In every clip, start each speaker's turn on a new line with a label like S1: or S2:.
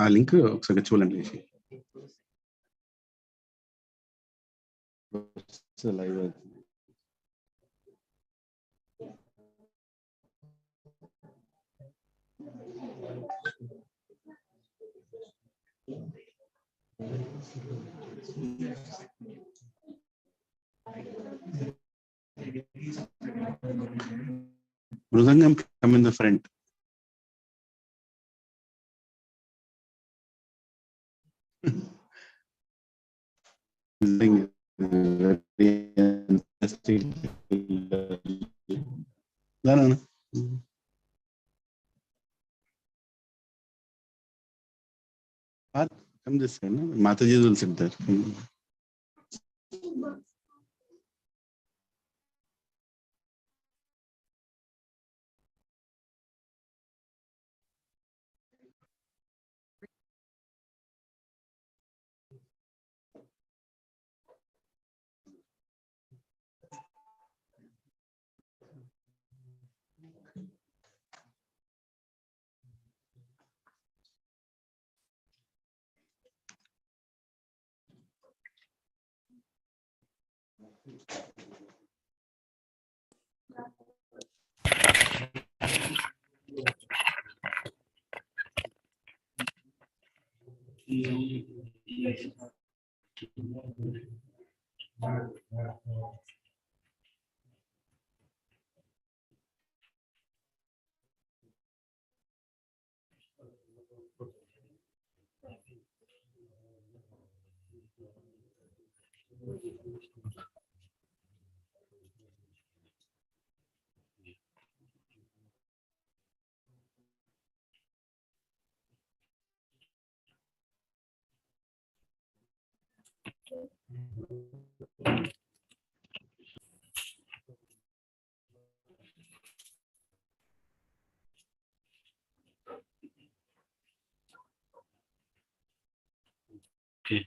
S1: ఆ లింక్ ఒకసారి చూడండి. Live mridangam come in the front. No. Come this way, no? Mataji will sit there. Okay.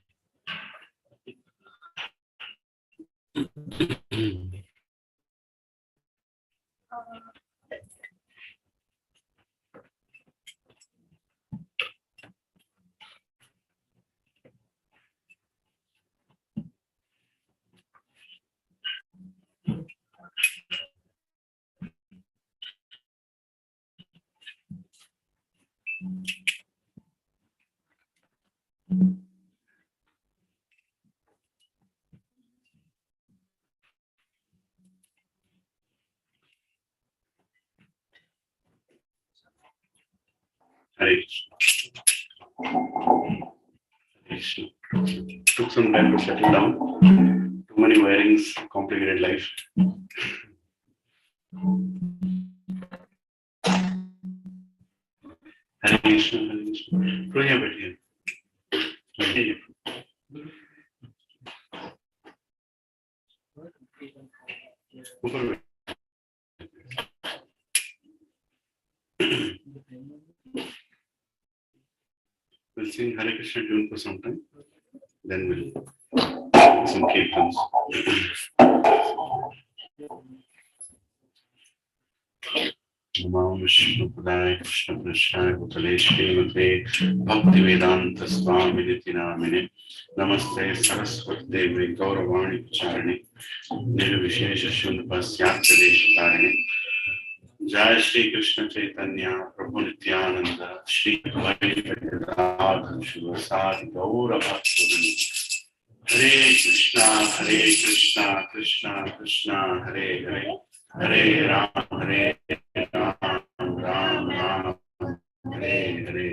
S1: Took some time to settle down. Too many wirings, complicated life. Hare Krishna, Hare Krishna. Proya बैठिए. ऊपर बैठिए. We'll sing Hare Krishna tune for some time. Then we'll some kirtans. Namo Vishnu Padaya Krishna Prasthaya Bhutale Srimate Bhaktivedanta Swami Niti Namine Namaste Saraswati Devi Gauravani Pacharani Nirvishesha Shundapasya Deshkarani Jai Shri Krishna Chaitanya Prabhu Nityananda Shri Advaita Gadadhar Shivasadi Gaura Bhaktivinoda Hare Krishna Krishna Krishna Hare Hare Hare Ram Ram Ram Hare Hare.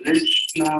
S1: Krishna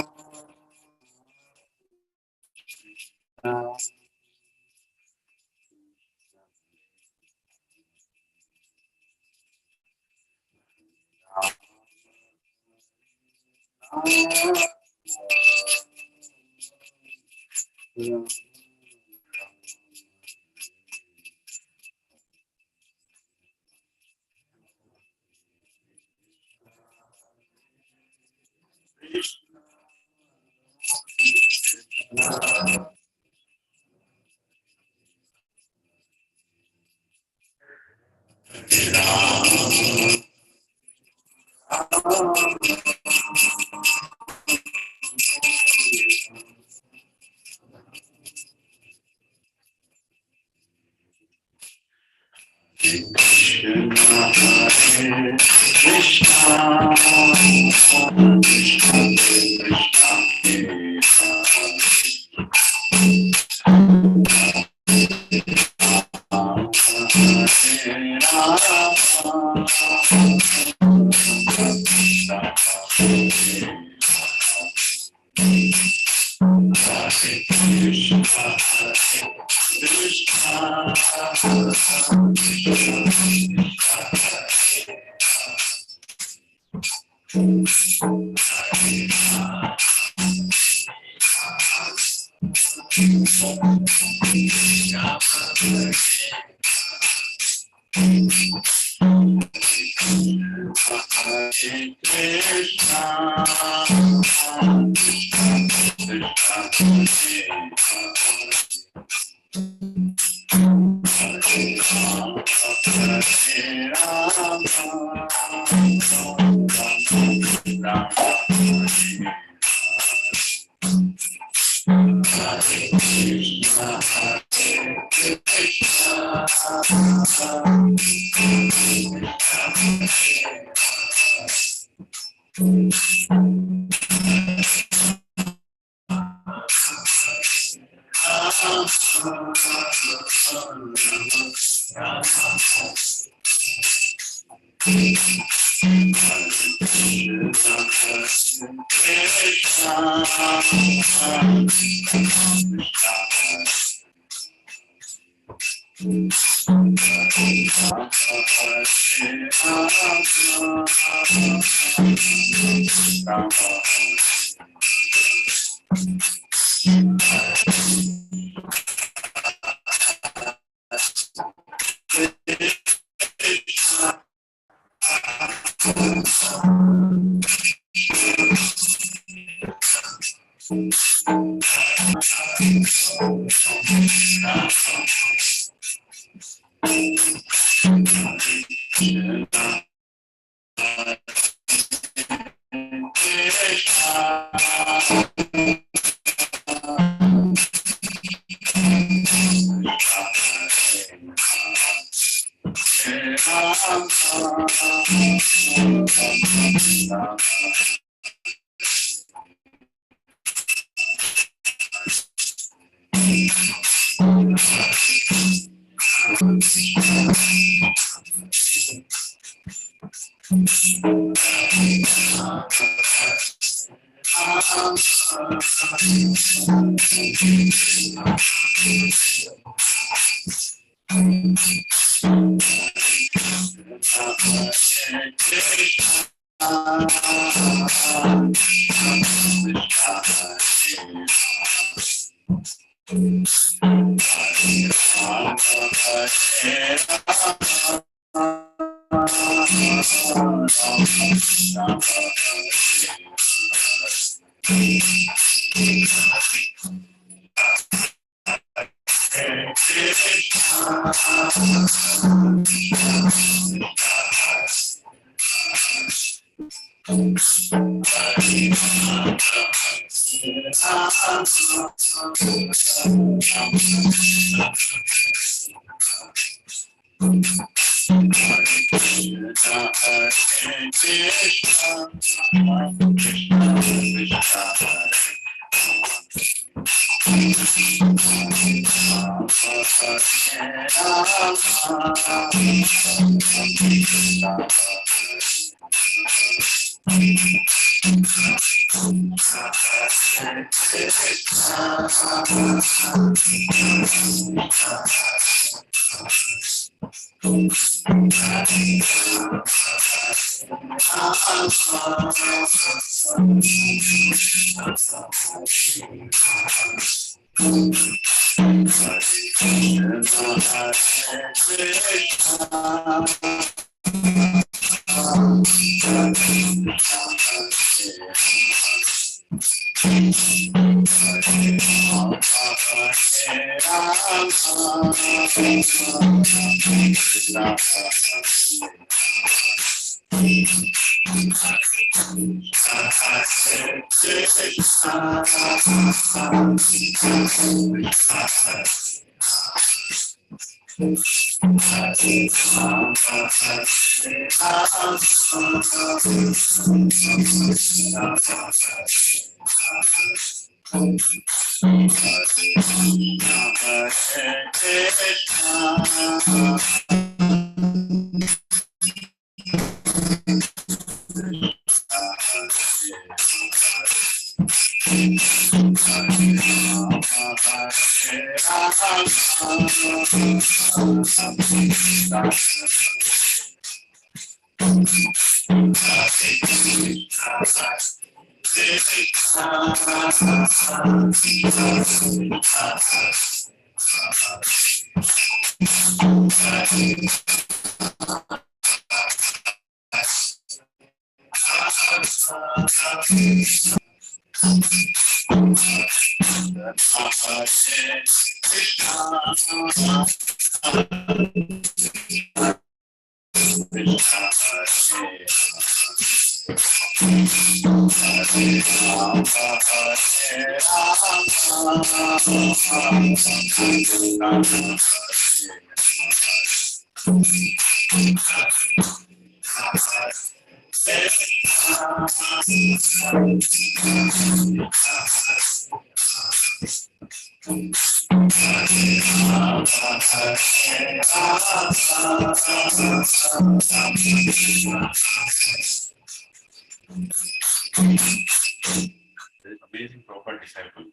S1: Amazing Prabhupada disciple,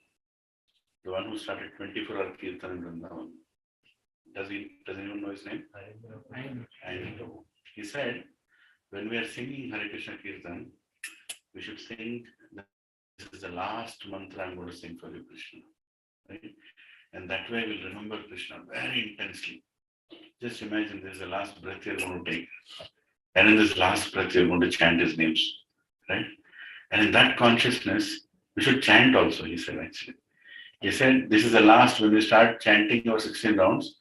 S1: the one who started 24-hour Kirtan in Vrindavan. Does anyone know his name? I know. He said, when we are singing Hare Krishna Kirtan, we should think that this is the last mantra I'm going to sing for you, Krishna. Right? And that way we'll remember Krishna very intensely. Just imagine this is the last breath you're going to take. And in this last breath, you're going to chant his names. Right? And in that consciousness, we should chant also, he said actually. He said, this is the last, when we start chanting our 16 rounds,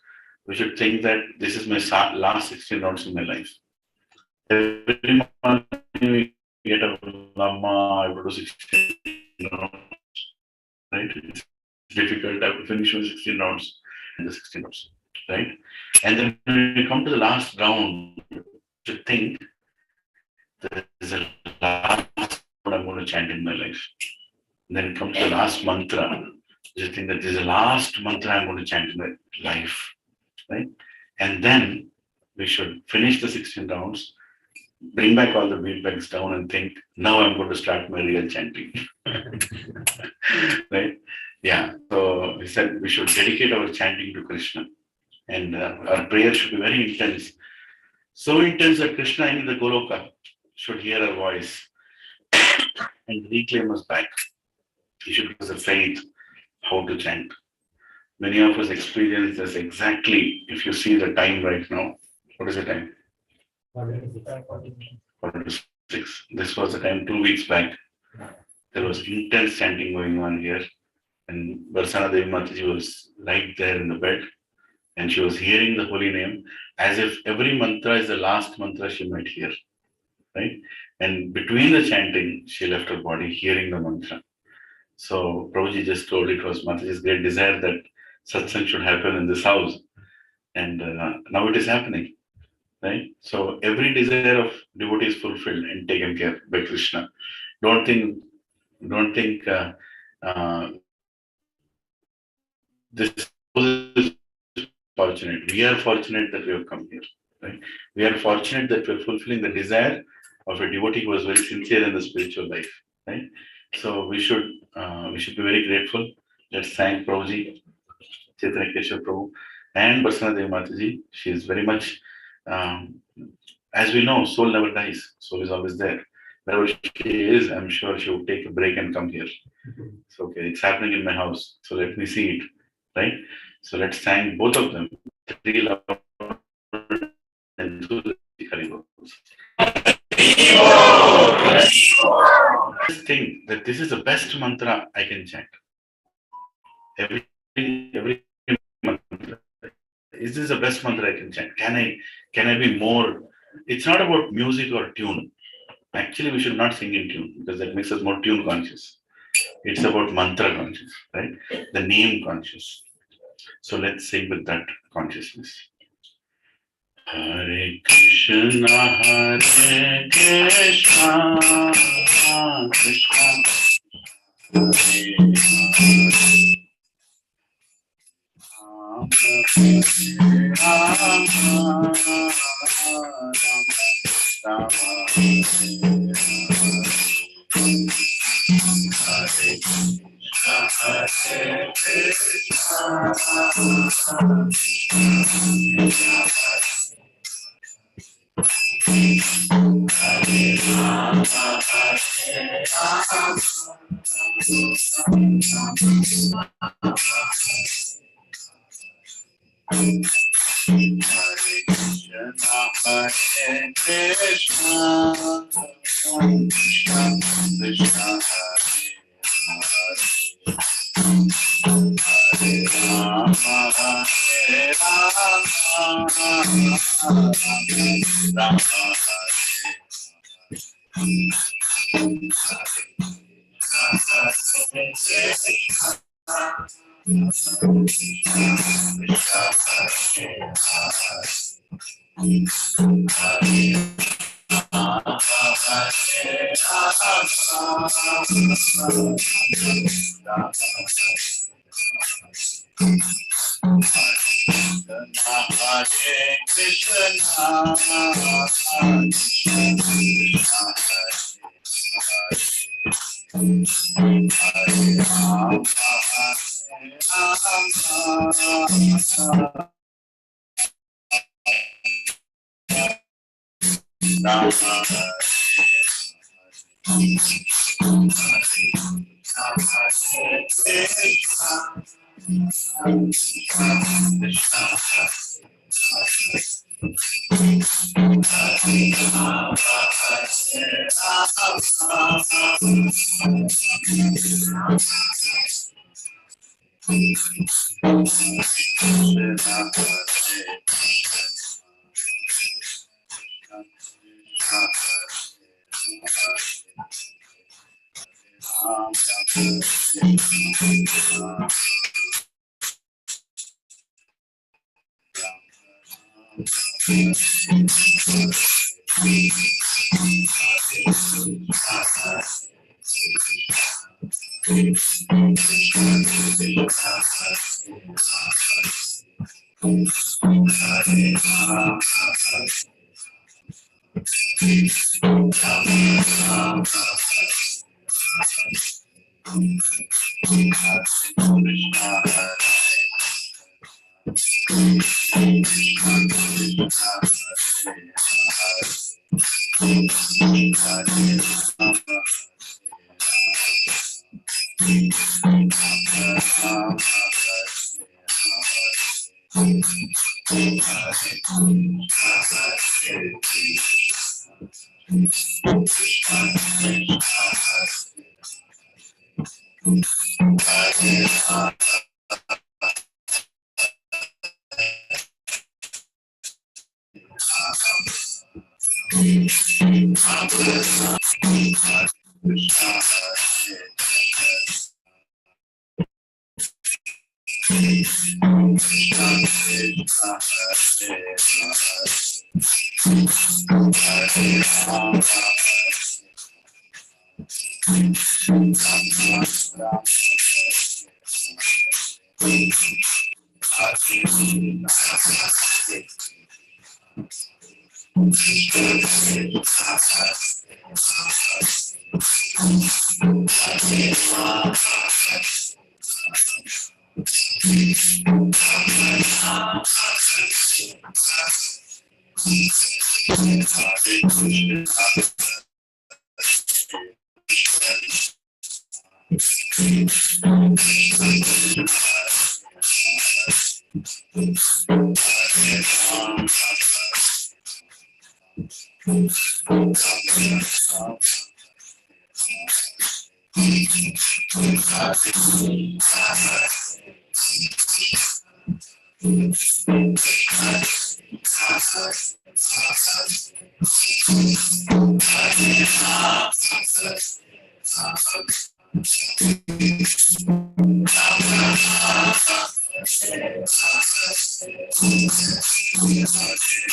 S1: we should think that this is my last 16 rounds in my life. Every morning we get up, Mama, I will do 16 rounds. Right? It's difficult. I have to finish my 16 rounds and the 16 rounds. Right? And then when we come to the last round, we should think that this is the last round I'm going to chant in my life. And then come to the last mantra. You think that this is the last mantra I'm going to chant in my life. Right? And then we should finish the 16 rounds, bring back all the beat bags down and think, now I'm going to start my real chanting. Right? Yeah. So he said we should dedicate our chanting to Krishna. And our prayer should be very intense. So intense that Krishna in the Goloka should hear our voice and reclaim us back. He should give us the faith how to chant. Many of us experience this exactly. If you see the time right now, what is the time? 46. This was the time 2 weeks back. There was intense chanting going on here. And Barsana Devi Mataji was right there in the bed. And she was hearing the holy name as if every mantra is the last mantra she might hear. Right? And between the chanting, she left her body hearing the mantra. So Prabhuji just told it was Mataji's great desire that satsang should happen in this house. And now it is happening. Right? So every desire of devotee is fulfilled and taken care by Krishna. Don't think this is fortunate. We are fortunate that we have come here. Right? We are fortunate that we are fulfilling the desire of a devotee who was very sincere in the spiritual life. Right? So we should be very grateful. Let's thank Prabhuji, Chaitanya Keshav Prabhu, and Barsana Devi Mataji. She is very much, as we know, soul never dies. Soul is always there. Wherever she is, I'm sure she will take a break and come here. So okay, it's happening in my house. So let me see it. Right? So let's thank both of them. Three love and just think that this is the best mantra I can chant. Every mantra. Is this the best mantra I can chant? Can I be more? It's not about music or tune. Actually, we should not sing in tune because that makes us more tune conscious. It's about mantra conscious, right? The name conscious. So let's sing with that consciousness. Hare Krishna, Krishna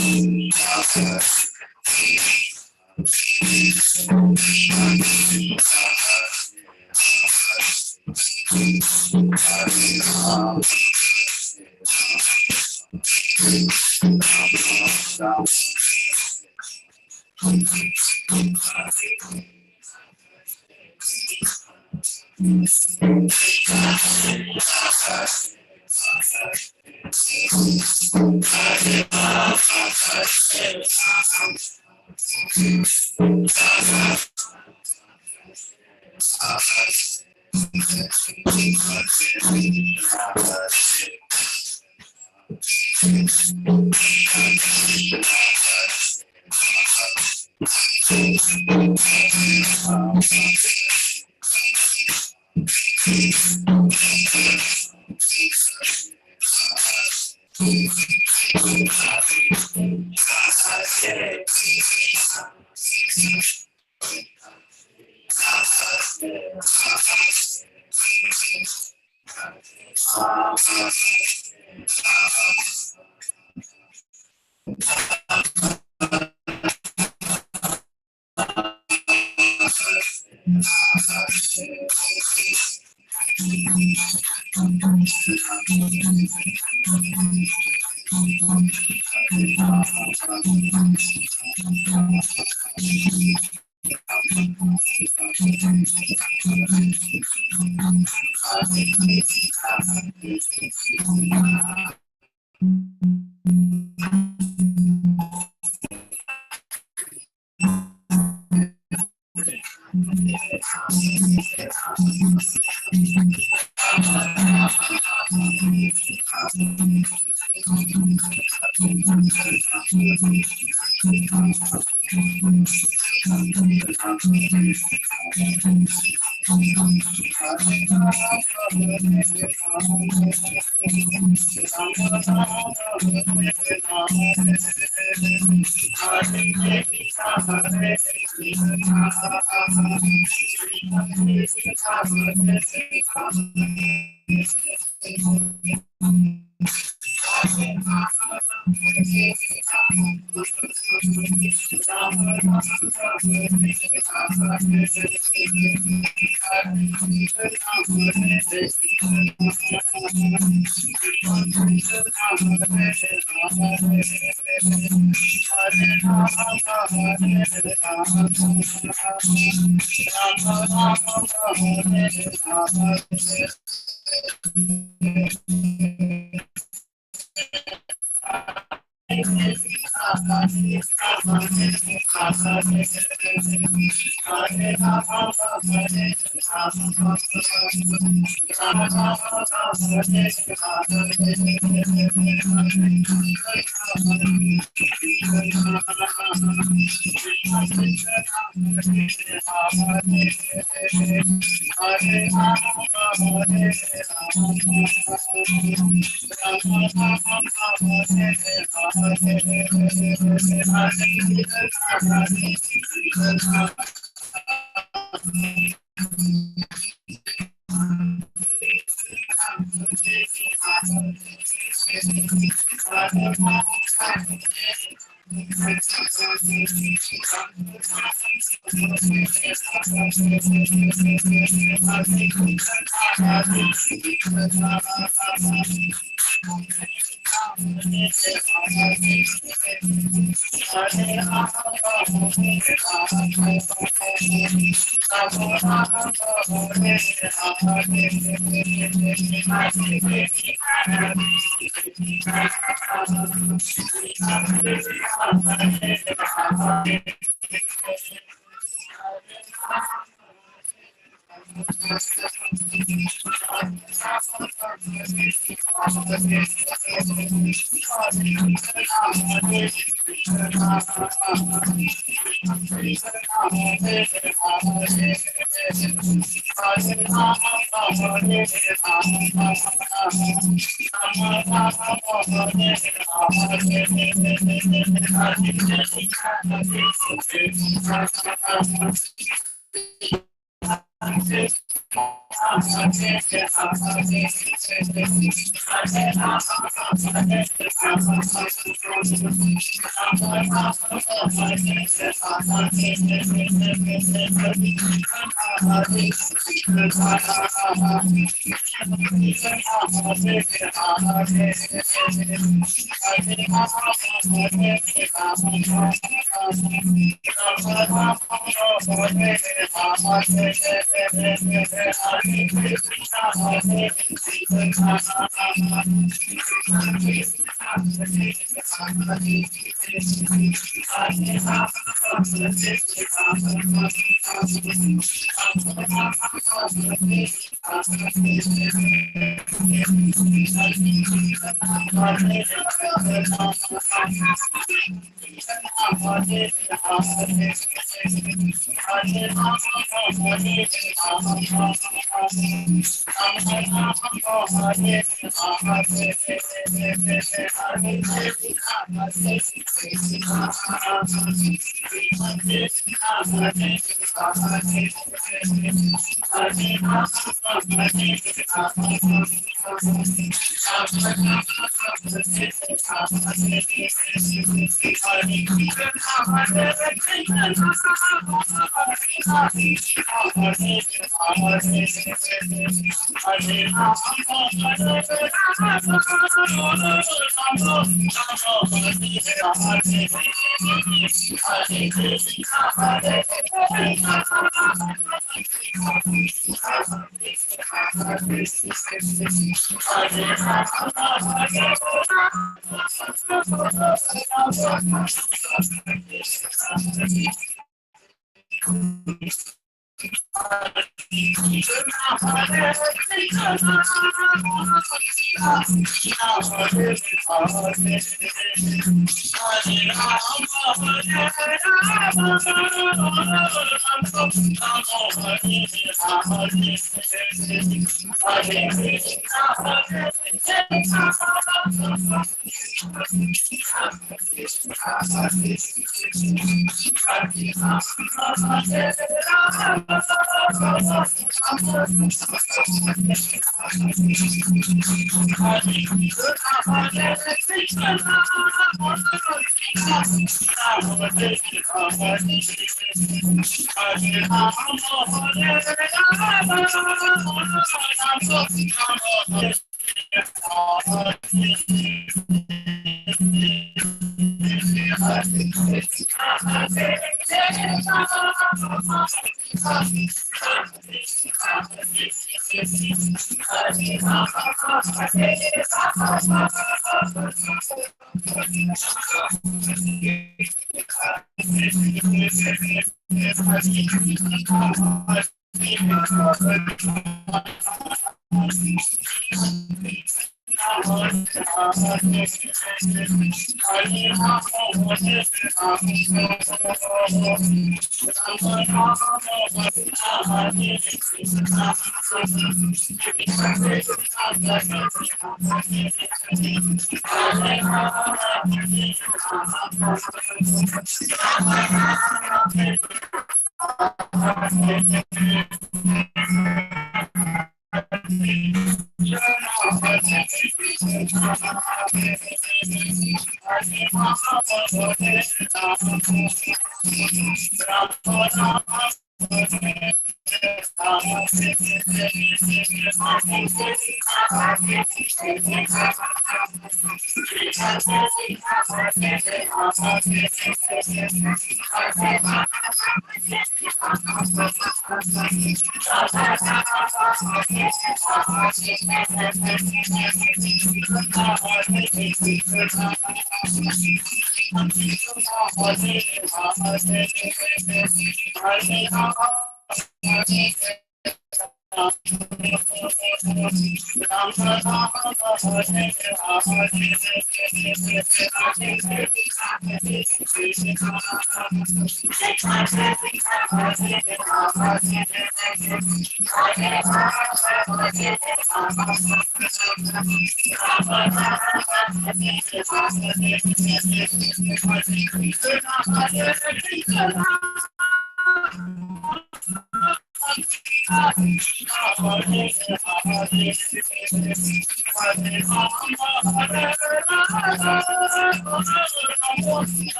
S1: Hare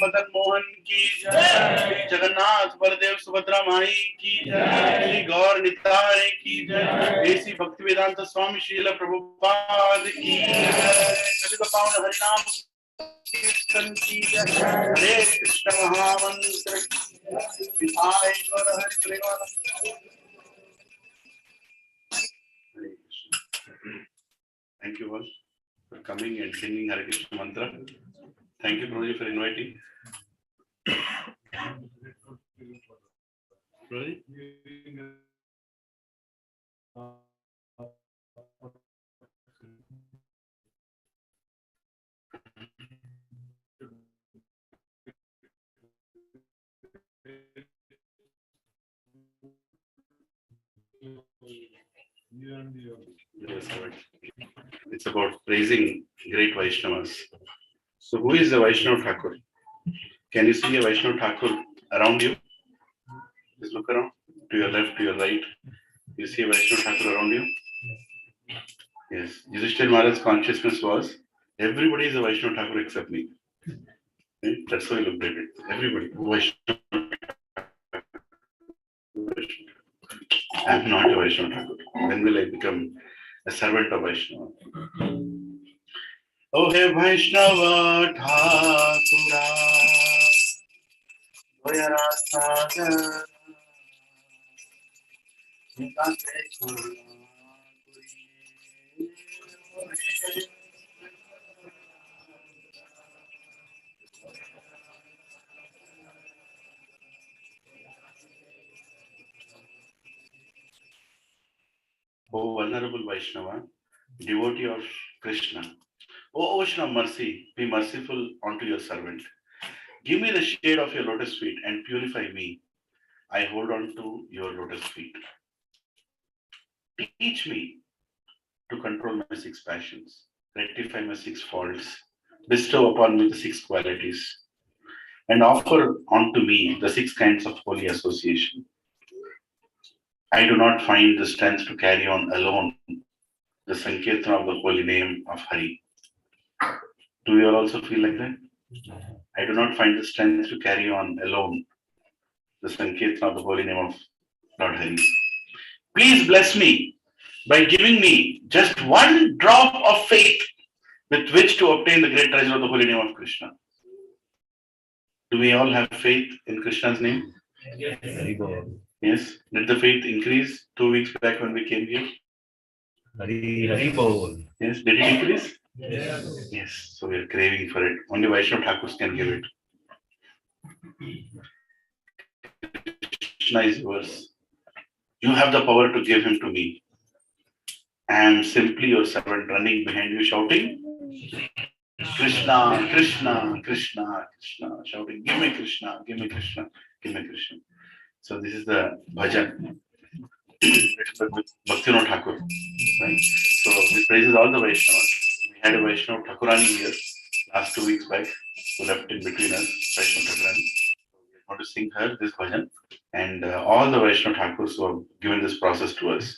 S1: Madan Mohan की जय, जगन्नाथ बलदेव सुभद्रा माई की जय, गौर निताय की जय, ऐसी भक्ति वेदांत स्वामी श्रील प्रभुपाद की जय, पावन हरिनाम कीर्तन की जय, हरे कृष्ण महामंत्र विधाय गौर Hari Premanand. Thank you all for coming and singing Hare Krishna mantra. Thank you, Prabhuji, for inviting. Yes, right. It's about praising great Vaishnavas. So who is the Vaishnava Thakur? Can you see a Vaishnava Thakur around you? Just look around, to your left, to your right. You see a Vaishnava Thakur around you? Yes. Yudhishthira Maharaj's consciousness was, everybody is a Vaishnava Thakur except me. Right? That's how he looked at it. Everybody. Vaishnava. I am not a Vaishnava Thakur. When will I become a servant of Vaishnava? Oh, hey Vaishnava Thakura, Doyara Sagar, Nikante Kurna Kuri. O Venerable Vaishnava, devotee of Krishna, O ocean of mercy, be merciful unto your servant. Give me the shade of your lotus feet and purify me. I hold on to your lotus feet. Teach me to control my six passions, rectify my six faults, bestow upon me the six qualities, and offer unto me the six kinds of holy association. I do not find the strength to carry on alone the Sankirtan of the holy name of Hari. Do you all also feel like that? I do not find the strength to carry on alone the Sankirtan of the holy name of Lord Hari. Please bless me by giving me just one drop of faith with which to obtain the great treasure of the holy name of Krishna. Do we all have faith in Krishna's name?
S2: Yes.
S1: Yes. Did the faith increase 2 weeks back when we came here?
S2: Hari Bol.
S1: Yes. Did it increase?
S2: Yes.
S1: Yes. So we are craving for it. Only Vaishnava Thakurs can give it. Krishna is yours. You have the power to give him to me. I am simply your servant running behind you shouting, Krishna, Krishna, Krishna, Krishna, shouting, give me Krishna, give me Krishna, give me Krishna. So this is the bhajan. Bhaktivinoda Thakur. Right? So this praises all the Vaishnavas. We had a Vaishnava Thakurani here last 2 weeks back, who left in between us, Vaishnava Thakurani. We want to sing her this bhajan and all the Vaishnava Thakurs who have given this process to us.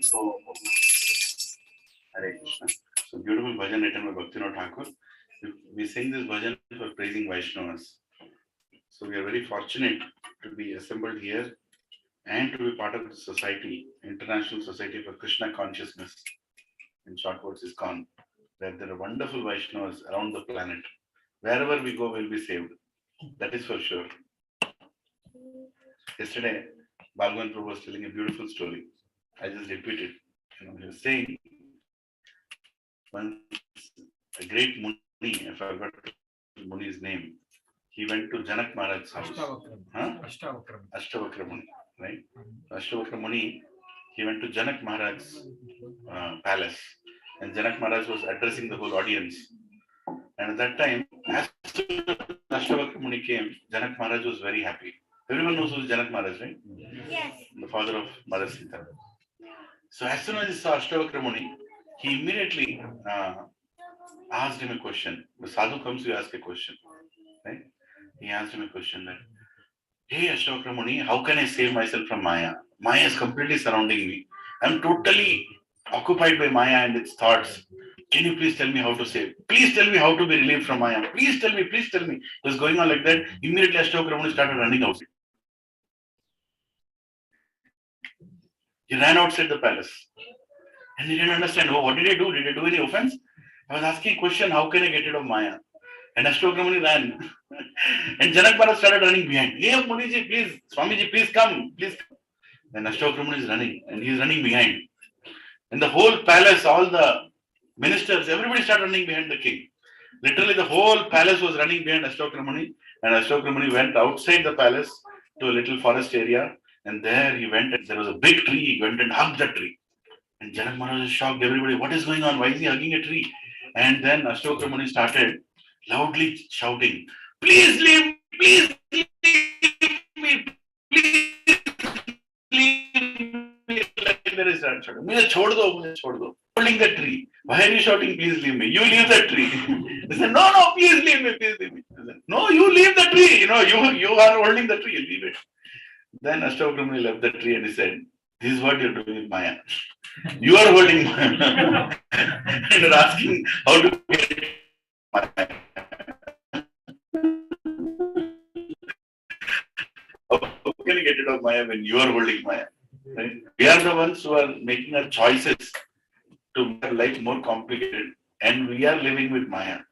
S1: So, Hare Krishna. So beautiful bhajan written by Bhaktivinoda Thakur. We sing this bhajan for praising Vaishnavas. So we are very fortunate to be assembled here and to be part of the society, International Society for Krishna Consciousness, in short words is ISKCON, where there are wonderful Vaishnavas around the planet. Wherever we go, we'll be saved. That is for sure. Yesterday, Bhagwan Prabhu was telling a beautiful story. I just repeated. He was saying, once a great Muni, I forgot Muni's name, he went to Janak Maharaj's house. Ashtavakra Muni, right? Ashtavakra Muni, he went to Janak Maharaj's palace, and Janak Maharaj was addressing the whole audience. And at that time, as soon as Ashtavakra Muni came, Janak Maharaj was very happy. Everyone knows who's Janak Maharaj, right?
S3: Yes.
S1: The father of Mother Sita. So as soon as he saw Ashtavakra Muni, he immediately asked him a question. The sadhu comes to ask a question, right? He asked him a question that, hey Ashtavakra Muni, how can I save myself from Maya? Maya is completely surrounding me. I'm totally occupied by Maya and its thoughts. Can you please tell me how to save? Please tell me how to be relieved from Maya. Please tell me, please tell me. It was going on like that. Immediately Ashtavakra Muni started running out. He ran outside the palace. And he didn't understand, oh, what did I do? Did I do any offense? I was asking a question, how can I get rid of Maya? And Ashok Muni ran. And Janak Maharaj started running behind. Hey, Muniji, please, Swamiji, please come, please. Then Ashok Muni is running, and he is running behind. And the whole palace, all the ministers, everybody started running behind the king. Literally, the whole palace was running behind Ashok Muni, and Ashok Muni went outside the palace to a little forest area, and there he went, and there was a big tree. He went and hugged the tree. And Janak Maharaj was shocked. Everybody, what is going on? Why is he hugging a tree? And then Ashok Muni started loudly shouting, "Please leave me! Please leave me! Please leave me!" Like there is that shouting. "Mujhe chhod do, mujhe chhod do." Holding the tree. Why are you shouting, "Please leave me"? You leave the tree. They said, "No, no, please leave me, please leave me." Said, "No, you leave the tree. You are holding the tree. Leave it." Then Ashok Muni left the tree and he said, "This is what you're doing with Maya. You are holding Maya." And you're asking how to get Maya. How can you get rid of Maya when you are holding Maya? Right? We are the ones who are making our choices to make our life more complicated, and we are living with Maya.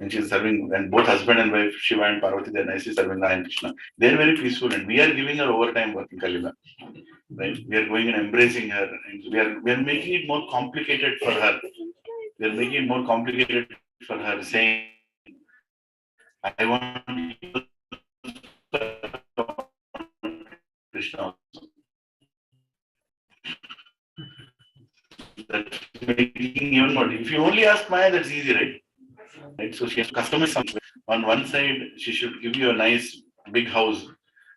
S1: And she's serving, and both husband and wife, Shiva and Parvati, they're nicely serving Raya and Krishna. They're very peaceful, and we are giving her overtime work in Kalila. Right? We are going and embracing her, and we are making it more complicated for her. We are making it more complicated for her, saying, "I want Krishna." That's making even more. If you only ask Maya, that's easy, right? Right? So she has to customize something. On one side, she should give you a nice big house.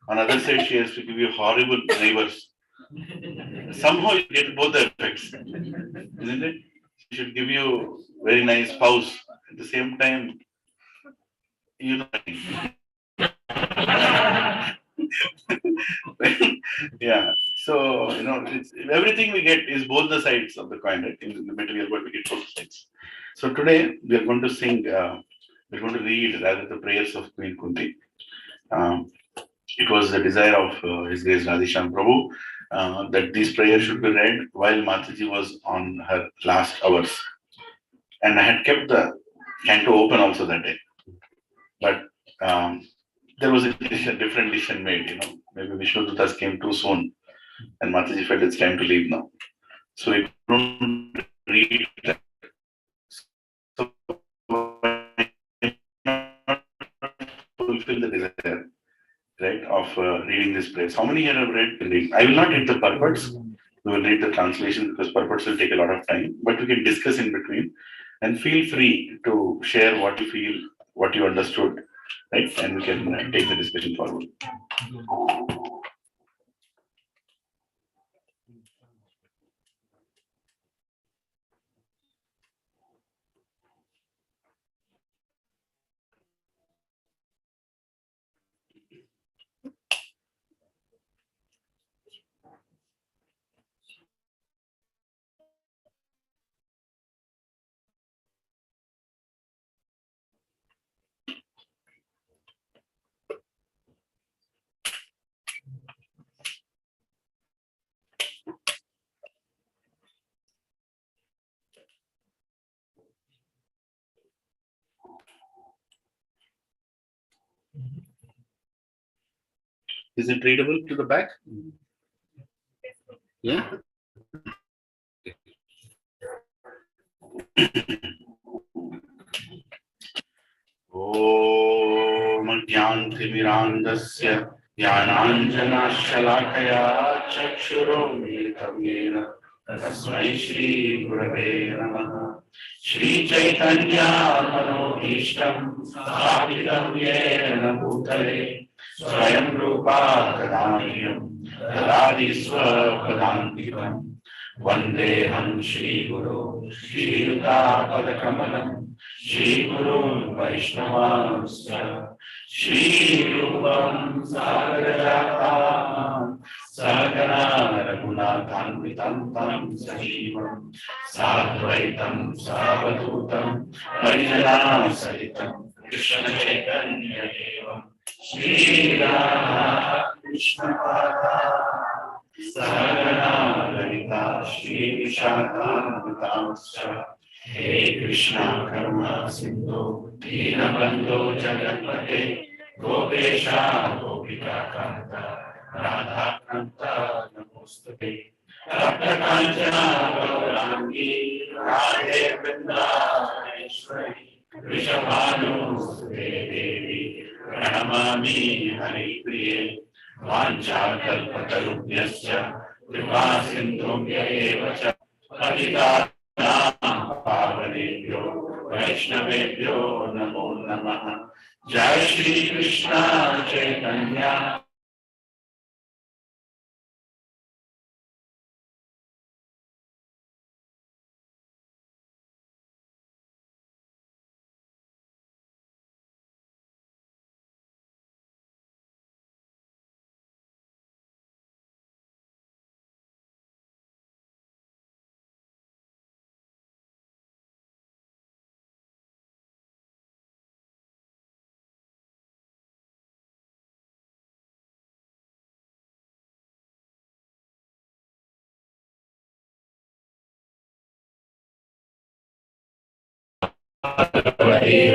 S1: On the other side, she has to give you horrible neighbors. Somehow you get both the effects, isn't it? She should give you very nice spouse. At the same time, you know. Yeah. So, it's, everything we get is both the sides of the coin, right? In the material world, we get both sides. So today we are going to sing, we're going to read rather the prayers of Queen Kunti. Um, it was the desire of His Grace Radhisham Prabhu that these prayers should be read while Mataji was on her last hours. And I had kept the canto open also that day. But there was a different decision made, maybe Vishnu Dutas came too soon and Mataji felt it's time to leave now. So we don't read that. So fulfill the desire, right, of reading this prayer. How many here have read? I will not read the purports. We will read the translation because purports will take a lot of time, but we can discuss in between and feel free to share what you feel, what you understood, right? And we can take the discussion forward. Is it readable to the back? Yeah. Om Jnantimirandasya Jnananjanashalakhaya Chakshuromitam Yena Tasmai Shri Gurave Namaha. Shri Chaitanya Manobhishtam Sthapitam Yena Bhutale Swayam Rupa Kadamiyam Dadadi Swapadantikam Vandeham Shri Guru Shri Yuta Padakamalam Shri Guru Vaishnavasya Shri Rupam Sagarajata Sagana Raghunathanvitam Tam Sajivam Sadvaitam Savadutam Harijana Saritam Krishna Chaitanya Devam Shri Radha Krishna Pada Sagana Lalita Shri Vishakha हे कृष्णा करुणा सिंधु दीनबंधो जगन्पते गोपेशा गोपिका कांता राधा कांता नमोस्तुते तप्त कांचना गौरांगी राधे वृंदावनेश्वरी वृषभानुसुते देवी प्रणमामि हरिप्रिये वाञ्छाकल्पतरुभ्यश्च कृपा सिन्धुभ्य एव च पतितानां पावनेभ्यो वैष्णवेभ्यो नमो नमः। जय श्री कृष्ण चैतन्य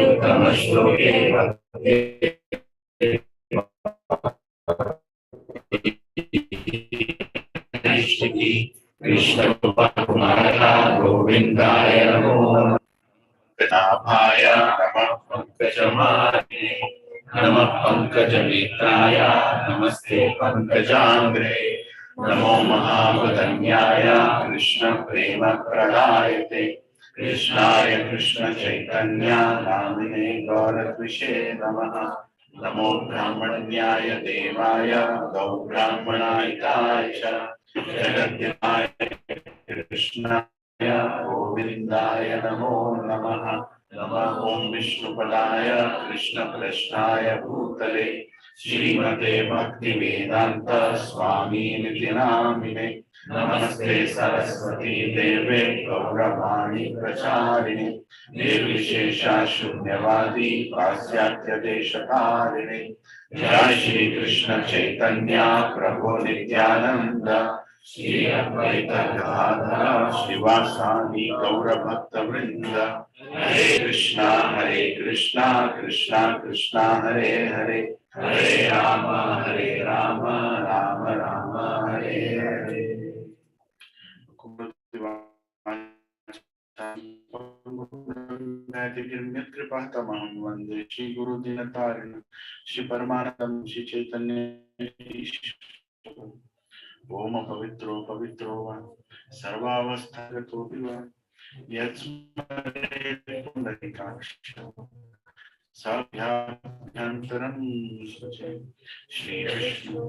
S1: उत्तम श्लोके कृष्ण गोविंदाय नमो नाभाय नमः पंकजमालिने नमः पंकजनेत्राय नमस्ते पंकजांग्रे नमो महावदन्याय कृष्ण प्रेम प्रदायते कृष्णाय कृष्ण चैतन्य नामिने गौरद्विषे नमः नमो ब्राह्मण्याय देवाय गौ ब्राह्मणाय च जगद्गुराय कृष्णाय गोविंदाय नमो नमः नमः ओम विष्णुपदाय कृष्ण कृष्णाय भूतले श्रीमते भक्ति वेदांत स्वामी निति नामिने नमस्ते सरस्वती देवे गौरवाणी प्रचारिणे निर्विशेषा शून्यवादी पाश्चात्य देशकारिणे जय श्री कृष्ण चैतन्य प्रभु नित्यानंद श्री अद्वैत गदाधर श्रीवासादि गौर भक्त वृंद हरे कृष्णा कृष्णा कृष्णा हरे हरे हरे राम राम राम हरे हरे कृपातमहं वंदे श्री गुरु दीनतारिणं श्री परमानंदं श्री चैतन्य ओम पवित्रो पवित्रो वा सर्वावस्थागतोऽपि वा यत्स्मरेत् पुण्डरीकाक्षो साभ्याभ्यन्तरं शुचे श्री विष्णु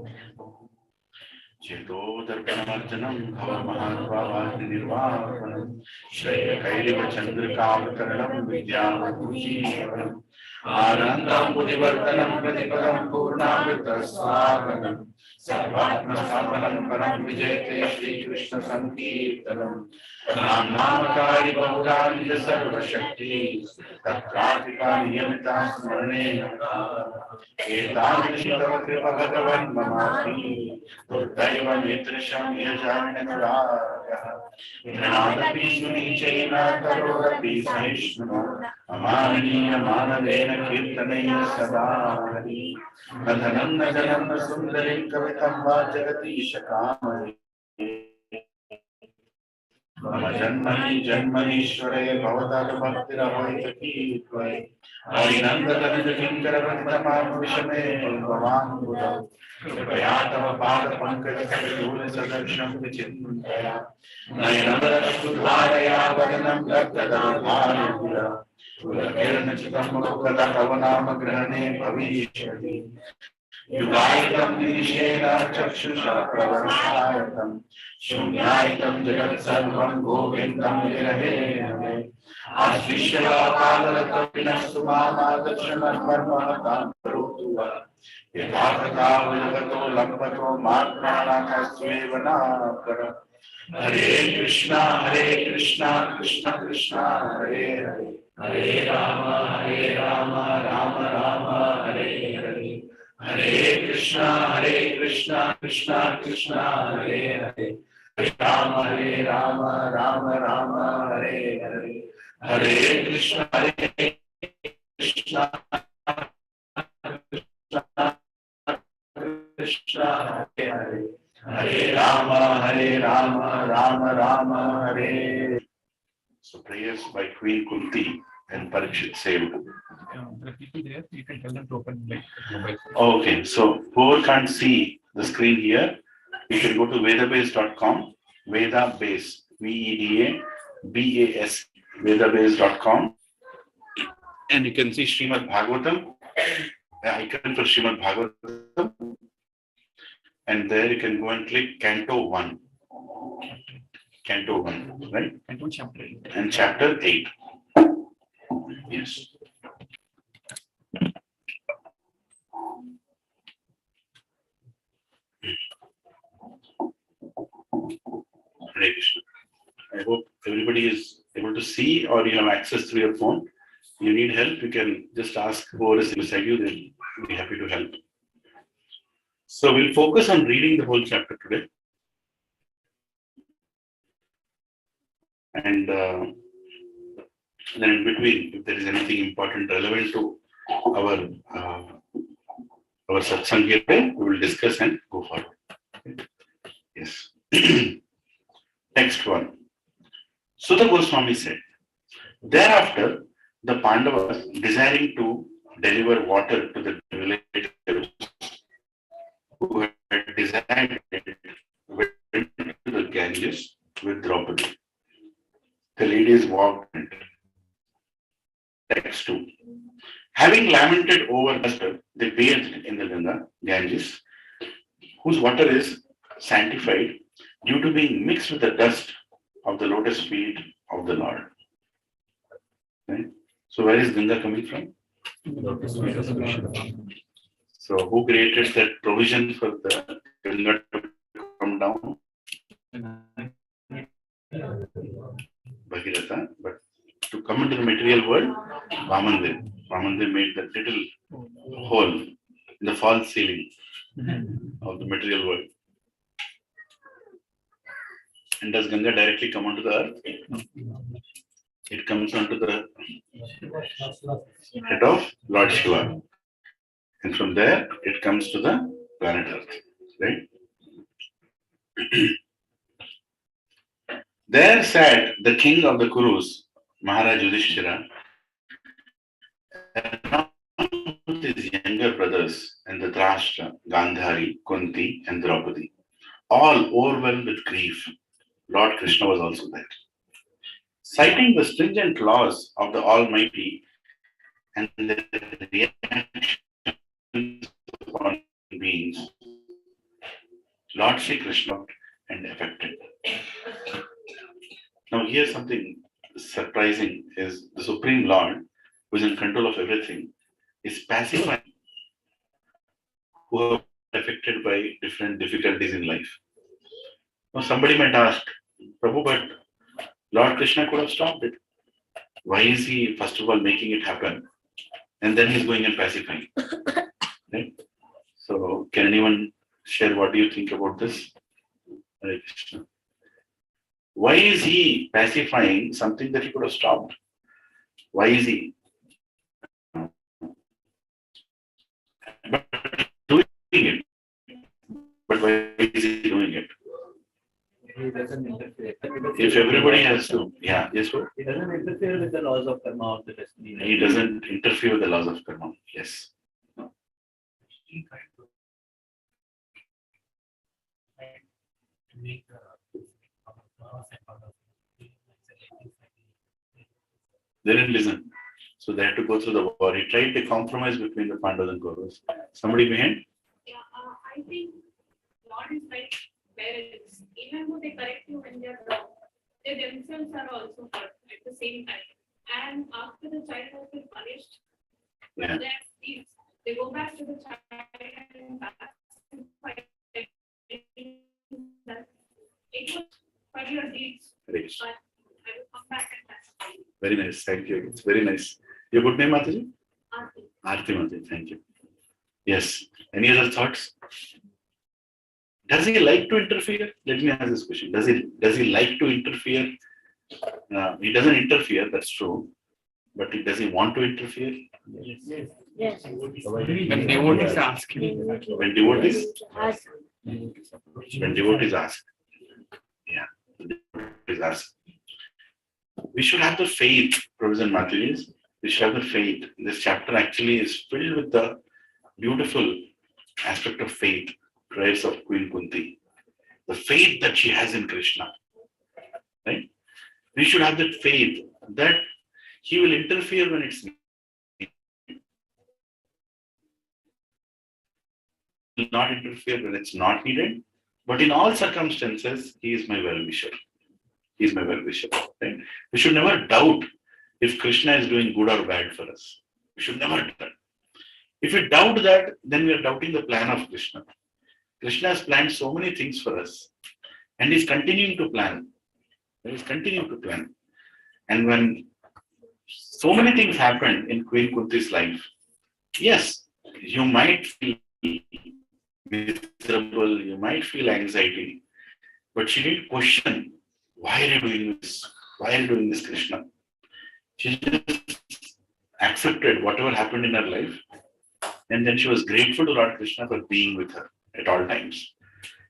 S1: चेतोदर्पणमर्जनं भवमहानुभावाग्निर्वापनं श्रेयकैरिवचन्द्रिकावतरणं विद्यावधूषीवरम् आनन्दं बुद्धिवर्धनं प्रतिपदं पूर्णामृतस्वागतं सर्वात्मस्थापनं परं विजयते श्रीकृष्ण संकीर्तनं नामकारि बहुरानिज सर्वशक्ति तत्राधिका नियमिता स्मरणेन एतादृशी तव कृपा भगवन् ममापि दुर्दैव मीदृशं यजाम्यनुरागः ज्ञानपि सुनीचैन करोरपि सहिष्णुः अमाननीय मानवेन कीर्तनैः सदा हरि न धनं न जनं न सुन्दरीं कवितं वा जगदीश कामये मम जन्मनीश्वरे भवदभक्तिरहोयति त्वयि हरिनन्दनन्दकिङ्करवृन्दमां विषमे भवाम्बुधौ कृपया तव पादपङ्कजकविधूलिसदृशं विचिन्तया नयनवरशुद्धारया वदनं लब्धदाधारया पुलकिरणचितं मुखदा तव नाम ग्रहणे भविष्यति युगायितं निशेन चक्षुषा प्रवर्षायतं शून्यायितं जगत्सर्वं गोविन्दं विरहे हरे आश्लिष्यकालरतोऽपिनस्तु मामादर्शनमर्महतां करोतु वः यथा तथा विलगतो लम्बतो मात्राणाकस्वेव नाकर हरे Krishna Krishna Krishna Hare Hare Hare Ram Ram Ram Hare Hare Hare Krishna Krishna Krishna Hare Hare Ram Ram Ram Hare Hare Hare Krishna, Krishna, Krishna, Hare Hare Hare Rama, Rama Rama, Hare. So prayers by Queen Kunti and Parikshit saved.
S2: The people there, you can tell them to open like mobile.
S1: Okay, so whoever can't see the screen here, you can go to vedabase.com, Vedabase, VEDA, Vedabase.com, and you can see Srimad Bhagavatam, the icon for Srimad Bhagavatam, and there you can go and click Canto 1. Canto 1, right?
S2: And chapter 8.
S1: And chapter 8. Yes. Hare Krishna. I hope everybody is able to see or you have access through your phone. You need help, you can just ask whoever is beside you, they'll be happy to help. So we'll focus on reading the whole chapter today. And then in between, if there is anything important relevant to our satsang here, we will discuss and go forward. Yes. Next one. Sutta Goswami said, thereafter, the Pandavas, desiring to deliver water to the villagers who had desired it, went to the Ganges with Draupadi. The ladies walked in. Text 2. Having lamented over Buster, they bathed in the Ganga, Ganges, whose water is sanctified due to being mixed with the dust of the lotus feet of the Lord. Right? So where is Ganga coming from? So who created that provision for the Ganga to come down? Bhagirath, but to come into the material world, Vamandev. Vamandev made that little hole in the false ceiling of the material world. And does Ganga directly come onto the earth? It comes onto the head of Lord Shiva. And from there, it comes to the planet Earth. Right? There sat the king of the Kurus, Maharaj Yudhishthira, along with his younger brothers and the Dhritarashtra, Gandhari, Kunti, and Draupadi, all overwhelmed with grief. Lord Krishna was also there. Citing the stringent laws of the Almighty and the reactions upon beings, Lord Sri Krishna and affected. Now here something surprising is the Supreme Lord, who is in control of everything, is pacifying who are affected by different difficulties in life. Now somebody might ask, Prabhu, but Lord Krishna could have stopped it. Why is he, first of all, making it happen? And then he's going and pacifying. Right? So, can anyone share what do you think about this? Hare Krishna. Why is he pacifying something that he could have stopped? Why is he doing it? But why is he doing it?
S3: He doesn't interfere.
S1: If everybody has to, yeah, yes, sir.
S3: He doesn't interfere with the laws of karma or the destiny.
S1: He doesn't interfere with the laws of karma. Yes. They didn't listen. So they had to go through the war. He tried to compromise between the Pandavas and Kauravas. Somebody behind?
S4: Yeah, I think Lord is like parents. Even though they correct you when they're wrong, they themselves are also hurt at the same time. And after the child has been punished,
S1: Yeah.
S4: they go back to the child and pacify that it was for your deeds,
S1: Great.
S4: but I will come back and pacify you.
S1: Very nice. Thank you. It's very nice. Your good name, Mataji?
S4: Aarti.
S1: Aarti Mataji. Thank you. Yes. Any other thoughts? Does he like to interfere? Let me ask this question. Does he like to interfere He doesn't interfere, that's true. But does he want to interfere?
S5: Yes.
S2: When devotees ask him.
S1: When devotees ask. Yeah. Devotees ask. We should have the faith, Professor Mataji. We should have the faith. This chapter actually is filled with the beautiful aspect of faith, prayers of Queen Kunti. The faith that she has in Krishna. Right? We should have that faith that he will interfere when it's needed. He will not interfere when it's not needed. But in all circumstances, he is my well-wisher. He is my well-wisher. Right? We should never doubt if Krishna is doing good or bad for us. We should never do that. If we doubt that, then we are doubting the plan of Krishna. Krishna has planned so many things for us. And he's continuing to plan. He's continuing to plan. And when so many things happened in Queen Kunti's life, yes, you might feel miserable, you might feel anxiety, but she didn't question, why are you doing this? Why are you doing this, Krishna? She just accepted whatever happened in her life, and then she was grateful to Lord Krishna for being with her at all times.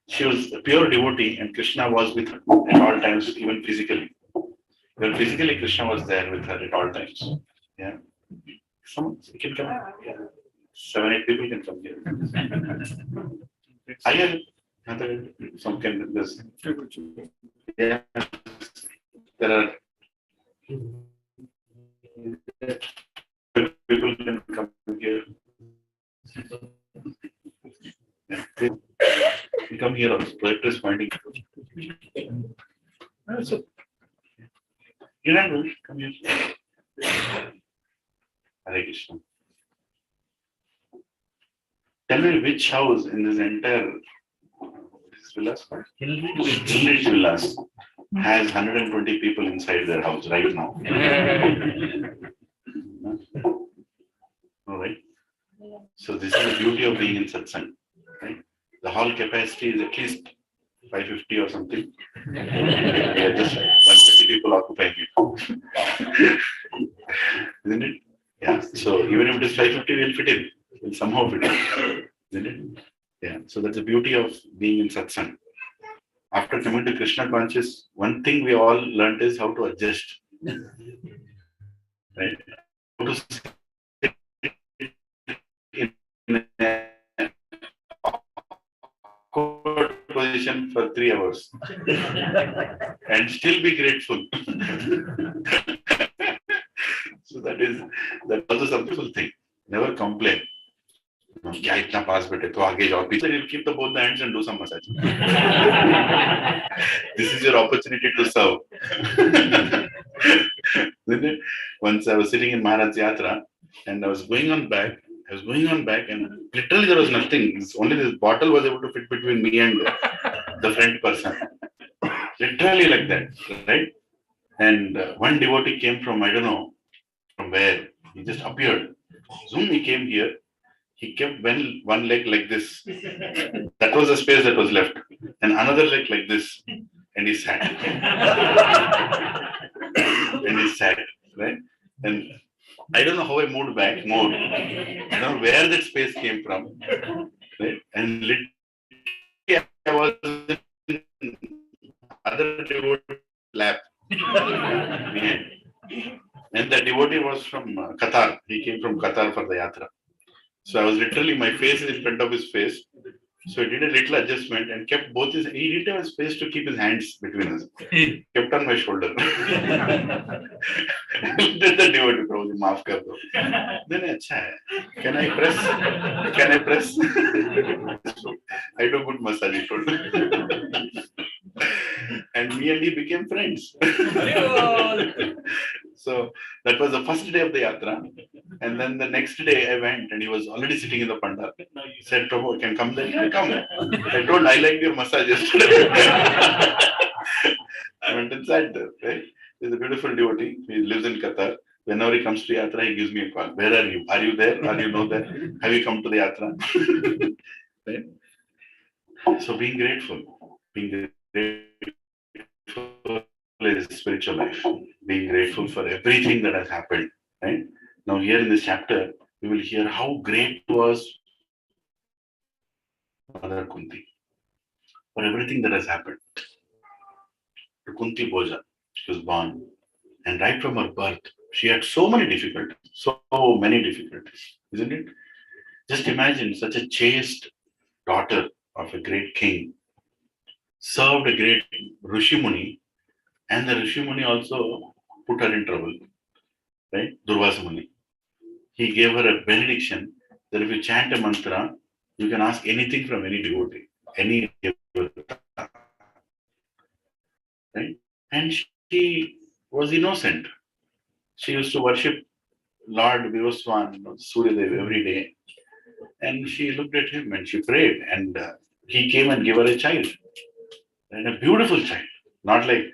S1: She was a pure devotee, and Krishna was with her at all times, even physically. Well, physically, Krishna was there with her at all times. Yeah. Some can come. Yeah. 7, 8 people can come here. Some can this. Yeah. There are people can come here. Yeah. You come here also. Projector is pointing. So, you know, come here. Hare Krishna. Tell me which house in this entire villas, Hillridge Villas, has 120 people inside their house right now. All right. So this is the beauty of being in satsang. Right? The hall capacity is at least 550 or something. Yeah, just 150 people occupying it. Isn't it? Yeah. So even if it is 550, we'll fit in. We'll somehow fit in. Isn't it? Yeah. So that's the beauty of being in satsang. After coming to Krishna conscious, one thing we all learned is how to adjust. Right? How to sit in a awkward position for 3 hours and still be grateful. So that's also a beautiful thing. Never complain. क्या इतना पास बैठे तो आगे जाओ पीछे. You'll keep both the hands and do some massage. This is your opportunity to serve. Once I was sitting in Maharaj Yatra and I was going on back and literally there was nothing. It's only this bottle was able to fit between me and the front person. Literally like that, right? And one devotee came from, I don't know from where, he just appeared. Zoom, he came here. He kept one leg like this. That was the space that was left. And another leg like this. And he sat. Right? And I don't know how I moved back more. I don't know where that space came from. Right? And literally I was in other devotee lap behind. And the devotee was from Qatar. He came from Qatar for the yatra. So I was literally, my face is in front of his face. So he did a little adjustment and kept both he didn't have a space to keep his hands between us. Kept on my shoulder. Then the devotee, bro, maaf kar do. Then acha hai. Can I press? I do good massage, he told. And me and he became friends. So that was the first day of the yatra. And then the next day I went and he was already sitting in the pandal. He said, Prabhu, I can come there? Yeah, come. I told, I liked your massage yesterday. I went inside there, right? He's a beautiful devotee. He lives in Qatar. Whenever he comes to yatra, he gives me a call. Where are you? Are you there? Are you not there? Have you come to the yatra? Right? So being grateful is spiritual life, being grateful for everything that has happened. Right? Now, here in this chapter, we will hear how great was Mother Kunti for everything that has happened. To Kunti Boja, she was born, and right from her birth, she had so many difficulties, isn't it? Just imagine such a chaste daughter of a great king, served a great Rishi Muni, and the Rishi Muni also put her in trouble, right? Durvasa Muni. He gave her a benediction that if you chant a mantra, you can ask anything from any devotee, any devata, right? And she was innocent. She used to worship Lord Vivaswan, Surya Dev every day. And she looked at him and she prayed. And he came and gave her a child. And a beautiful child. Not like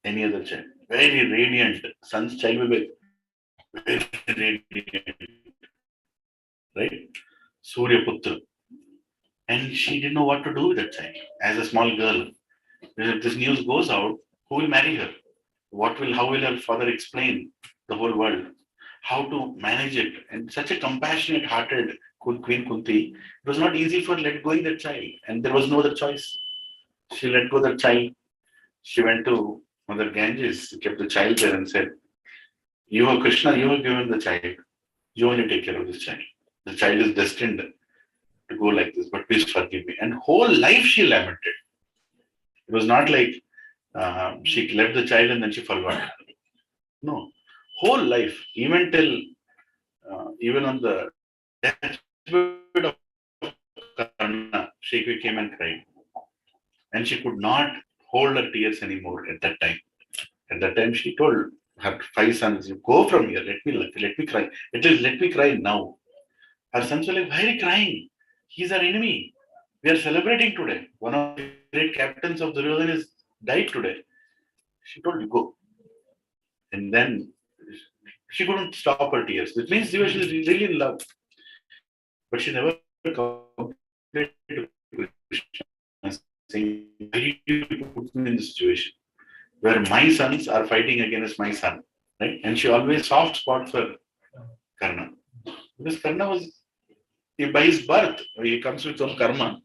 S1: any other child. Very radiant. Son's child will be very radiant. Right? Surya Putra. And she didn't know what to do with that child. As a small girl. If this news goes out, who will marry her? How will her father explain the whole world? How to manage it? And such a compassionate hearted Queen Kunti, it was not easy for let going that child. And there was no other choice. She let go the child. She went to Mother Ganges, kept the child there and said, you are Krishna, you have given the child. You only take care of this child. The child is destined to go like this, but please forgive me. And whole life she lamented. It was not like she left the child and then she forgot. No, whole life, even on the deathbed of Karna, she came and cried. And she could not hold her tears anymore at that time. At that time, she told her 5 sons, "You go from here, let me cry. At least let me cry now." Her sons were like, "Why are you crying? He's our enemy. We are celebrating today. One of the great captains of Duryodhana is died today." She told, "You go." And then she couldn't stop her tears, which means she was really in love. But she never complained to Krishna, saying, "Why did you put me in this situation where my sons are fighting against my son?" Right? And she always soft spot for Karna. Because Karna was by his birth, he comes with some karma,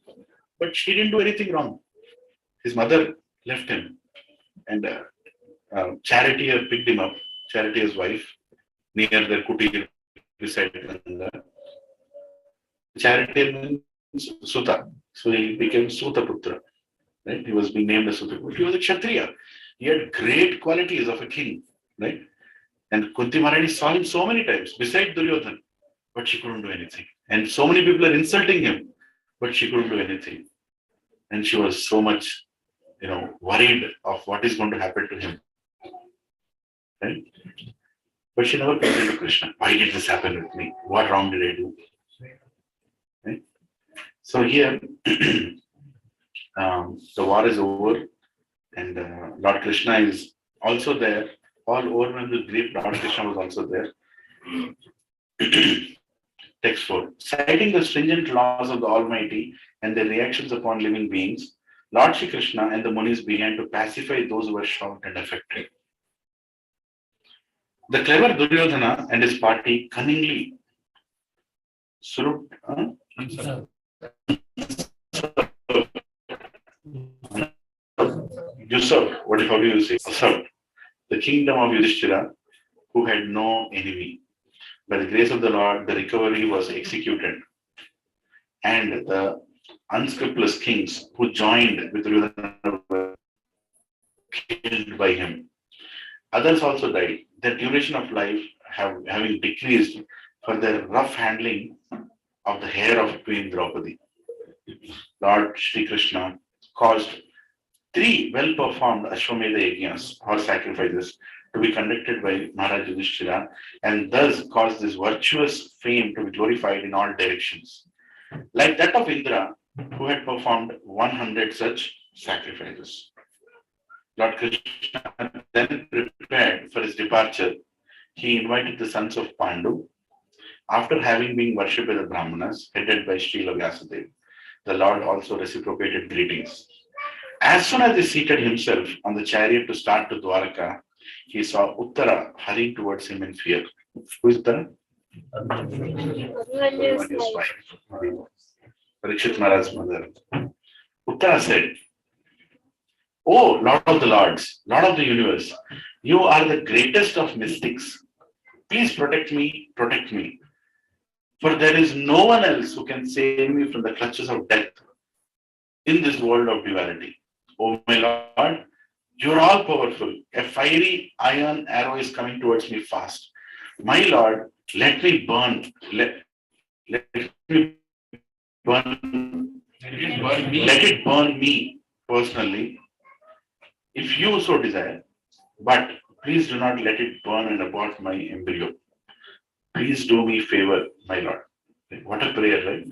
S1: but she didn't do anything wrong. His mother left him, and Charity picked him up, Charity, his wife, near their kutir beside Ganga. Charity means Suta. So he became Sutaputra. Right? He was being named as Sutaputra. He was a Kshatriya. He had great qualities of a king. Right? And Kunti Maharani saw him so many times beside Duryodhana, but she couldn't do anything. And so many people are insulting him, but she couldn't do anything. And she was so much, worried of what is going to happen to him. Right? But she never complained to Krishna. Why did this happen with me? What wrong did I do? Right? So here, the war is over, and Lord Krishna is also there. All overwhelmed with grief, Lord Krishna was also there. Text 4. Citing the stringent laws of the Almighty and their reactions upon living beings, Lord Shri Krishna and the Munis began to pacify those who were shocked and affected. The clever Duryodhana and his party cunningly usurped, how do you say? Usurped the kingdom of Yudhishthira, who had no enemy. By the grace of the Lord, the recovery was executed. And the unscrupulous kings who joined with Duryodhana were killed by him. Others also died. Their duration of life having decreased for their rough handling of the hair of Queen Draupadi. Lord Shri Krishna caused 3 well-performed Ashwamedha yajnas or sacrifices to be conducted by Maharaj Yudhishthira, and thus caused this virtuous fame to be glorified in all directions. Like that of Indra, who had performed 100 such sacrifices. Lord Krishna then prepared for his departure. He invited the sons of Pandu. After having been worshipped by the Brahmanas, headed by Srila Vyasadeva, the Lord also reciprocated greetings. As soon as he seated himself on the chariot to start to Dwaraka, he saw Uttara hurrying towards him in fear. Who is Uttara? Abhimanyu's wife. Parikshit Maharaj's mother. Uttara said, "Oh, Lord of the Lords, Lord of the universe, you are the greatest of mystics. Please protect me, protect me. For there is no one else who can save me from the clutches of death in this world of duality. Oh my Lord, you are all powerful. A fiery iron arrow is coming towards me fast. My Lord, let me burn. Let me burn. Let it burn me personally, if you so desire. But please do not let it burn and abort my embryo. Please do me favor, my Lord." What a prayer, right?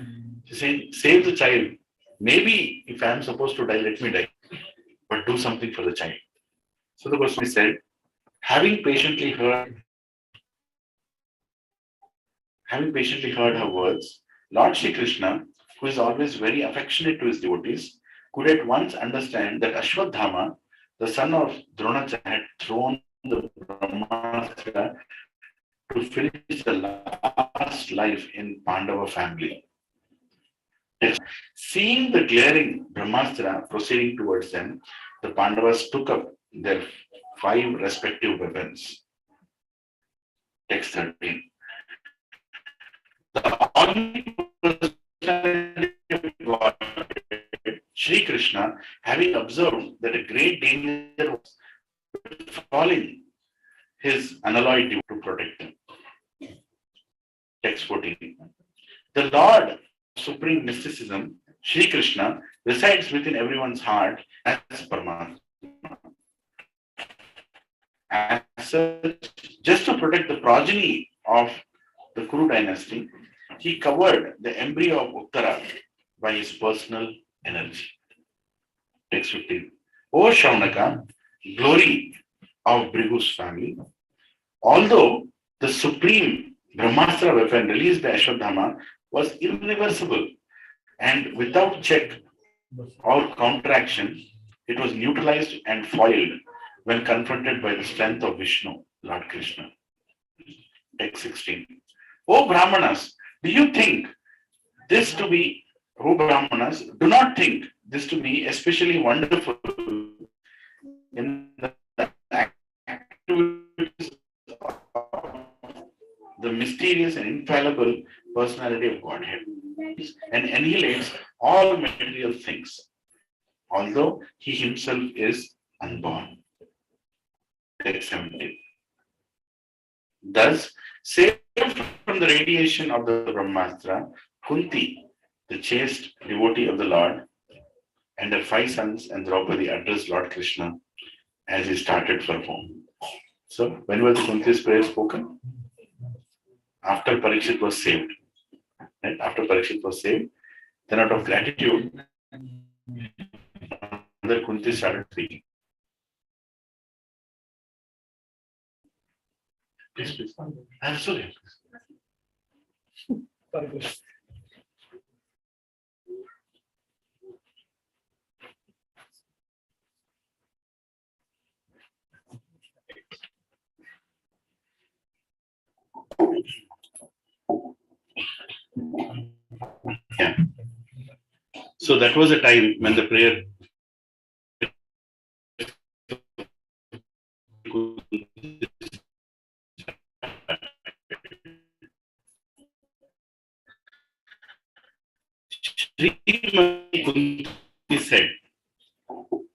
S1: He's saying, save the child. Maybe if I am supposed to die, let me die. But do something for the child. So the Goswami said, having patiently heard her words, Lord Shri Krishna, who is always very affectionate to his devotees, could at once understand that Ashwadhama, the son of Dronacharya, had thrown the Brahmastra to finish the last life in Pandava family. Seeing the glaring Brahmastra proceeding towards them, the Pandavas took up their 5 respective weapons. Text 13. The Almighty God, Shri Krishna, having observed that a great danger was falling his unalloyed duty to protect them. Text 14. The Lord of Supreme Mysticism, Shri Krishna, resides within everyone's heart as Paramatma. As such, just to protect the progeny of the Kuru dynasty, he covered the embryo of Uttara by his personal energy. Text 15. O Shaunaka, glory of Bhrigu's family, although the supreme Brahmastra weapon released by Ashwadhama was irreversible and without check or counteraction, it was neutralized and foiled when confronted by the strength of Vishnu, Lord Krishna. Text 16. O Brahmanas, do not think this to be especially wonderful in the activities of the mysterious and infallible personality of Godhead, and annihilates all material things, although he himself is unborn. Text 17. Thus, saved from the radiation of the Brahmastra, Kunti, the chaste devotee of the Lord, and her 5 sons and Draupadi addressed Lord Krishna as he started for home. So, when was Kunti's prayer spoken? After Parikshit was saved. Right? After Parikshit was saved, then out of gratitude, Mother Kunti started speaking. Please, please. I'm sorry. Yeah. So that was a time when the prayer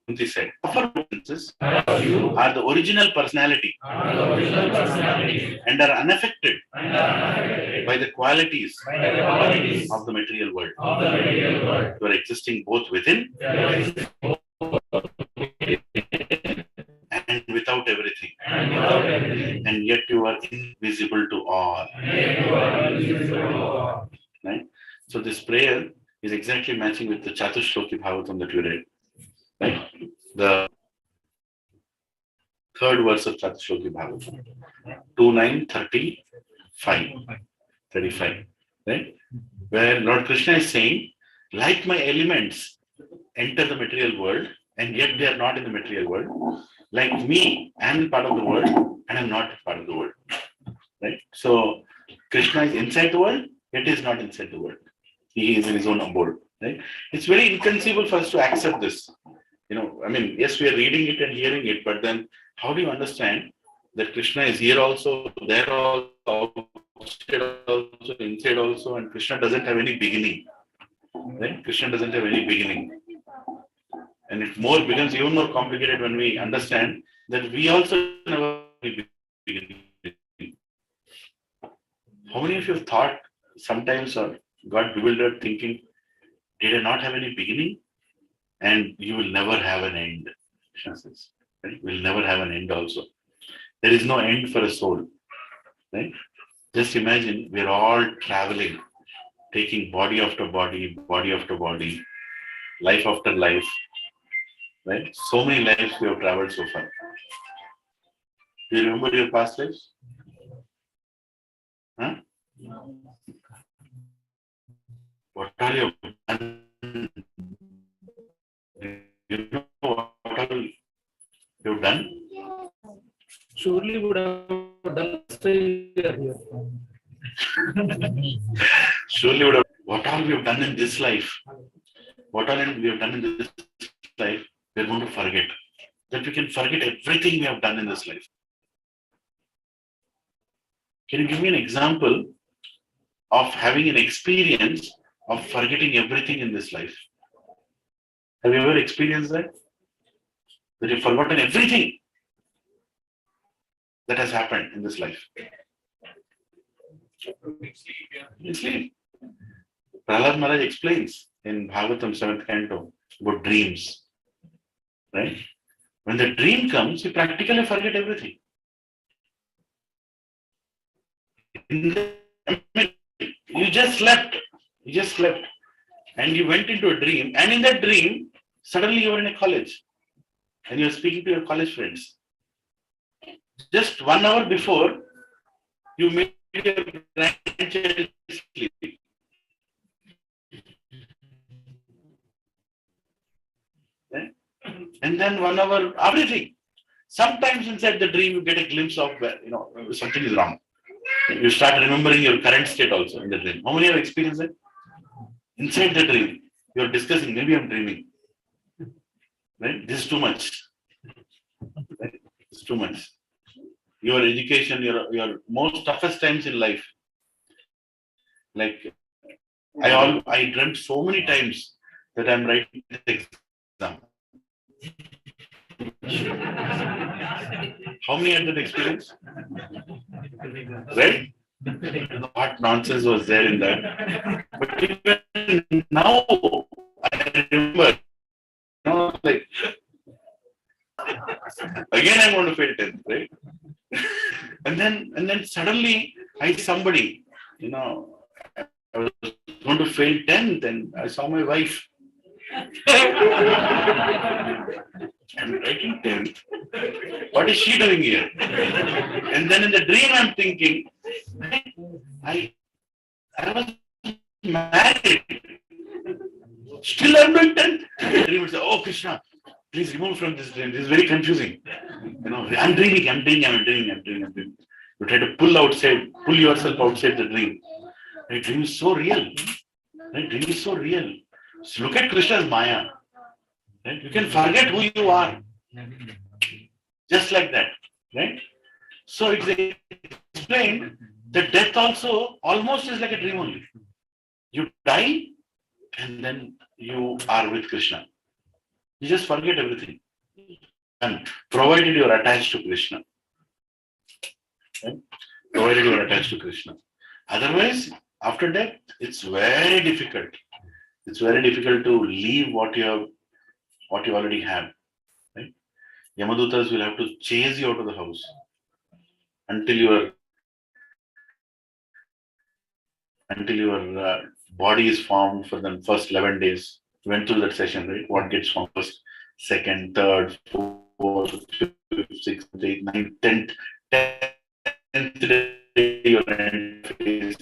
S1: Kunti said, offer witnesses are the original personality and are unaffected by the qualities of the material world. You are existing both within and without everything. And yet you are invisible to all. Right? So this prayer is exactly matching with the Chatushloki Bhagavatam that we read. Right? The 3rd verse of Chatushloki Bhagavatam. 2:9:35. Right? Where Lord Krishna is saying, like my elements enter the material world, and yet they are not in the material world. Like me, I am part of the world and I'm not part of the world. Right? So Krishna is inside the world, yet is not inside the world. He is in his own abode. Right? It's very inconceivable for us to accept this. I mean, yes, we are reading it and hearing it, but then how do you understand that Krishna is here also, there also, outside also, inside also, and Krishna doesn't have any beginning. Right? Krishna doesn't have any beginning. And it becomes even more complicated when we understand that we also never have any beginning. How many of you have thought sometimes or got bewildered thinking, did I not have any beginning? And you will never have an end. Krishna says, right? We'll never have an end also. There is no end for a soul. Right? Just imagine we're all traveling, taking body after body, body after body, life after life. Right? So many lives we have traveled so far. Do you remember your past lives? Huh? What are you done? You know what all you've done?
S3: Surely would have done here.
S1: Surely would have. What all we have done in this life? What all we have done in this life? We're going to forget. That we can forget everything we have done in this life. Can you give me an example of having an experience of forgetting everything in this life? Have you ever experienced that? That you've forgotten everything that has happened in this life? You sleep. Prahlad Maharaj explains in Bhagavatam 7th canto about dreams. Right? When the dream comes, you practically forget everything. You just slept. And you went into a dream. And in that dream, suddenly you were in a college. And you're speaking to your college friends. Just 1 hour before, you made your grandchild sleep. Right? And then 1 hour, everything. Sometimes inside the dream, you get a glimpse of where, something is wrong. You start remembering your current state also in the dream. How many have experienced it? Inside the dream, you're discussing, maybe I'm dreaming. Right? This is too much. Right? It's too much. Your education, your most toughest times in life. Like, I dreamt so many times that I'm writing the exam. How many had that experience? Right? What nonsense was there in that? But even now, I remember, like, again I'm going to fail 10th, right? and then suddenly I see somebody, I was going to fail 10th and I saw my wife. I'm writing 10th. What is she doing here? And then in the dream I'm thinking, I was married. Still I'm doing 10th. The dream would say, oh Krishna, please remove from this dream. This is very confusing. I'm dreaming. You try to pull yourself outside the dream. The dream is so real. The dream is so real. So look at Krishna's Maya. Right? You can forget who you are. Just like that. Right? So it's explained that death also almost is like a dream only. You die and then you are with Krishna. You just forget everything. And provided you are attached to Krishna. Right? Provided you are attached to Krishna. Otherwise, after death, it's very difficult. It's very difficult to leave what you already have. Right? Yamadutas will have to chase you out of the house until your body is formed for the first 11 days. We went through that session, right? What gets formed first, second, third, fourth, fifth, sixth, eighth, ninth, 10th day, your entire face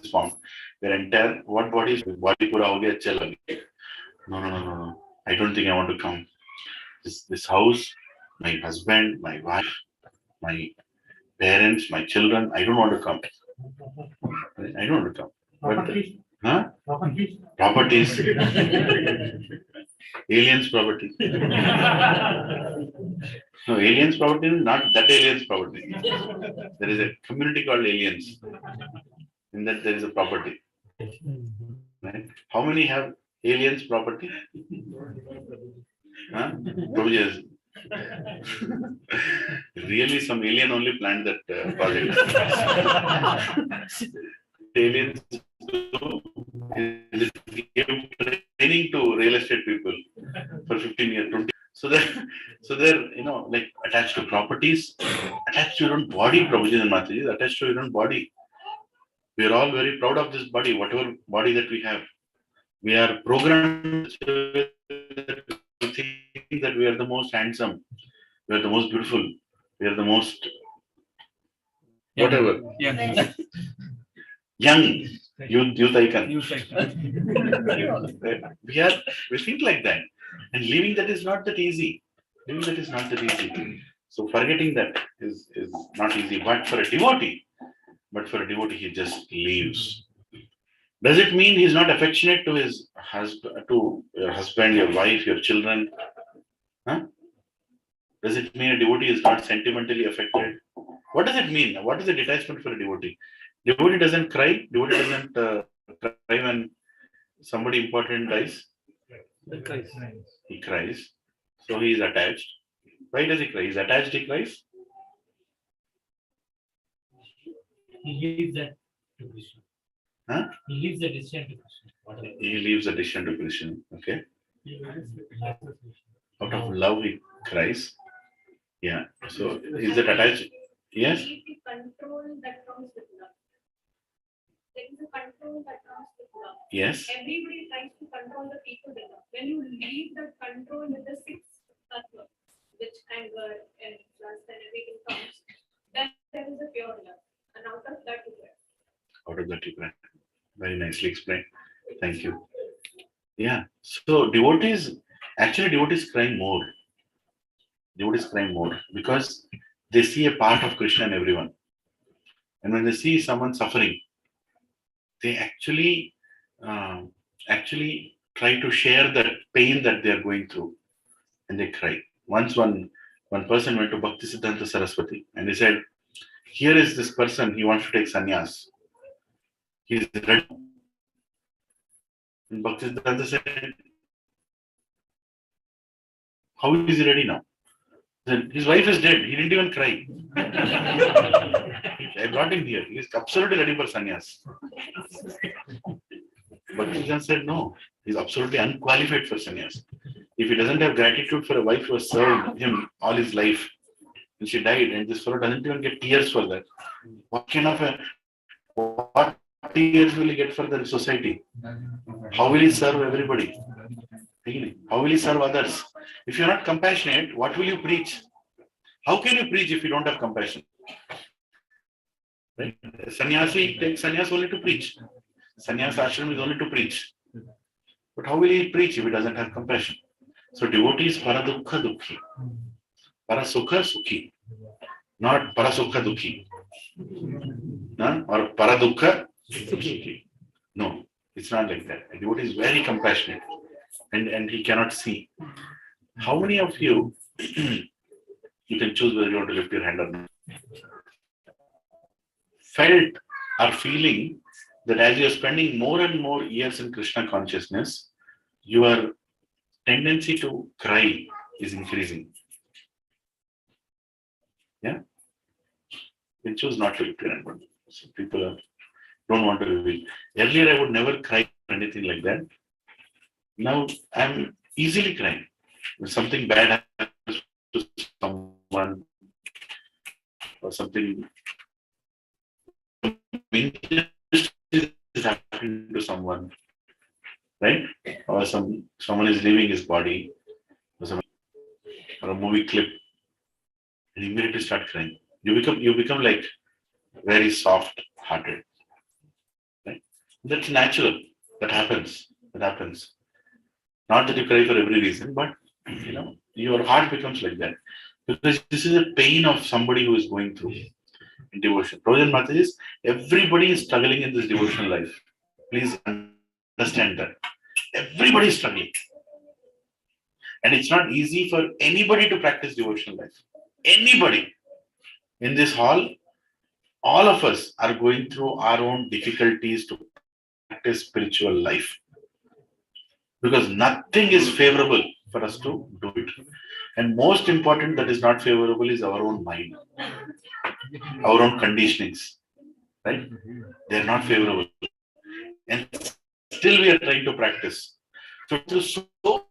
S1: is formed. Your entire, what body is body pura ho gaya, chal. No. I don't think I want to come. this house, my husband, my wife, my parents, my children. I don't want to come. I don't want to come. But, huh? Properties. Aliens property. No, aliens property, not that aliens property. There is a community called aliens. In that there is a property. Right? How many have aliens property? Huh? Provisions. Really, some alien only planned that project. Aliens do is give training to real estate people for 15 years, 20. So they're like attached to properties, attached to your own body. Provision and Mataji is attached to your own body. We are all very proud of this body, whatever body that we have. We are programmed to think that we are the most handsome, we are the most beautiful, we are the most whatever.
S2: Yeah.
S1: Young, youth icon.
S2: Use like that.
S1: We think like that. And leaving that is not that easy. Leaving that is not that easy. So forgetting that is not easy. But for a devotee, he just leaves. Does it mean he's not affectionate to his husband, to your husband, your wife, your children? Huh? Does it mean a devotee is not sentimentally affected? What does it mean? What is the detachment for a devotee? Devotee doesn't cry. Devotee doesn't cry when somebody important dies. He cries. So he is attached. Why does he cry? He's attached, he cries.
S5: He leaves that to Krishna.
S1: Huh?
S5: He leaves the decision to Krishna. Whatever.
S1: He leaves the decision to Krishna. Okay.
S5: He leaves the decision.
S1: Out of love, he cries. Yeah. So is it attached? Yes.
S4: The control that comes with love. There is a control that comes with love.
S1: Yes.
S4: Everybody tries to control the people they love. When you leave that control with the six tattva, which anger and lust and everything comes, then there is a pure love. And out of that you get.
S1: Out of that you cry. Very nicely explained. Thank you. Yeah. So devotees cry more. Devotees cry more because they see a part of Krishna in everyone. And when they see someone suffering, they actually try to share the pain that they are going through, and they cry. Once one person went to Bhaktisiddhanta Saraswati and he said, "Here is this person. He wants to take sannyas. He is ready." And Bhaktisiddhanta said, "How is he ready now?" Then his wife is dead. He didn't even cry. I brought him here. He is absolutely ready for sannyas. But Krishna said no. He's absolutely unqualified for sannyas. If he doesn't have gratitude for a wife who has served him all his life, and she died, and this fellow doesn't even get tears for that, what tears will he get for the society? How will he serve everybody? How will he serve others? If you're not compassionate, what will you preach? How can you preach if you don't have compassion? Right? Sannyasi takes sannyas only to preach. Sannyas ashram is only to preach. But how will he preach if he doesn't have compassion? So devotee is paradukha dukhi. Parasukha sukhi. Not parasukha dukhi. No? Or paradukha sukhi. No, it's not like that. A devotee is very compassionate and he cannot see. How many of you, you can choose whether you want to lift your hand or not, felt or feeling that as you are spending more and more years in Krishna consciousness, your tendency to cry is increasing? Yeah? You can choose not to lift your hand. So people don't want to reveal. Earlier, I would never cry or anything like that. Now, I'm easily crying. When something bad happens to someone or something is happening to someone, right? Or someone is leaving his body, or a movie clip, and immediately start crying. You become like very soft-hearted. Right? That's natural. That happens. Not that you cry for every reason, but your heart becomes like that. Because this is a pain of somebody who is going through in devotion. Brothers and Mataji, everybody is struggling in this devotional life. Please understand that. Everybody is struggling. And it's not easy for anybody to practice devotional life. Anybody. In this hall, all of us are going through our own difficulties to practice spiritual life. Because nothing is favorable for us to do it. And most important that is not favorable is our own mind, our own conditionings, right? They're not favorable. And still we are trying to practice. So there's so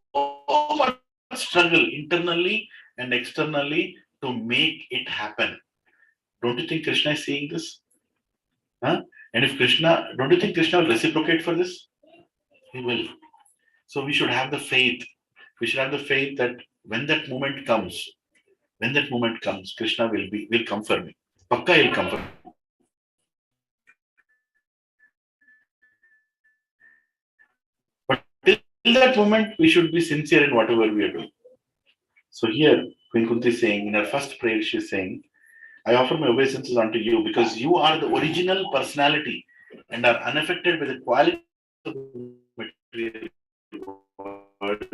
S1: much struggle internally and externally to make it happen. Don't you think Krishna is seeing this? Huh? And if Krishna, don't you think Krishna will reciprocate for this? He will. So we should have the faith. We should have the faith that when that moment comes, Krishna will come for me. Pakka will come for me. But till that moment, we should be sincere in whatever we are doing. So here, Queen Kunti is saying, in her first prayer, she is saying, I offer my obeisances unto you because you are the original personality and are unaffected by the quality of the material world.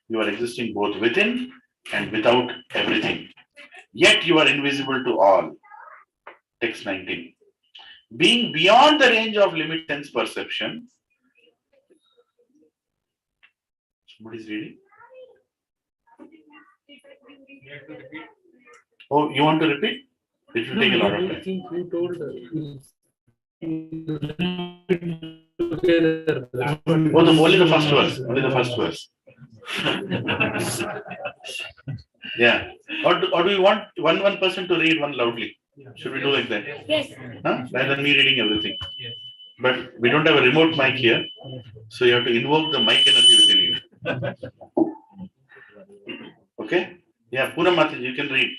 S1: You are existing both within and without everything. Yet you are invisible to all. Text 19. Being beyond the range of limit sense perception. Somebody's reading? Oh, you want to repeat? It will take a lot of
S3: I
S1: time.
S3: think you told
S1: Oh, only the first verse. Only the first verse. Yeah. Or do we want one person to read one loudly? Should we do like that?
S4: Yes.
S1: Huh? Rather than me reading everything. But we don't have a remote mic here, so you have to invoke the mic energy within you. Okay? Yeah, Poonam Mataji, you can read.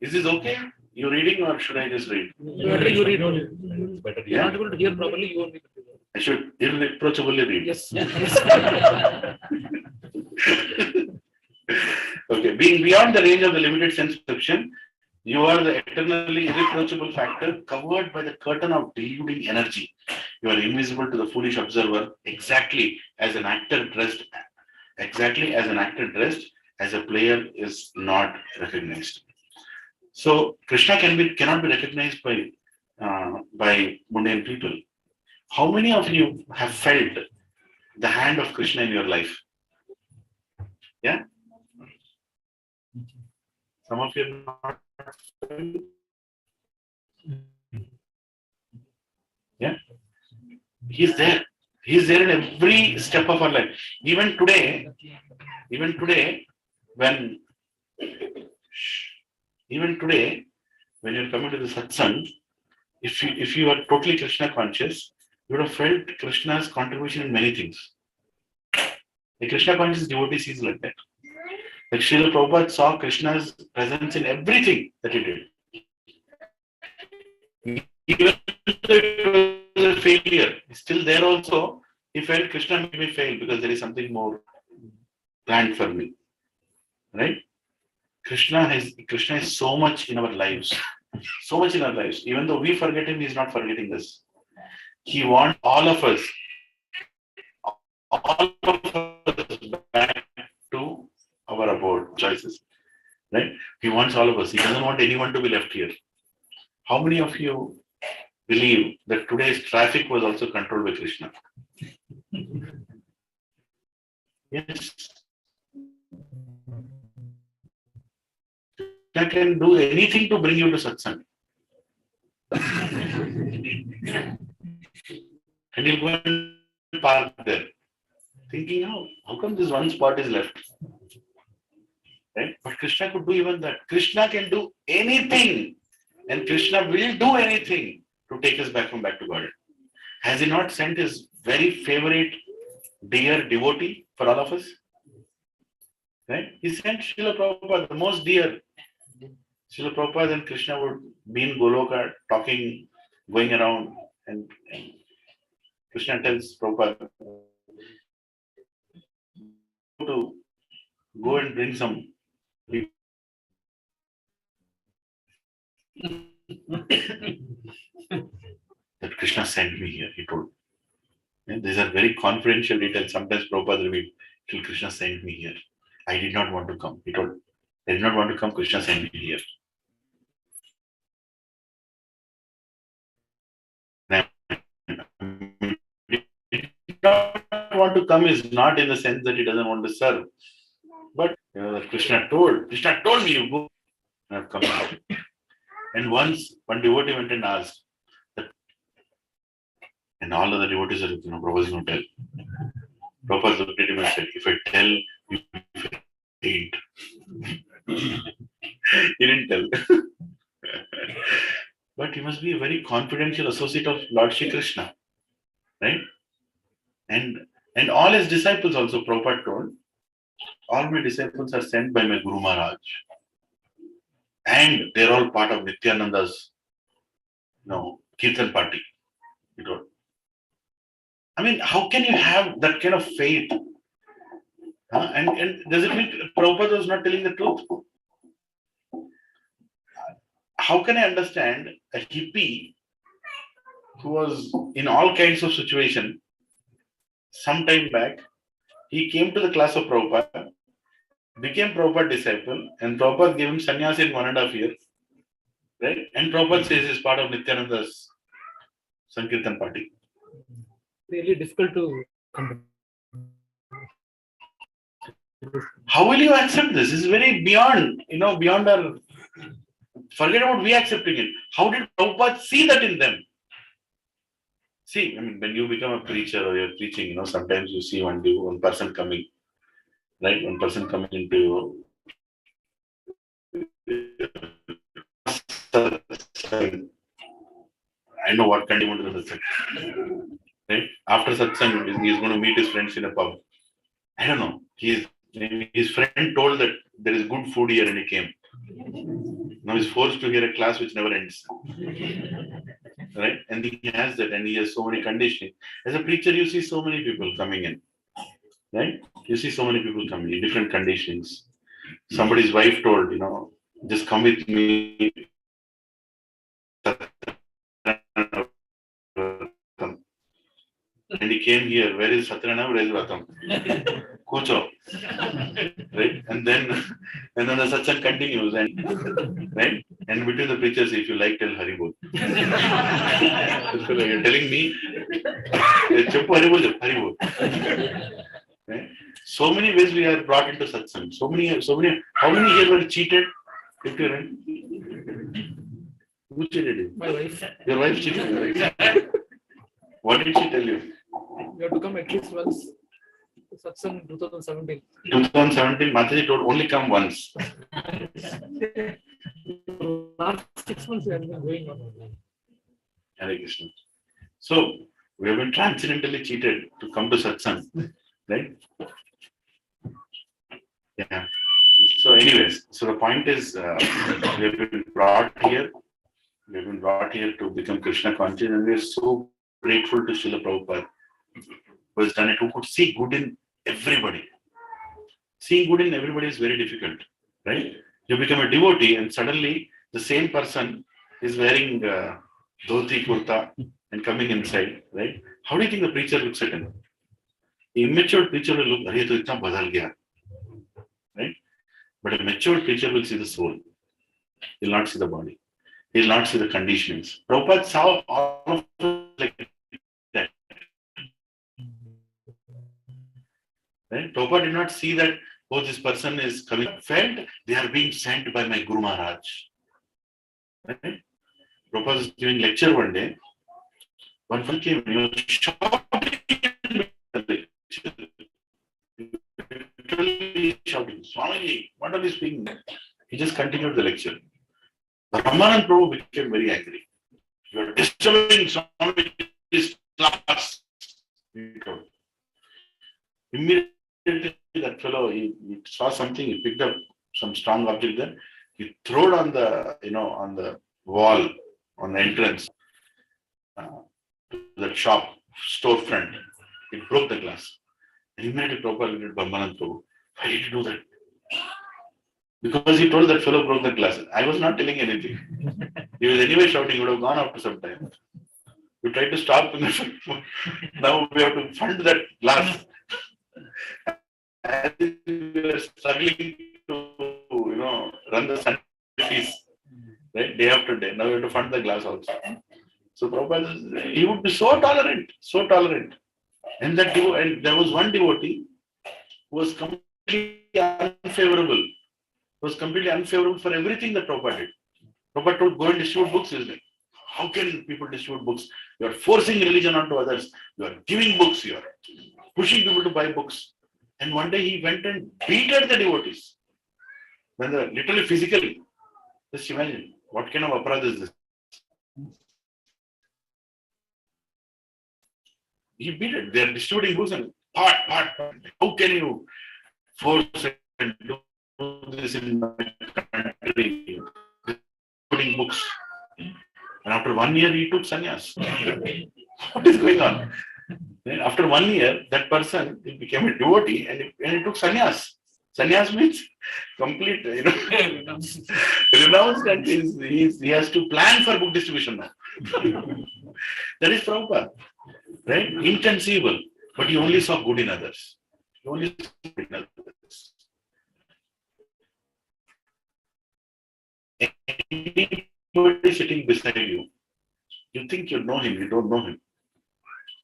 S1: Is this okay? You reading or should I just read?
S3: Better you read only.
S2: Better.
S3: You're not able to hear properly, you only.
S1: I should irreproachably read.
S3: Yes.
S1: Okay, being beyond the range of the limited sense perception, you are the eternally irreproachable factor covered by the curtain of deluding energy. You are invisible to the foolish observer, exactly as an actor dressed as a player is not recognized. So Krishna cannot be recognized by mundane people. How many of you have felt the hand of Krishna in your life? Yeah? Some of you have not felt. Yeah? He's there. He's there in every step of our life. Even today, when you're coming to the satsang, if you are totally Krishna conscious, you would have felt Krishna's contribution in many things. The Krishna conscious devotee sees like that. Like Srila Prabhupada saw Krishna's presence in everything that he did. Even though it was a failure, still there also, he felt Krishna made me fail because there is something more planned for me. Right? Krishna is so much in our lives. So much in our lives. Even though we forget him, he is not forgetting us. He wants all of us back to our abode choices. Right? He wants all of us. He doesn't want anyone to be left here. How many of you believe that today's traffic was also controlled by Krishna? Yes. Krishna can do anything to bring you to satsang. And he'll go and park there. Thinking, how come this one spot is left? Right? But Krishna could do even that. Krishna can do anything. And Krishna will do anything to take us back to God? Has he not sent his very favorite dear devotee for all of us? Right? He sent Srila Prabhupada, the most dear. Srila Prabhupada and Krishna would be in Goloka talking, going around, and Krishna tells Prabhupada to go and bring some people. That Krishna sent me here, he told. And these are very confidential details. Sometimes Prabhupada revealed, till Krishna sent me here. I did not want to come. He told, I did not want to come, Krishna sent me here. Did not want to come is not in the sense that he doesn't want to serve. But that Krishna told me you go. I have come out. And once one devotee went and asked, and all other devotees are, Prabhupada is going to tell. Prabhupada looked at him and said, if I tell, you faint. He didn't tell. But he must be a very confidential associate of Lord Shri Krishna. Right? And all his disciples also, Prabhupada told, all my disciples are sent by my Guru Maharaj. And they're all part of Nityananda's Kirtan party. He told. I mean, how can you have that kind of faith? And does it mean Prabhupada was not telling the truth? How can I understand a hippie who was in all kinds of situations some time back? He came to the class of Prabhupada, became Prabhupada disciple, and Prabhupada gave him sannyas in 1.5 years. Right? And Prabhupada says he's part of Nityananda's Sankirtan party.
S3: Really difficult to comprehend.
S1: How will you accept this? This is very beyond our. Forget about we accepting it. How did Prabhupada see that in them? See, I mean, when you become a preacher or you're preaching, sometimes you see one person coming, right? One person coming into I know what kind of want to do. Right? After satsang, he's going to meet his friends in a pub. I don't know. His friend told that there is good food here and he came. Now he's forced to hear a class which never ends. Right? And he has that and he has so many conditioning. As a preacher, you see so many people coming in. Right? You see so many people coming in, different conditions. Somebody's wife told, just come with me. And he came here. Where is Satyanam? Where is Vratam? Kucho. Right? And then the satsang continues. And right? And between the preachers, if you like, tell Haribol. So you're telling me, Haribol. Right? So many ways we are brought into satsang. So many. How many here were cheated? Lift your hand. Who cheated you?
S3: My wife.
S1: Your wife cheated you, right? What did she tell you?
S3: You have to come at least once. Satsang 2017.
S1: 2017, Mataji told only come once.
S3: Last 6 months we have been going on.
S1: Hare Krishna. So we have been transcendentally cheated to come to satsang, right? Yeah. So, anyways, the point is, we have been brought here. We have been brought here to become Krishna conscious, and we are so grateful to Srila Prabhupada, who has done it, who could see good in everybody. Seeing good in everybody is very difficult, right? You become a devotee, and suddenly the same person is wearing dhoti kurta and coming inside, right? How do you think the preacher looks at him? The immature preacher will look, "Arey, to itna badal gaya," right? But a mature preacher will see the soul. He will not see the body. He will not see the conditionings. Prabhupada saw all of it like that. Right? Prabhupada did not see that, oh, this person is coming. Felt they are being sent by my Guru Maharaj. Right? Prabhupada was giving lecture one day. One fellow came and he was shouting at the lecture. Literally shouting, "Swamiji, what are you speaking?" He just continued the lecture. Ramanand Prabhu became very angry. You're disturbing Swami's class. He told. Immediately that fellow, he saw something, he picked up some strong object there, he threw it on the, on the wall, on the entrance, to that shop, storefront. It broke the glass. And immediately Prabhupada looked at Brahmanand Prabhu. Why did you do that? Because he told that fellow broke the glass. I was not telling anything. He was anyway shouting, he would have gone after some time. We tried to stop him. Now we have to fund that glass. And we were struggling to, run the Sunday fees, right? Day after day. Now we have to fund the glass also. So Prabhupada, he would be so tolerant, so tolerant. And there was one devotee who was completely unfavorable. Was completely unfavorable for everything that Prabhupada did. Prabhupada told, go and distribute books. He was like, how can people distribute books? You are forcing religion onto others. You are giving books. You are pushing people to buy books. And one day he went and beat at the devotees. Literally physically. Just imagine, what kind of aparadha is this? He beat it. They are distributing books and part. How can you force and do this in my country? Distributing books. And after 1 year, he took sannyas. What is going on? Then after 1 year, that person became a devotee and he took sannyas. Sannyas means complete, renounced, and he has to plan for book distribution now. That is Prabhupada, right? Inconceivable, but he only saw good in others. He only saw good in others. Anybody sitting beside you, you think you know him, you don't know him.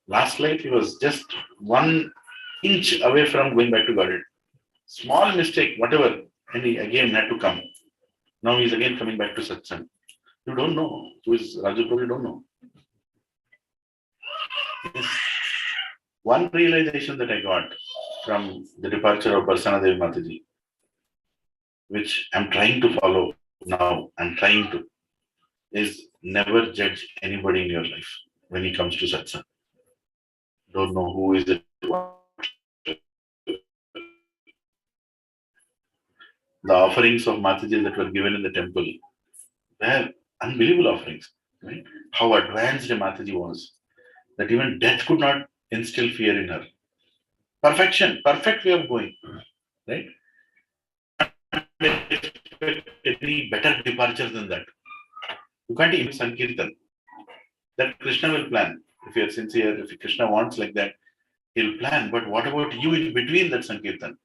S1: Last life, he was just 1 inch away from going back to Godhead. Small mistake, whatever, and he again had to come. Now he's again coming back to satsang. You don't know who is Raju Prabhu, you don't know. Yes. One realization that I got from the departure of Barsana Devi Mataji, which I'm trying to follow now, is never judge anybody in your life when he comes to satsang. Don't know who is it. The offerings of Mataji that were given in the temple were unbelievable offerings. Right? How advanced a Mataji was, that even death could not instill fear in her. Perfection, perfect way of going. Right? Expect any better departure than that. You can't even Sankirtan. That Krishna will plan. If you are sincere, if Krishna wants like that, he'll plan. But what about you in between that Sankirtan?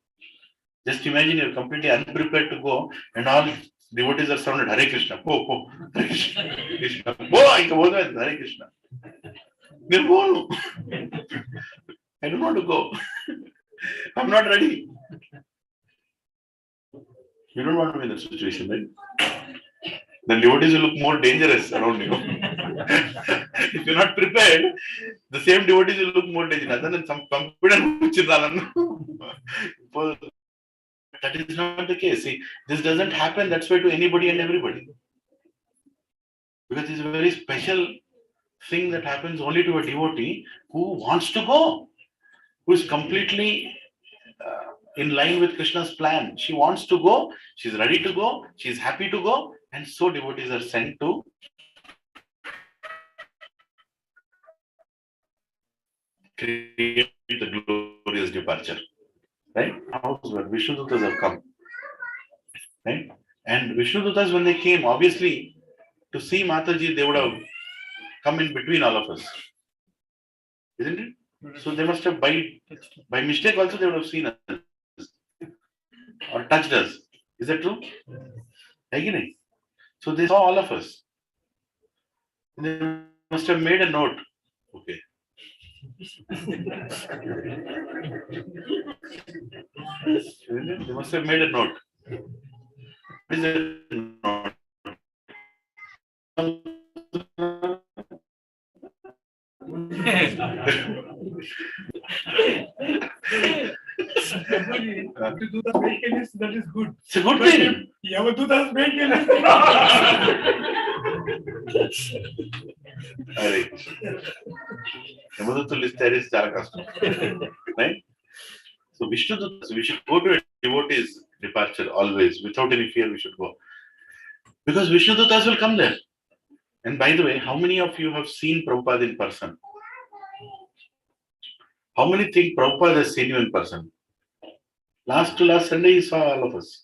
S1: Just imagine you're completely unprepared to go and all devotees are surrounded. Hare Krishna. Go. Hare Krishna. Krishna. Go. Hare Krishna. I don't want to go. I'm not ready. You don't want to be in that situation, right? Then devotees will look more dangerous around you. If you're not prepared, the same devotees will look more dangerous. Other than some confident. That is not the case. See, this doesn't happen that's why to anybody and everybody. Because it's a very special thing that happens only to a devotee who wants to go, who is completely in line with Krishna's plan. She wants to go, she's ready to go, she's happy to go, and so devotees are sent to create the glorious departure. Right? How's where Vishnudutas have come. Right? And Vishnudutas, when they came, obviously, to see Mataji, they would have come in between all of us. Isn't it? So they must have, by mistake also, they would have seen us or touched us. Is that true? Again. So they saw all of us. They must have made a note. Okay. They must have made a note. What is a note?
S2: To do the maintenance, that is good.
S1: It's a good thing.
S2: You have to do the maintenance.
S1: Hare Krishna. There is right? So Vishnu, we should go to a devotee's departure always, without any fear. We should go because Vishnu Dutas will come there. And by the way, how many of you have seen Prabhupada in person? How many think Prabhupada has seen you in person? Last to last Sunday, he saw all of us.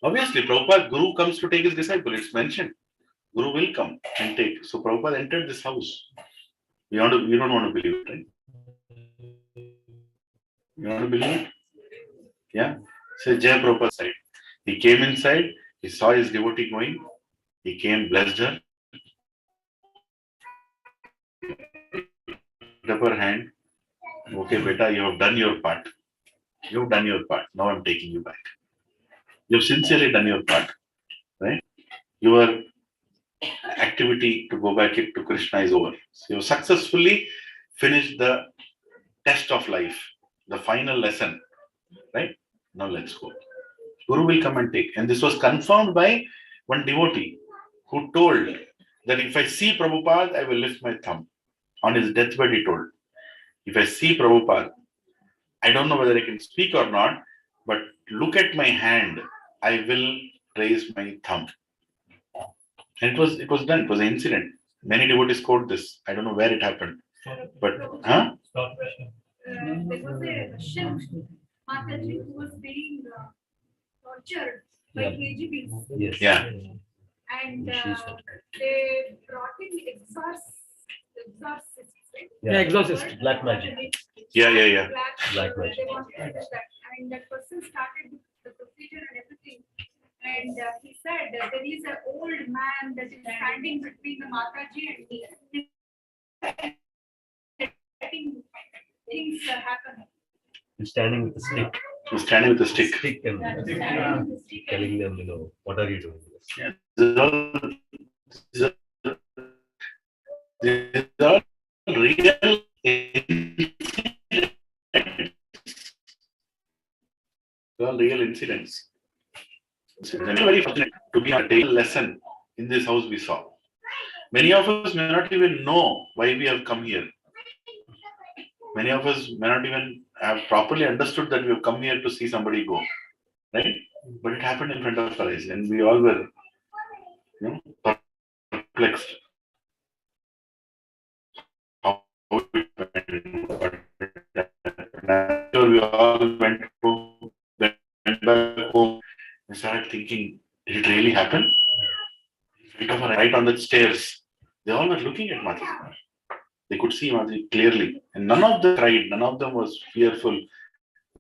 S1: Obviously, Prabhupada, Guru comes to take his disciple. It's mentioned. Guru will come and take. So Prabhupada entered this house. You don't want to believe it, right? You want to believe it? Yeah. So Jai Prabhupada side. He came inside, he saw his devotee going, he came, blessed her, put up her hand. Okay, beta, you have done your part. You have done your part. Now I'm taking you back. You have sincerely done your part, right? Your activity to go back to Krishna is over. So you have successfully finished the test of life, the final lesson, right? Now let's go. Guru will come and take. And this was confirmed by one devotee who told that if I see Prabhupada, I will lift my thumb. On his deathbed, he told, if I see Prabhupada, I don't know whether I can speak or not, but look at my hand, I will raise my thumb. And it was done. It was an incident. Many devotees quote this. I don't know where it happened. But, huh?
S4: There was a Russian Mataji who was being tortured by KGBs.
S5: Yes.
S1: Yeah.
S4: And they brought in exorcists, right?
S3: Yeah, exorcist.
S5: Black magic.
S1: Yeah.
S5: Black magic.
S4: They wanted to do that. And that person started the procedure and everything. And he said that there is an old man that is standing between the Mataji and me. Letting things happen.
S5: He's standing with a stick.
S1: He's standing with a stick.
S5: Stick and
S4: Standing with the stick and-
S5: telling them, what are you doing?
S1: Yeah. These are real incidents. I'm very fortunate to be a daily lesson in this house we saw. Many of us may not even know why we have come here. Many of us may not even have properly understood that we have come here to see somebody go. Right? But it happened in front of our eyes and we all were perplexed. How it went, after we all went back home and started thinking, did it really happen? Right on the stairs, they all were looking at Mataji. They could see Mataji clearly. And none of them cried, none of them was fearful.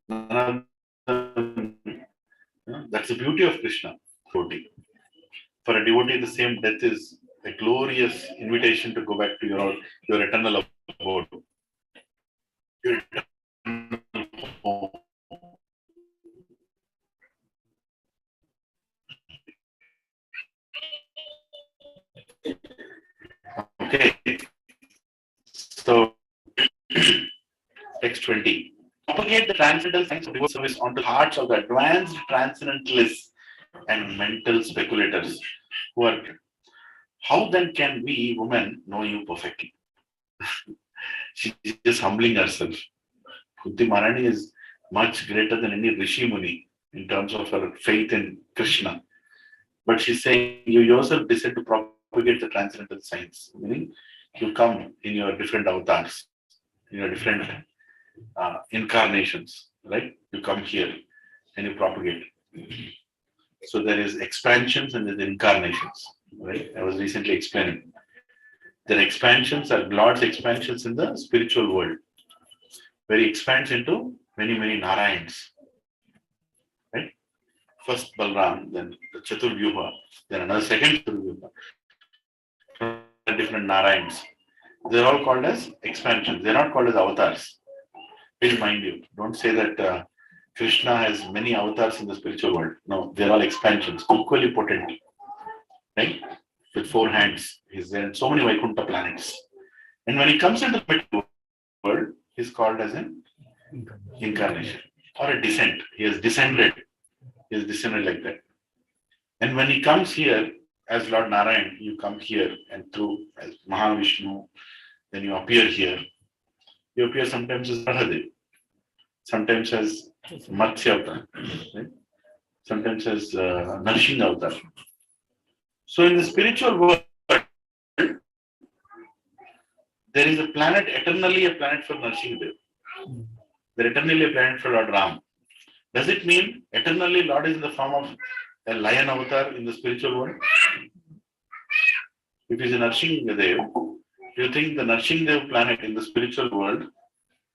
S1: None of them, that's the beauty of Krishna. Devotee. For a devotee, the same death is a glorious invitation to go back to your eternal abode. Your eternal home. Okay. So, text 20. Propagate the transcendental science of devote service onto the hearts of the advanced transcendentalists and mental speculators who are. How then can we, women, know you perfectly? She's just humbling herself. Kunti Maharani is much greater than any Rishi Muni in terms of her faith in Krishna. But she's saying you yourself decide to propagate the transcendental science, meaning you come in your different avatars, in your different incarnations, right? You come here and you propagate. So there is expansions and there's incarnations, right? I was recently explaining. Their expansions are Lord's expansions in the spiritual world, where he expands into many, many Narayans, right? First Balram, then the Chaturvyuha, then another second Chaturvyuha, different Narayans. They're all called as expansions. They're not called as avatars. Please mind you, don't say that Krishna has many avatars in the spiritual world. No, they're all expansions, equally potent, right? With 4 hands. He's there in so many Vaikuntha planets. And when he comes into the middle world, he's called as an incarnation or a descent. He has descended. He has descended like that. And when he comes here as Lord Narayan, you come here and through as Mahavishnu, then you appear here. You appear sometimes as Radhadev, sometimes as Matsya Avatar, right? Sometimes as Narsingha Avatar. So in the spiritual world, there is a planet, eternally a planet for Narsingha. There eternally a planet for Lord Ram. Does it mean eternally Lord is in the form of a lion avatar in the spiritual world? If he is a Narsingha Dev, do you think the Narsingha Dev planet in the spiritual world,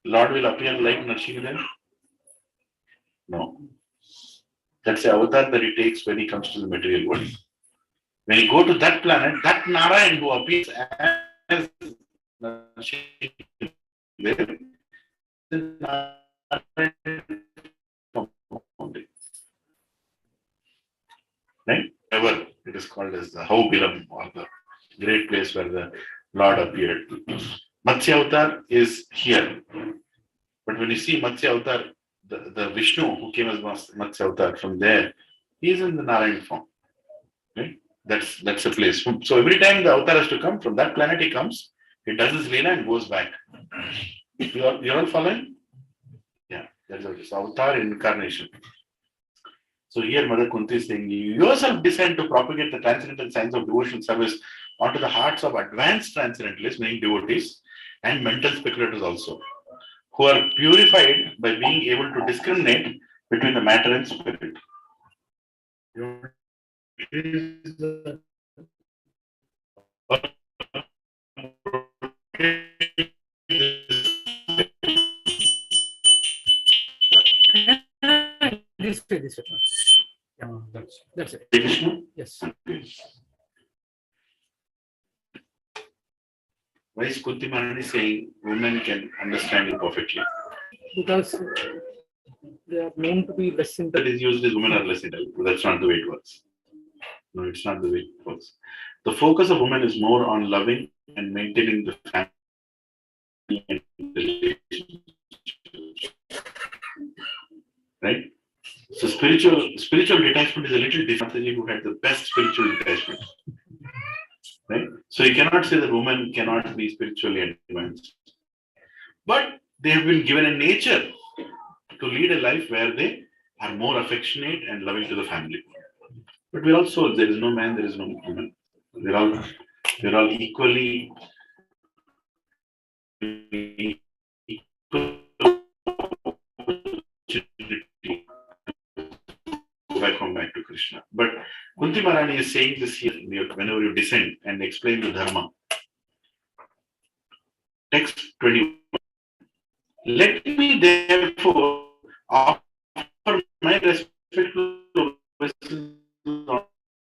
S1: Lord will appear like Narsingha Dev? No. That's the avatar that he takes when he comes to the material world. When you go to that planet, that Narayan who appears as Narsingha Dev, right? Ever it is called as the Haubilam, or the great place where the Lord appeared. Matsya Avatar is here. But when you see Matsya Avatar, the Vishnu who came as Matsya Avatar, from there, he is in the Narayan form. Right? That's a place. So every time the Avatar has to come, from that planet he comes, he does his Leela and goes back. You're all following? Yeah, that's what it is. Avatar incarnation. So here Mother Kunti is saying, you yourself descend to propagate the transcendental science of devotional service onto the hearts of advanced transcendentalists, meaning devotees, and mental speculators also, who are purified by being able to discriminate between the matter and spirit.
S3: This way. Yeah, that's it.
S1: Vishnu?
S3: Yes.
S1: Why is Kunti Maharani saying women can understand it perfectly?
S3: Because they are known to be less
S1: That
S3: intelligent.
S1: is used as women are less intelligent. That's not the way it works. No, it's not the way it works. The focus of women is more on loving and maintaining the family and relationship. Right? So spiritual detachment is a little different. Mataji who had the best spiritual detachment. Right? So you cannot say that women cannot be spiritually advanced. But they have been given a nature to lead a life where they are more affectionate and loving to the family. But we're all souls. There is no man, there is no woman. We're all equally come back to Krishna. But Kunti Maharani is saying this here whenever you descend and explain the Dharma. Text 21. Let me therefore offer my respectful obeisance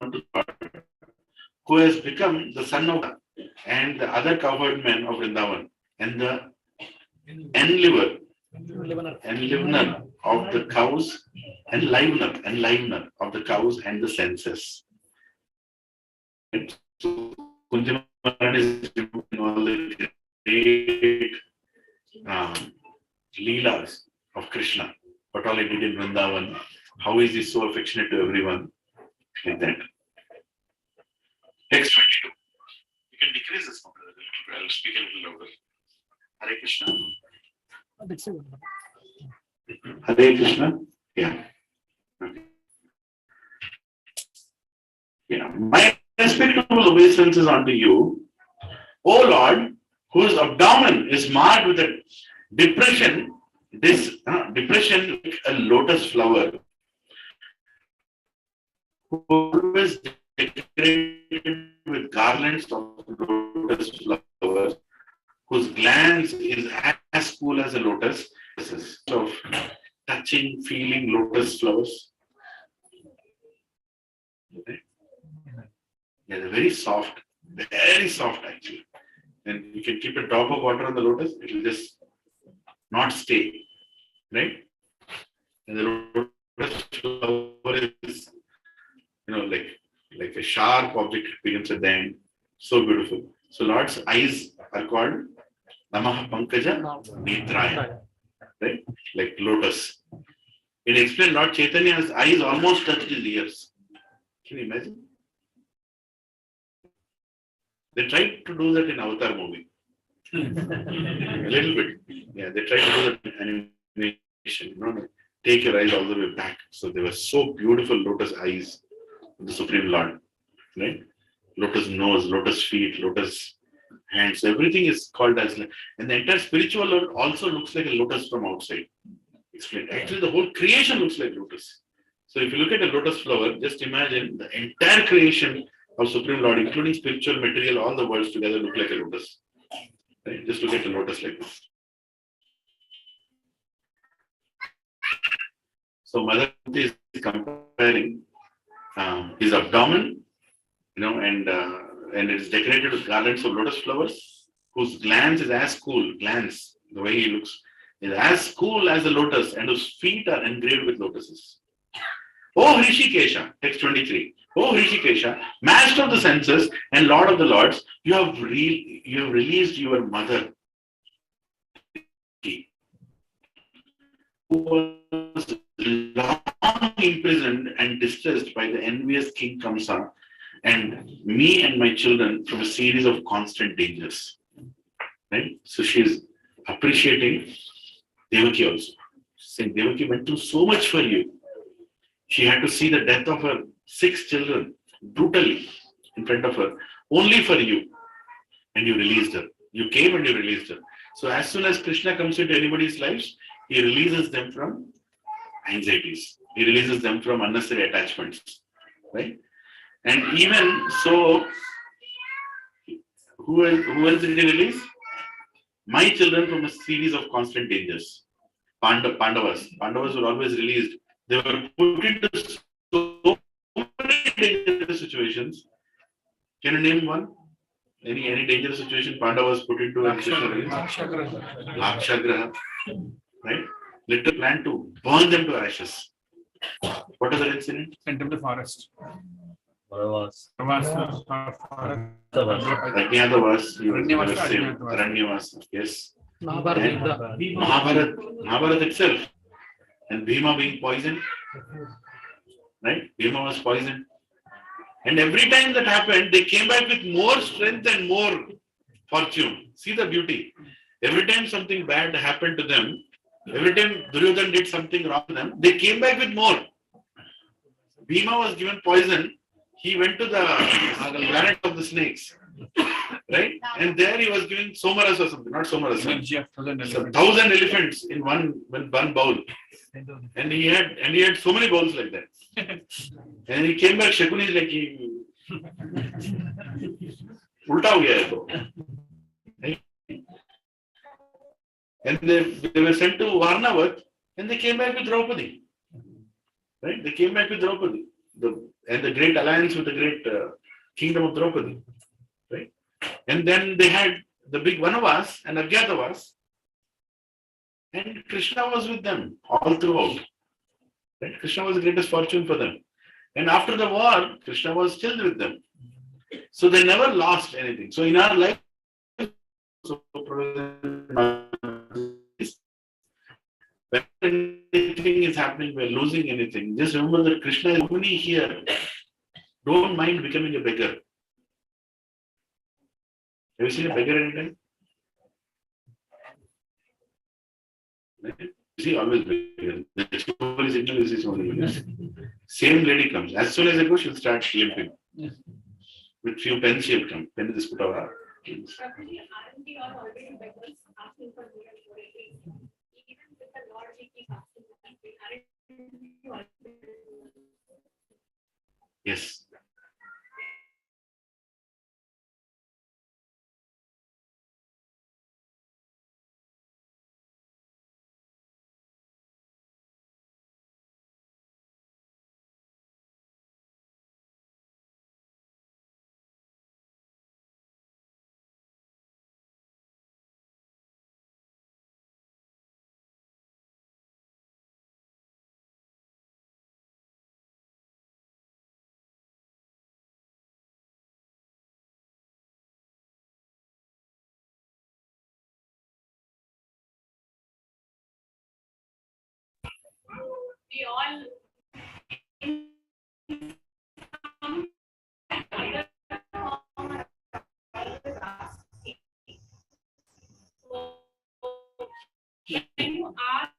S1: unto God, who has become the son of and the other cowherd men of Vrindavan, and the enlivener of the cows, enlivener of the cows and the senses. So Kunti Maharani is in all the great leelas of Krishna, what all he did in Vrindavan, how is he so affectionate to everyone, like that. Text 22. You can decrease this number a little bit. I'll speak a little louder. Hare Krishna.
S3: That's it.
S1: Hare Krishna. Yeah. Okay. Yeah. My respectable obeisances unto you, O Lord, whose abdomen is marked with a depression, depression like a lotus flower, who always decorated with garlands of lotus flowers, whose glance is as cool as a lotus, of touching, feeling lotus flowers. Okay. Yeah, they're very soft actually. And you can keep a drop of water on the lotus, it will just not stay, right? And the lotus flower is, like a sharp object begins at the end. So beautiful. So Lord's eyes are called Namaha Pankaja Netraya, right? Like lotus. It explained Lord Chaitanya's eyes almost touched his ears. Can you imagine? They tried to do that in Avatar movie. A little bit. Yeah, they tried to do that in animation. Take your eyes all the way back. So they were so beautiful lotus eyes of the Supreme Lord. Right? Lotus nose, lotus feet, lotus hands. Everything is called as, and the entire spiritual world also looks like a lotus from outside. Explained. Actually, the whole creation looks like lotus. So if you look at a lotus flower, just imagine the entire creation of Supreme Lord, including spiritual material, all the worlds together look like a lotus. Right? Just look at a lotus like this. So Mother is comparing his abdomen, and it's decorated with garlands of lotus flowers, whose glance is as cool, the way he looks, is as cool as a lotus, and whose feet are engraved with lotuses. Oh Hrishikesha, text 23. Oh Hrishikesha, master of the senses and lord of the lords, you have released your mother, who was long imprisoned and distressed by the envious King Kamsa, and me and my children from a series of constant dangers. Right? So she's appreciating Devaki also. Saying Devaki went through so much for you. She had to see the death of her 6 children brutally in front of her, only for you. And you released her. You came and you released her. So as soon as Krishna comes into anybody's lives, he releases them from anxieties. He releases them from unnecessary attachments. Right? And even so, who else did he release? My children from a series of constant dangers. Pandavas. Pandavas were always released. They were put into so many dangerous situations. Can you name one? Any dangerous situation Pandavas put into a Lakshagraha. Right? Little plan to burn them to ashes. What other incident?
S2: Sent him to the forest.
S5: Varavas.
S1: Rajnatavas, Aranyavas, yes. Mahabharat itself. And Bhima being poisoned. Right? Bhima was poisoned. And every time that happened, they came back with more strength and more fortune. See the beauty. Every time something bad happened to them, every time Duryodhana did something wrong to them, they came back with more. Bhima was given poison. He went to the planet of the snakes. Right? And there he was giving somaras or something, not somaras.
S2: Energy of 1,000
S1: 1,000 elephants in one bowl. And he had so many bowls like that. And he came back, Shakuni is like, ulta ho gaya hai to. And they were sent to Varnavat, and they came back with Draupadi. Right? They came back with Draupadi. And the great alliance with the great kingdom of Draupadi. Right? And then they had the big Vanavas and Ajnatavas. And Krishna was with them all throughout. Right? Krishna was the greatest fortune for them. And after the war, Krishna was still with them. So they never lost anything. So in our life, when anything is happening, we're losing anything. Just remember that Krishna is only here. Don't mind becoming a beggar. Have you seen a beggar anytime? You see, always beggar. The story signal is his only beggar. Same lady comes. As soon as I go, she'll start limping. With few pens, she'll come. Pen is put over.
S4: Certainly, aren't we all already beggars asking for more and more? Even with the Lord, we keep asking for something. Aren't we already?
S1: Yes.
S4: we all so when you ask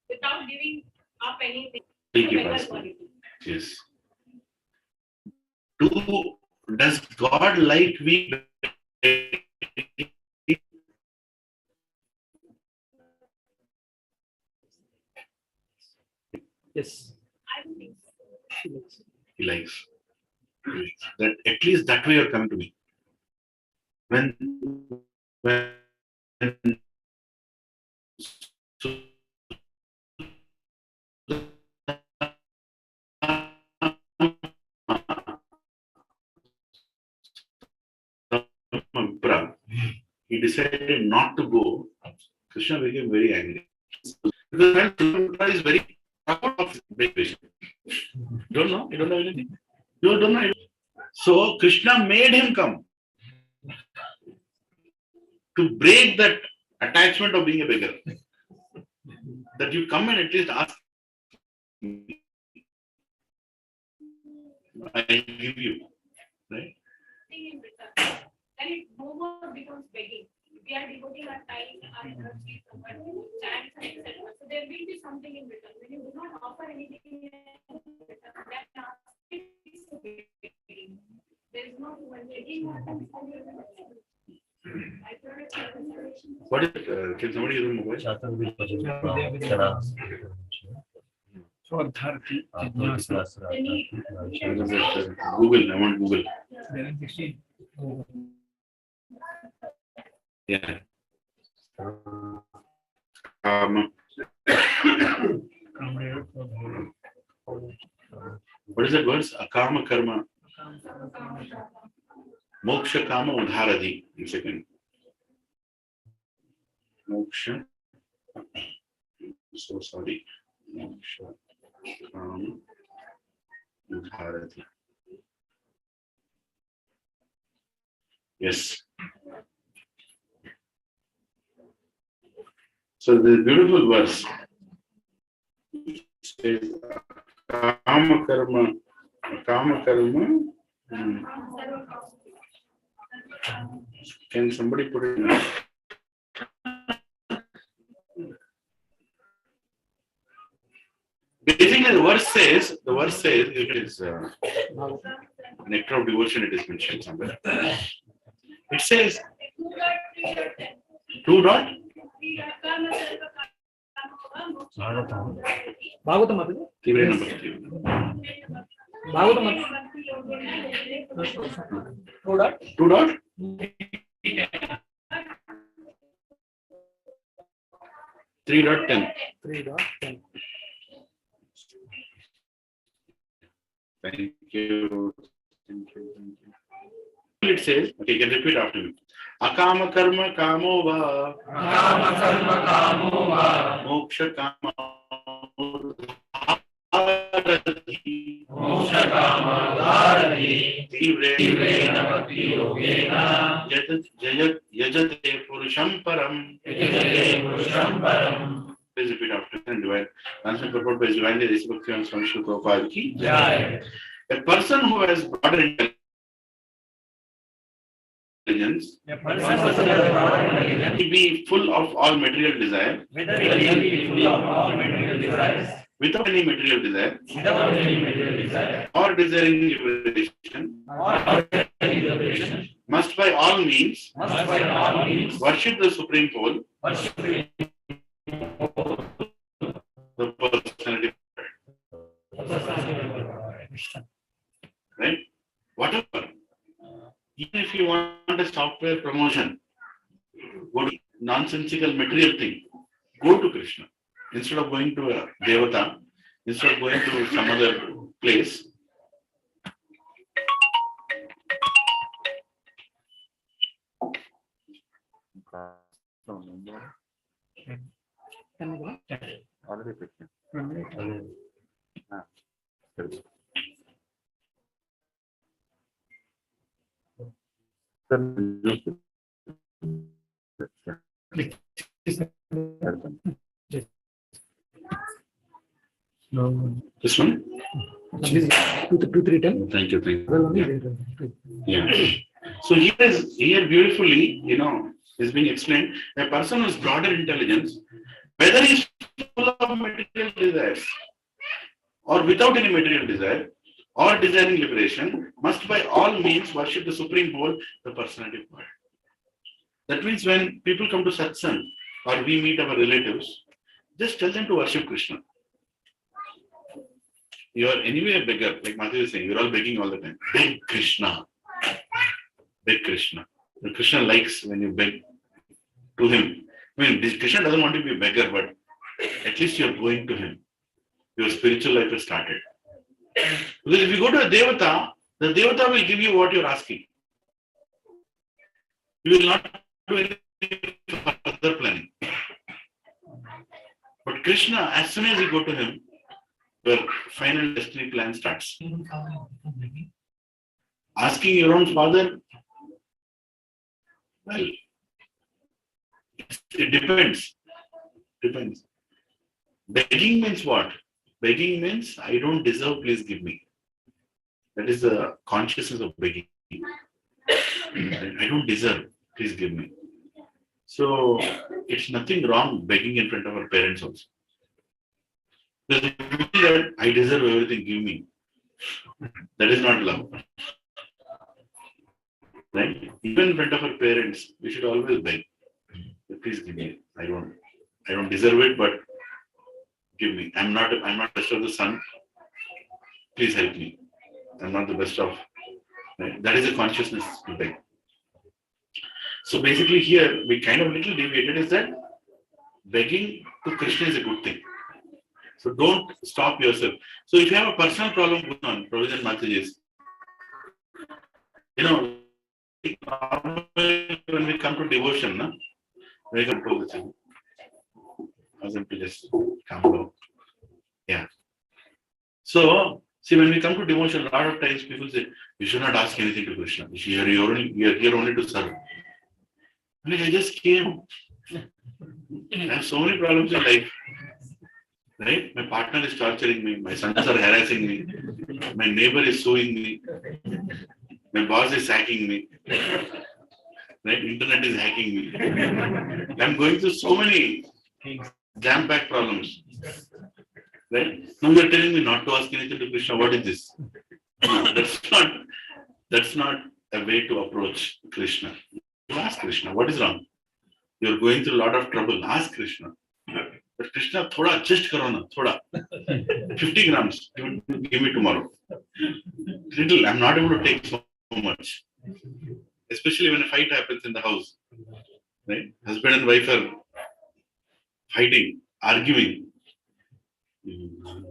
S4: without giving up anything,
S1: Thank you,
S4: better
S1: Pastor.
S4: quality.
S1: Yes. Does God like we?
S3: Yes.
S4: I don't think so.
S1: He likes. That at least that way you're coming to me. When so, he decided not to go. Krishna became very angry. Because Krishna is very proud of big vision. Don't know? You don't know anything? You don't know anything? So Krishna made him come to break that attachment of being a beggar. That you come and at least ask me. I give you. Right?
S4: Thing in return. And it no more becomes begging. We are devoting our time, our energy, chants, and etc. So there will be something in return. When you do not offer anything in return, then it is begging. There is no one begging.
S1: What is can somebody use a mobile?
S2: Swadharthi, Jnasa.
S1: Google, I want Google.
S2: 1160.
S1: Yeah. What is that words? Akama karma. Moksha kama udharadi. In second. Moksha. So sorry. Moksha kama udharadi. Yes. So the beautiful verse says kama karma. Can somebody put it in? Basically, the verse says it is nectar of devotion. It is mentioned somewhere. It says 2 dot.
S3: Bhagavatam Mataji.
S1: Three number 3.
S3: Bhagavatam Mataji. 2 dot.
S1: 2 dot. 3.10.
S3: 3.10.
S1: Thank you. It says, okay, you can repeat after me. Akama karma kamo va.
S2: Akama karma kamo va.
S1: Moksha kama.
S2: Moksha kama dharati.
S1: Tivrena
S2: bhakti yogena.
S1: Yajate purusham param.
S2: Yajate purusham param.
S1: Please repeat after me and divide. Answer purport by divinely Bhakti and Swami Srila Prabhupada ki
S2: Jai.
S1: A person who has broader intelligence will be full of all material desire without any material desire or desiring liberation must by all means worship the Supreme Pole, the personality. Right? Whatever. Even if you want a software promotion, go to nonsensical material thing. Go to Krishna. Instead of going to a Devata, instead of going to some other place, already Krishna.
S2: No.
S1: This one?
S3: This is 2-3-10.
S1: Thank you. Thank
S3: Other one
S1: you.
S3: is
S1: Yeah. So here beautifully, is being explained. A person with broader intelligence, whether he's full of material desires or without any material desire or desiring liberation, must by all means worship the supreme whole, the personality of God. That means when people come to satsang or we meet our relatives, just tell them to worship Krishna. You are anyway a beggar, like Mataji is saying, you're all begging all the time. Beg Krishna. Beg Krishna. And Krishna likes when you beg to him. I mean, Krishna doesn't want to be a beggar, but at least you're going to him. Your spiritual life has started. Because if you go to a Devata, the Devata will give you what you're asking. You will not do any further planning. But Krishna, as soon as you go to him, your final destiny plan starts. Asking your own father, well, it depends. Depends. Begging means what? Begging means I don't deserve, please give me. That is the consciousness of begging. I don't deserve, please give me. So it's nothing wrong begging in front of our parents also. That I deserve everything, give me. That is not love. Right? Even in front of our parents, we should always beg. Please give me. I don't deserve it, but give me. I'm not the best of the son. Please help me. I'm not the best of. Right? That is a consciousness to beg. So basically here we kind of little deviated is that begging to Krishna is a good thing. So don't stop yourself. So if you have a personal problem going on, Provision Mataji is, when we come to devotion, we control the thing. Ask them to just calm down. Yeah. So, see, when we come to devotion, a lot of times people say, you should not ask anything to Krishna. You are here only to serve. I just came. I have so many problems in life. Right? My partner is torturing me. My sons are harassing me. My neighbor is suing me. My boss is hacking me. Right? Internet is hacking me. I'm going through so many jam-packed problems. Right? Now you're telling me not to ask anything to Krishna. What is this? No, that's not a way to approach Krishna. You ask Krishna, what is wrong? You're going through a lot of trouble. Ask Krishna. But Krishna, thoda adjust karo na, thoda. 50 grams, give me tomorrow. Little, I'm not able to take so much. Especially when a fight happens in the house. Right? Husband and wife are fighting, arguing.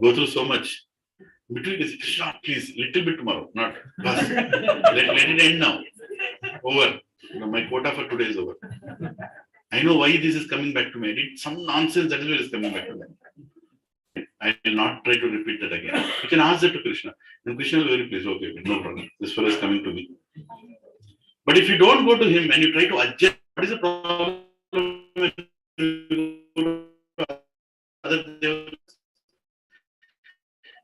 S1: Go through so much. Between this, Krishna, please, little bit tomorrow, not bus. Let it end now. Over. My quota for today is over. I know why this is coming back to me. I did some nonsense, that is why it is coming back to me. I will not try to repeat that again. You can ask that to Krishna. And Krishna will be very pleased. Okay, no problem. This fellow is coming to me. But if you don't go to him and you try to adjust, what is the problem?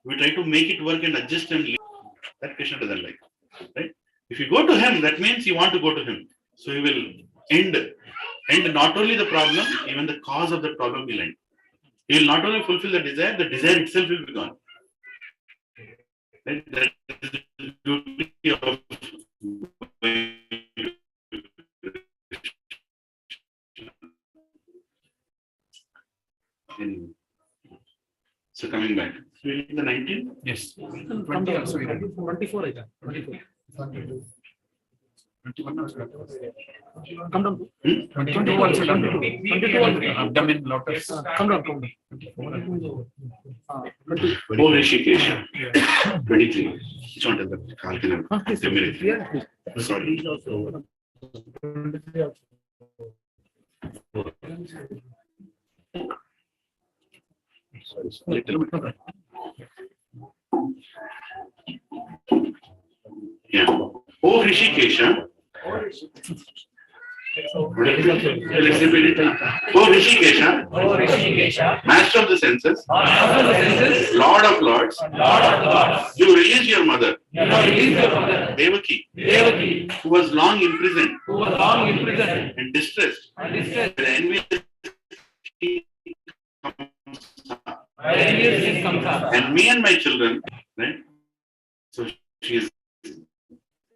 S1: We try to make it work and adjust and leave. That Krishna doesn't like. Right? If you go to him, that means you want to go to him. So he will end not only the problem, even the cause of the problem will end. He will not only fulfill the desire itself will be gone. Right? That is the beauty of anyway. So coming back. So in the 19th?
S2: Yes.
S3: 20 also. 24 I think. 24.
S2: 21 also.
S3: Come down.
S2: 22 also.
S3: 22 also.
S2: Abdomen, lotus.
S3: Come down.
S2: 24.
S3: 20.
S1: Oh, Rishikesh. 23. Which one is that? Calculate. A minute.
S3: Yeah, please.
S1: Sorry. Little bit. Yeah. Oh, Rishikesh. What is it? Let's repeat it. Oh Rishikesha,
S2: O Rishikesha,
S1: Master of the senses,
S2: master of the senses,
S1: Lord of lords,
S2: Lord of lords,
S1: you release your mother,
S2: you have released your mother,
S1: Devaki,
S2: Devaki,
S1: who was long imprisoned
S2: who was long imprisoned
S1: and distressed
S2: and distressed
S1: by the envious king
S2: by the envious king Kamsa.
S1: and me and my children, right? So she is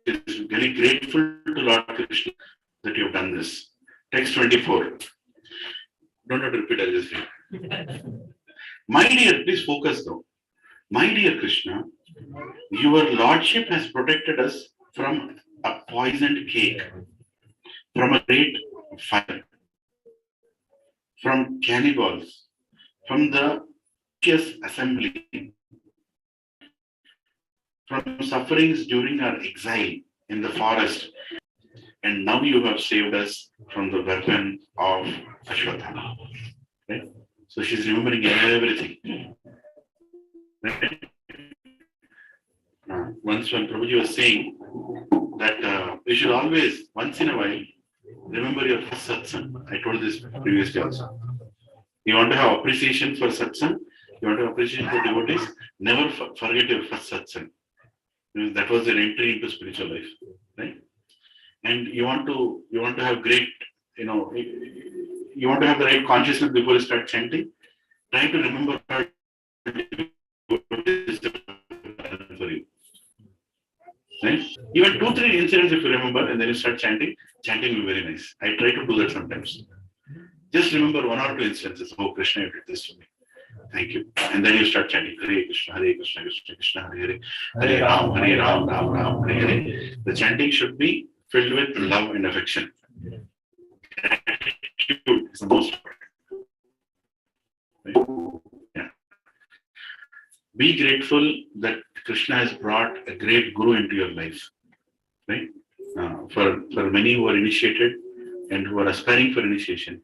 S1: very grateful to Lord Krishna that you have done this. Text 24. Don't have to repeat, I'll just read. My dear, please focus though. My dear Krishna, your lordship has protected us from a poisoned cake, from a great fire, from cannibals, from the vicious assembly, from sufferings during our exile in the forest, and now you have saved us from the weapon of Ashwatthama. Right? So she's remembering everything. Right? Once when Prabhuji was saying that we should always, once in a while, remember your first satsang. I told this previously also. You want to have appreciation for satsang, you want to have appreciation for devotees, never forget your first satsang. That was your entry into spiritual life, right? And you want to have great, you want to have the right consciousness before you start chanting. Try to remember what is for you. Right? Even 2-3 incidents if you remember, and then you start chanting will be very nice. I try to do that sometimes. Just remember 1 or 2 instances. Oh, Krishna, you did this for me. Thank you. And then you start chanting Hare Krishna, Krishna Krishna, Hare Hare, Hare Ram, Ram Ram, Hare Hare. The chanting should be filled with love and affection. Gratitude is the most important. Right? Yeah. Be grateful that Krishna has brought a great guru into your life. Right? For many who are initiated and who are aspiring for initiation,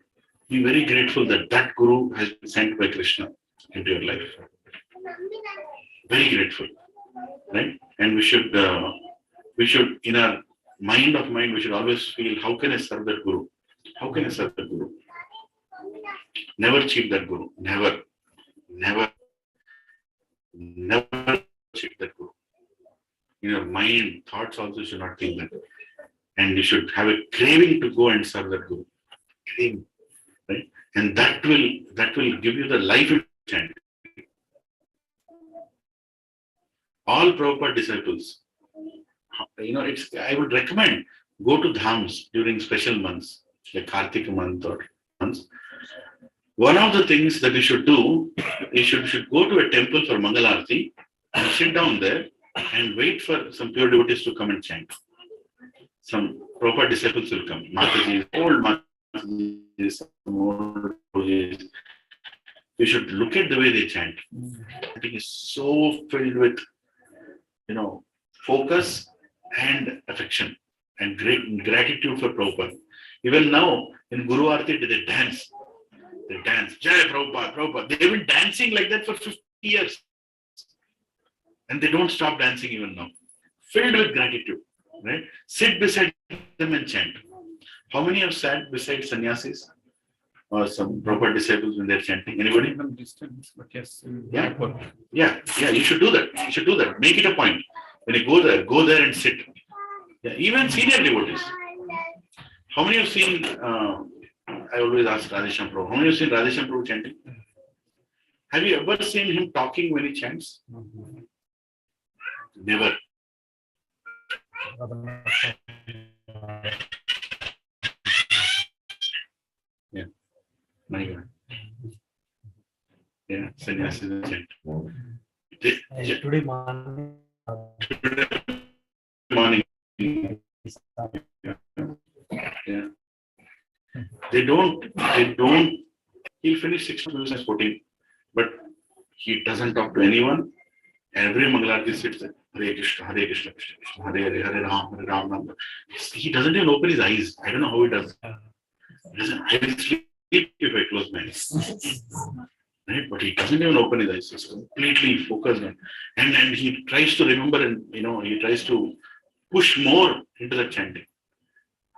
S1: be very grateful that that guru has been sent by Krishna into your life. Very grateful, right? And we should, in our mind, we should always feel, how can I serve that guru? How can I serve that guru? Never cheat that guru. Never cheat that guru. In your mind, thoughts also should not think that. And you should have a craving to go and serve that guru. Craving, right? And that will give you the life of chanting. All Prabhupada disciples, I would recommend go to dhams during special months, like Kartika month or months. One of the things that you should do, you should go to a temple for Mangalarti and sit down there and wait for some pure devotees to come and chant. Some Prabhupada disciples will come. Mataji, old Mataji, some old Prabhuji. You should look at the way they chant. It is so filled with, focus and affection and great gratitude for Prabhupada. Even now, in Guru Aarti, they dance. They dance. Jai Prabhupada, Prabhupada. They've been dancing like that for 50 years. And they don't stop dancing even now. Filled with gratitude. Right? Sit beside them and chant. How many have sat beside sannyasis or some Prabhupada disciples when they're chanting? Anybody?
S2: Distance, but yes.
S1: Yeah. Yeah, you should do that. Make it a point. When you go there and sit. Yeah, even senior devotees. How many have seen, I always ask Radhesham Prabhu, how many have seen Radhesham Prabhu chanting? Have you ever seen him talking when he chants? Never. Yeah. My God. Yeah, sannyasis chant.
S5: Today morning.
S1: Yeah. They don't, he'll finish 6 months and 14, but he doesn't talk to anyone. Every Mangalarti sits there, Hare Krishna, Krishna Krishna, Hare Hare, Hare Ram, Ram. He doesn't even open his eyes. I don't know how he does. I will sleep if I close my eyes. Right? But he doesn't even open his eyes. He's completely focused on, and he tries to remember and he tries to push more into the chanting.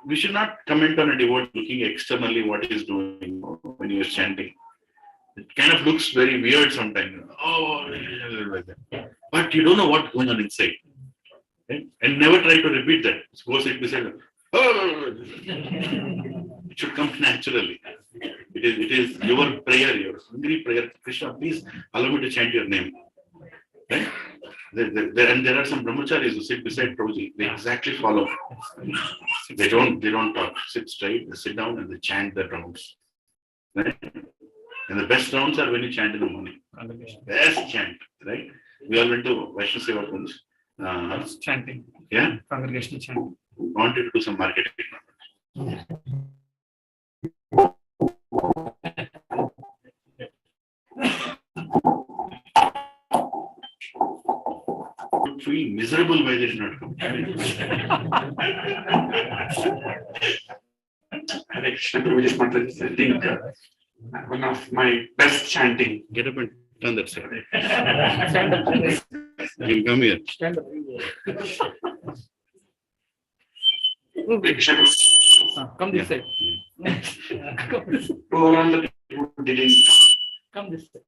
S1: we should not comment on a devotee looking externally what he's doing when you're chanting. It kind of looks very weird sometimes. Oh, like that. But you don't know what's going on inside. Right? And never try to repeat that. Go sit beside. Oh, it should come naturally. It is your prayer, your hungry prayer. Krishna, please allow me to chant your name. Right? There are some brahmacharis who sit beside Prabhuji. They exactly follow. They don't talk. Sit straight, they sit down and they chant their rounds. Right? And the best rounds are when you chant in the morning. Best chant, right? We all went to Vaishnav Seva Kunj.
S2: Chanting.
S1: Yeah?
S2: Congregational chanting.
S1: Wanted to do some marketing. Feel miserable why they did not come.
S6: Hare Krishna, Prabhuji Mataji, I think one of my best chanting.
S1: Get up and turn that side.
S3: Stand up.
S1: You come here.
S3: Stand up.
S6: Hare Krishna,
S3: Come this side. Come this side.
S6: to all the people who didn't
S3: Come this side.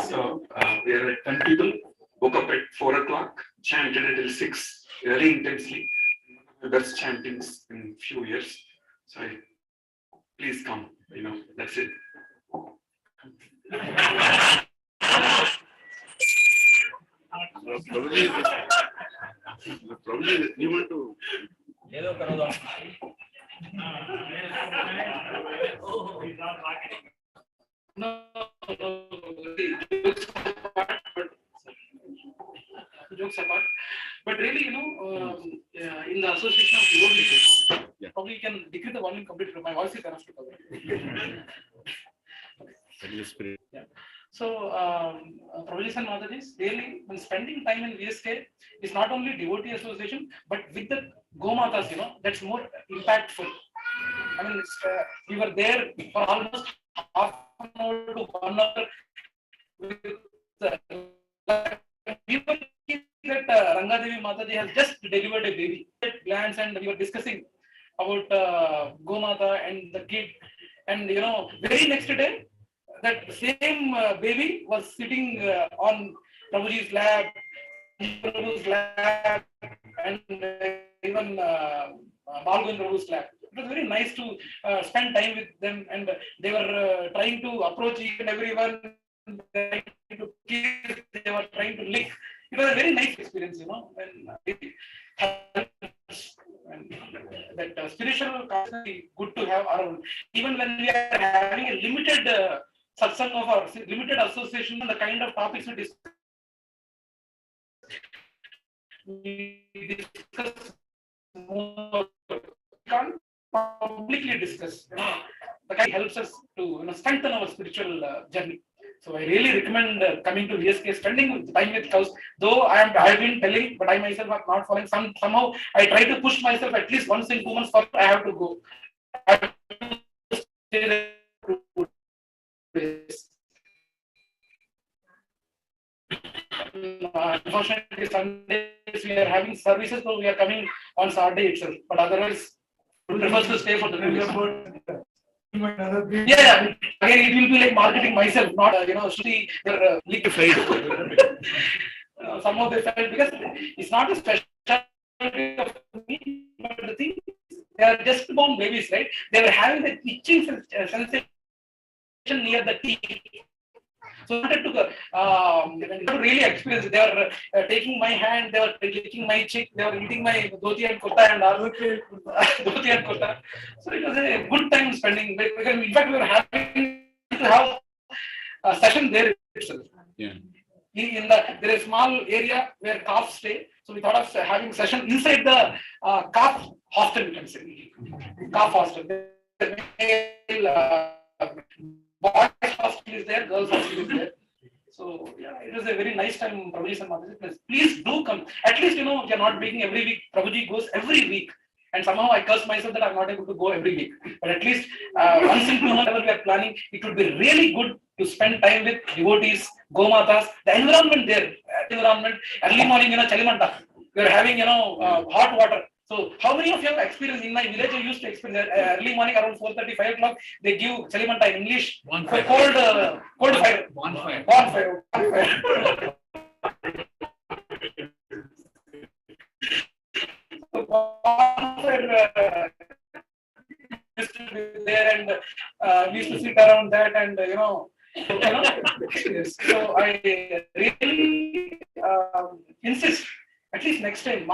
S6: So we are at 10 people, woke up at 4 o'clock, chanted until 6, very intensely. The best chantings in few years. So please come, that's it.
S1: Probably you want to.
S3: No, jokes apart, but really, in the association of devotees, probably you can decrease the volume completely. My voice is enough to cover. Yeah. So, Prabhuji and Mataji, really, when spending time in VSK, is not only devotee association, but with the Gomatas, that's more impactful. I mean, we were there for almost half an hour to 1 hour with we were that Rangadevi Mataji has just delivered a baby. At glance, and we were discussing about Gomata and the kid, and very next day, that same baby was sitting on Prabhuji's lap, Prabhu's lap, and even Malgun Prabhu's lap. It was very nice to spend time with them, and they were trying to approach each and everyone, trying to kiss, they were trying to lick. It was a very nice experience, and that spiritual capacity good to have around. Even when we are having a limited satsang of our limited association, the kind of topics we discuss more, can't publicly discuss. The kind helps us to strengthen our spiritual journey. So I really recommend coming to VSK, spending time with cows. Though I've been telling, but I myself am not following. Somehow I try to push myself at least once in 2 months. First, I have to go. I have to stay there 2 days. Unfortunately, Sundays we are having services, so we are coming on Saturday itself. But otherwise, we prefer to stay for the 2 days. Yeah. Again, it will be like marketing myself, not Shruti, they're liquefied. Somehow they felt because it's not a specialty of me, but the thing is, they are just born babies, right? They were having the itching sensation near the teeth. So I wanted to really experience it. They were taking my hand, they were licking my cheek, they were eating my dhoti and kurta and all. Dhoti and kurta. So it was a good time spending. Because in fact, we were having to have a session there itself.
S1: Yeah.
S3: There is a small area where calves stay. So we thought of having session inside the calf hostel, you can say. Calf hostel. Boys hostel is there, girls hostel is there. So yeah, it was a very nice time, Prabhuji and Mataji. Please do come. At least you are not making every week. Prabhuji goes every week. And somehow I curse myself that I'm not able to go every week. But at least once in 2 months, we are planning, it would be really good to spend time with devotees, Gomatas, the environment there, early morning, Chalimanta. We are having, hot water. So how many of you have experienced in my village? I used to experience early morning around 4:30, 5 o'clock. They give Chalimanta in English.
S2: Bonfire.
S3: Cold fire.
S2: Bonfire.
S3: Bonfire. So bonfire used to be there, and we used to sit around that, and so I really insist. At least next time,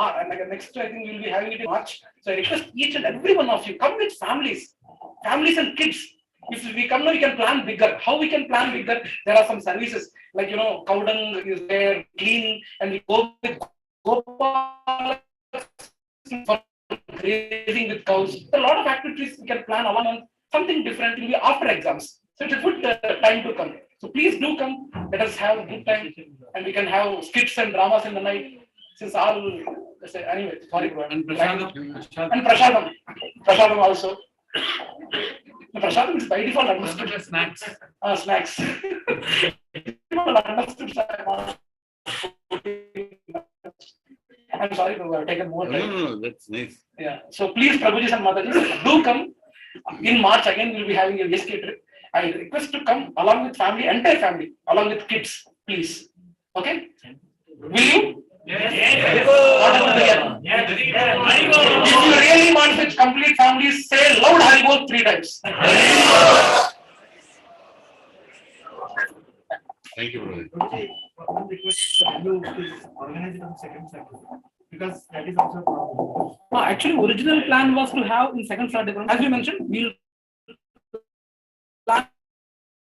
S3: next I think we'll be having it in March. So I request each and every one of you, come with families and kids. If we come now, we can plan bigger. How we can plan bigger? There are some services like cow dung is there, cleaning, and we go with Gopal for grazing with cows. There are a lot of activities we can plan along. Something different will be after exams. So it's a good time to come. So please do come. Let us have a good time, and we can have skits and dramas in the night. Since all, anyway, sorry, bro.
S2: And Prasadam.
S3: And Prasadam also. The Prasadam is by default understood.
S2: Snacks.
S3: Snacks. I'm sorry to have taken more time.
S1: No, that's nice.
S3: Yeah. So please, Prabhuji and Mataji, do come. In March again, we'll be having a SK trip. I request to come along with family, entire family, along with kids, please. Okay? Will you? Yes. If you really want such complete families, say loud Haribol 3 times.
S1: Thank you, brother.
S5: Okay, one request you please organize it on second Saturday because that is also a problem.
S3: Actually, original plan was to have in second Saturday. As we mentioned, we'll plan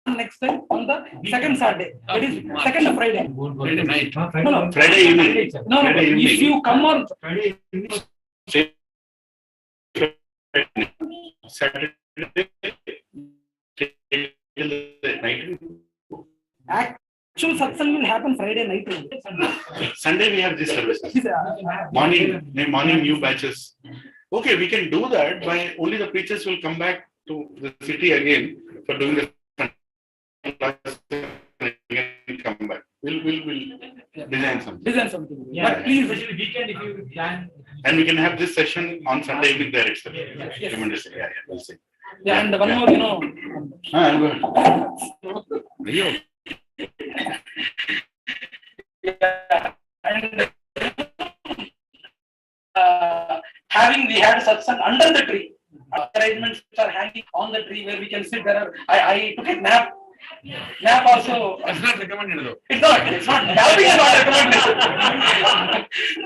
S3: next time on the second Saturday. That is second Friday.
S2: Friday night.
S3: No.
S1: Friday evening.
S3: No.
S1: Friday evening.
S3: If you come on
S5: Friday,
S1: Saturday till the night.
S3: actual satsang will happen Friday night.
S1: Sunday we have these services. Morning new batches. Okay, we can do that by only the preachers will come back to the city again for doing the class and come back. We'll design something.
S5: yeah,
S3: But please,
S5: especially weekend if you plan.
S1: And we can have this session on Sunday evening there itself.
S3: Yes.
S1: Tremendously. Yeah, we'll see.
S3: yeah, and one more,
S1: I'm good. Rio.
S3: yeah, and we had satsang under the tree. Arrangements are hanging on the tree where we can sit there. I took a nap. Nap also.
S1: That's not recommended though.
S3: It's not. Napping is not recommended.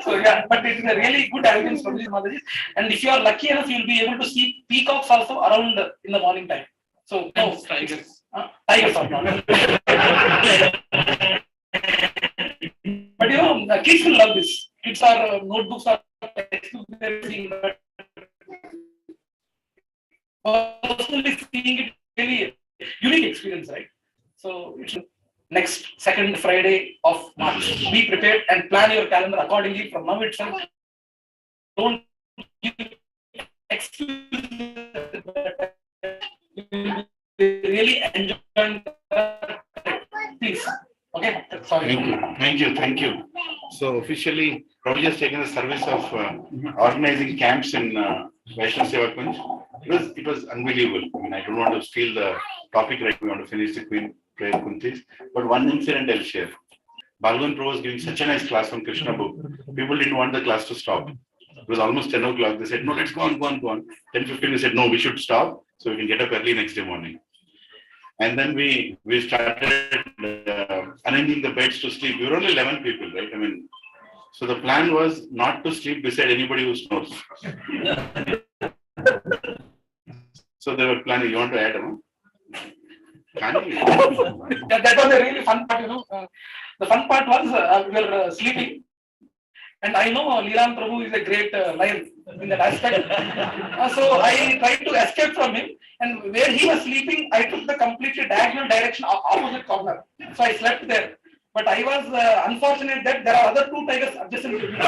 S3: So yeah, but it is a really good arrangement from these Mataji. And if you are lucky enough, you'll be able to see peacocks also around in the morning time. So no
S2: Tigers.
S3: Tigers are not. But kids will love this. Kids are notebooks are textbooks they're seeing, but personally seeing it really unique experience, right? So it's next second Friday of March. Be prepared and plan your calendar accordingly from now itself. Don't give excuses. Really enjoy. Please. Okay. Sorry.
S1: Thank you. So officially, Prabhuji has taken the service of organizing camps in Vaishnav Seva Kunj. It was unbelievable. I mean, I don't want to steal the topic right. We want to finish the Queen prayer Kunti. But one incident I'll share. Balwan Prabhu was giving such a nice class on Krishna book. People didn't want the class to stop. It was almost 10 o'clock. They said, no, let's go on. 10:15, we said, no, we should stop so we can get up early next day morning. And then we started arranging the beds to sleep. We were only 11 people, right? I mean, so the plan was not to sleep beside anybody who snores. So they were planning, you want to add on?
S3: That was a really fun part, The fun part was we were sleeping. And I know Leelam Prabhu is a great lion in that aspect. So I tried to escape from him. And where he was sleeping, I took the completely diagonal direction opposite corner. So I slept there. But I was unfortunate that there are other 2 tigers adjacent to me.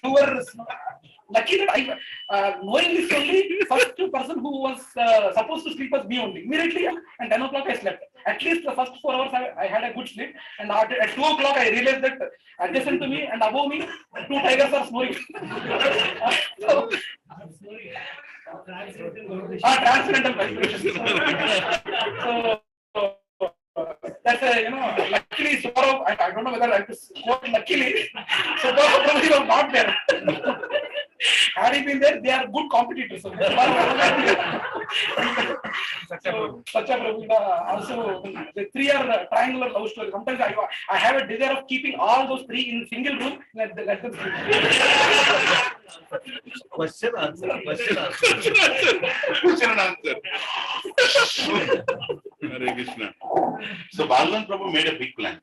S3: who were lucky that I, knowing this only, first person who was supposed to sleep was me only. Immediately, and 10 o'clock I slept. At least the first 4 hours I had a good sleep. And at 2 o'clock I realized that adjacent to me and above me, 2 tigers are snoring. So, transcendental vibration. So, that's a, luckily, Swarov, I don't know whether I have to quote luckily, Swarov probably was not there. Had he been there, they are good competitors. So, Sacha Prabhu also, the 3 are triangular love story. Sometimes I have a desire of keeping all those 3 in single room. Let them sleep.
S5: Question answer.
S1: Question and answer. Hare Krishna. So Bhagavan Prabhu made a big plan.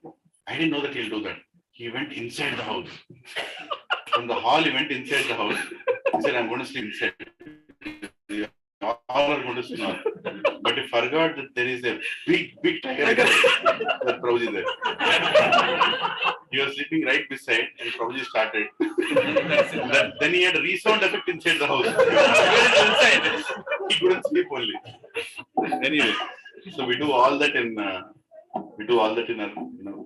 S1: I didn't know that he'll do that. He went inside the house. From the hall, he went inside the house. He said, I'm going to sleep inside. All are going to snore. But he forgot that there is a big tiger that Prabhuji is there. He was sleeping right beside and Prabhuji started. Then he had a resound effect inside the house. He couldn't sleep only. Anyway, so we do all that in our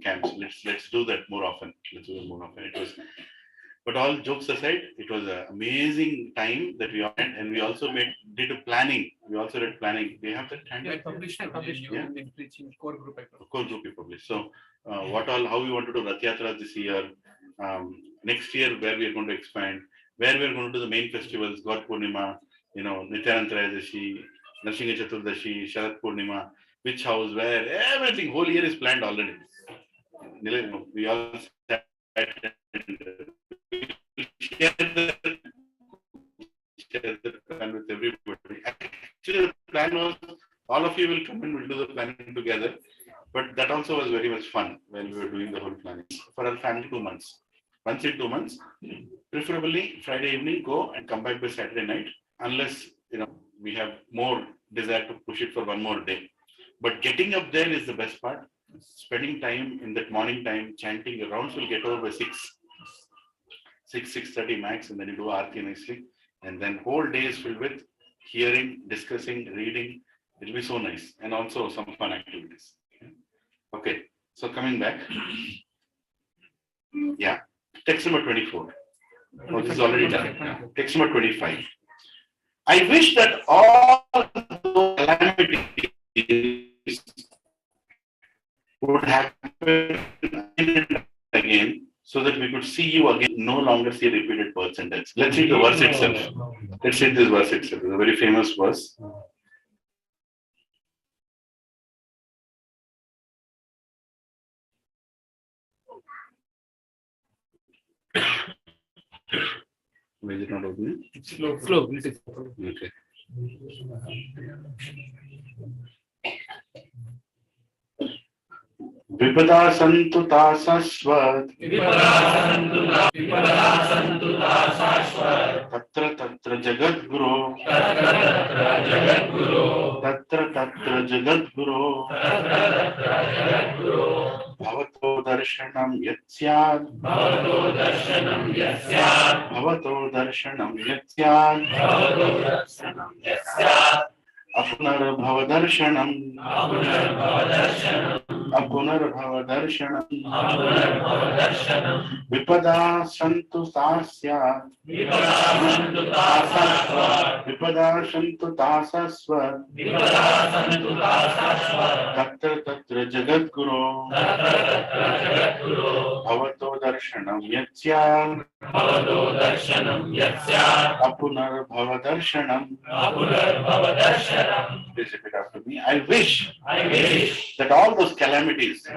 S1: camps. Let's do that more often. It was, but all jokes aside, it was an amazing time that we had, and we also did planning. We also did planning. We have that
S2: I published
S1: Yeah.
S2: in preaching core group.
S1: Core group we published. So how we want to do Rath Yatra this year, next year where we are going to expand, where we are going to do the main festivals, God Purnima, Nityananda Trayadashi, Narsingha Chaturdashi, Sharad Purnima, which house, where, everything, whole year is planned already. We all sat and share the plan with everybody. Actually, the plan was all of you will come and we'll do the planning together. But that also was very much fun when we were doing the whole planning. For our family, 2 months. Once in 2 months, preferably Friday evening, go and come back by Saturday night, unless we have more desire to push it for one more day. But getting up there is the best part. Spending time in that morning time, chanting, the rounds will get over by 6:30 max, and then you do Aarti nicely. And then whole day is filled with hearing, discussing, reading. It'll be so nice. And also some fun activities. Okay, so coming back. Yeah, text number 24. Oh, this is already done. Text number 25. I wish that all those calamities would happen again, so that we could see you again, no longer see repeated birth sentence. Let's read the verse itself. Let's read this verse itself. It's a very famous verse. Why is it not opening?
S2: Slow.
S1: Okay. विपदा संतुता शाश्वत तत्र तत्र जगद्गुरो भवतो दर्शनं यत् स्यात् अपुनर्भव दर्शनम् विपदा सन्तु ता स्यात् तत्र तत्र जगद्गुरो भवतो दर्शनं यत् स्यात् अपुनर्भव दर्शनम्. Please repeat after me. I wish that all those calamities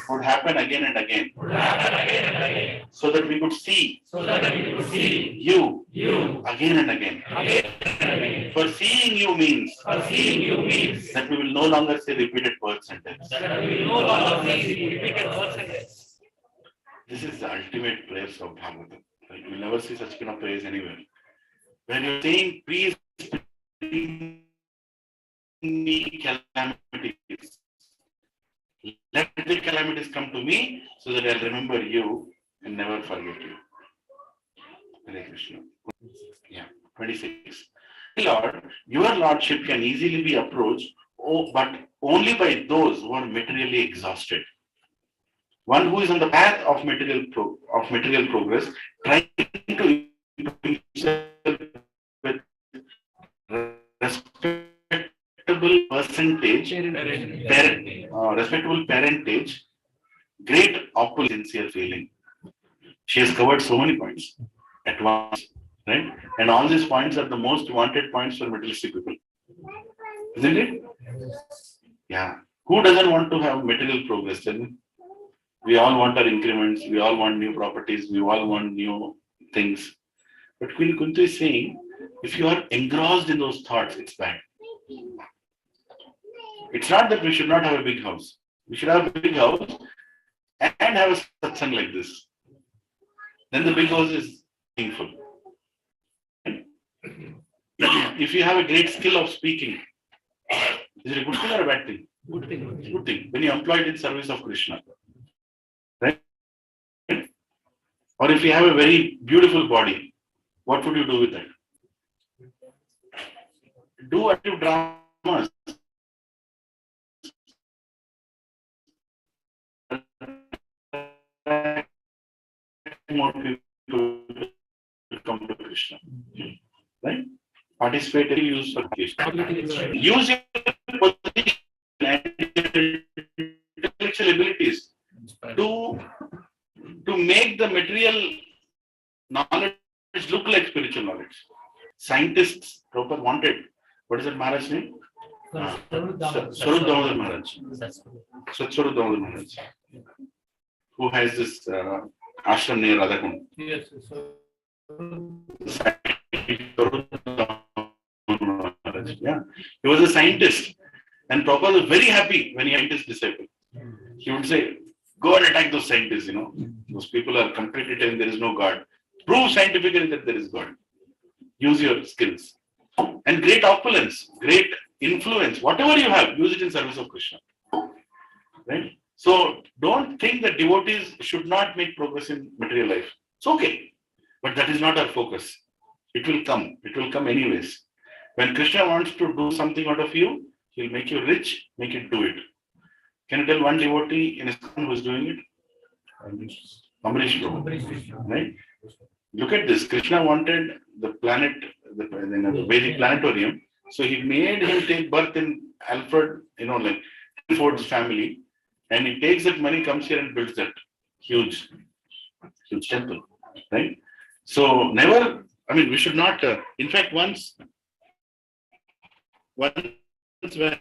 S1: would happen again and again, so that we could see you again and again. For seeing you means that we will no longer say repeated birth sentence. This is the ultimate praise of Bhagavatam. Like, you will never see such kind of praise anywhere. When you're saying, please bring me calamities, Let the calamities come to me so that I'll remember you and never forget you. Hare Krishna. Yeah, 26. Lord, your lordship can easily be approached, but only by those who are materially exhausted. One who is on the path of material progress, trying to improve himself with respectable percentage, respectable parentage, great opulence, sincere feeling. She has covered so many points at once, right? And all these points are the most wanted points for materialistic people, isn't it? Yeah. Who doesn't want to have material progress? Tell me. We all want our increments. We all want new properties. We all want new things. But Queen Kunti is saying, if you are engrossed in those thoughts, it's bad. It's not that we should not have a big house. We should have a big house and have a satsang like this. Then the big house is meaningful. If you have a great skill of speaking, is it a good thing or a bad thing?
S2: Good thing.
S1: Good thing. When you employ it in service of Krishna. Right? Or if you have a very beautiful body, what would you do with that? Do active dramas. More people to come to Krishna. Right? Participate in use for Krishna. Use your position and intellectual abilities to make the material knowledge look like spiritual knowledge. Scientists, Prabhupada wanted, what is that Maharaj's name? Swarup Damodar Maharaj. Swarup Damodar Maharaj. Who has this ashram near Radhakund.
S2: Yes,
S1: Yeah, he was a scientist, and Prabhupada was very happy when he had his disciple. He would say, "Go and attack those scientists. Those people are completely telling there is no God. Prove scientifically that there is God. Use your skills and great opulence, great influence. Whatever you have, use it in service of Krishna." Right. So don't think that devotees should not make progress in material life. It's okay, but that is not our focus. It will come. It will come anyways. When Krishna wants to do something out of you, he'll make you rich, make it do it. Can you tell one devotee in ISKCON who is doing it? Amrish Prabhu. Right? Look at this. Krishna wanted the planet, the Vedic planetarium. So he made him take birth in Alfred, like Ford's family. And he takes that money, comes here and builds that huge temple. Right? So never, we should not, in fact, once when Elizabeth,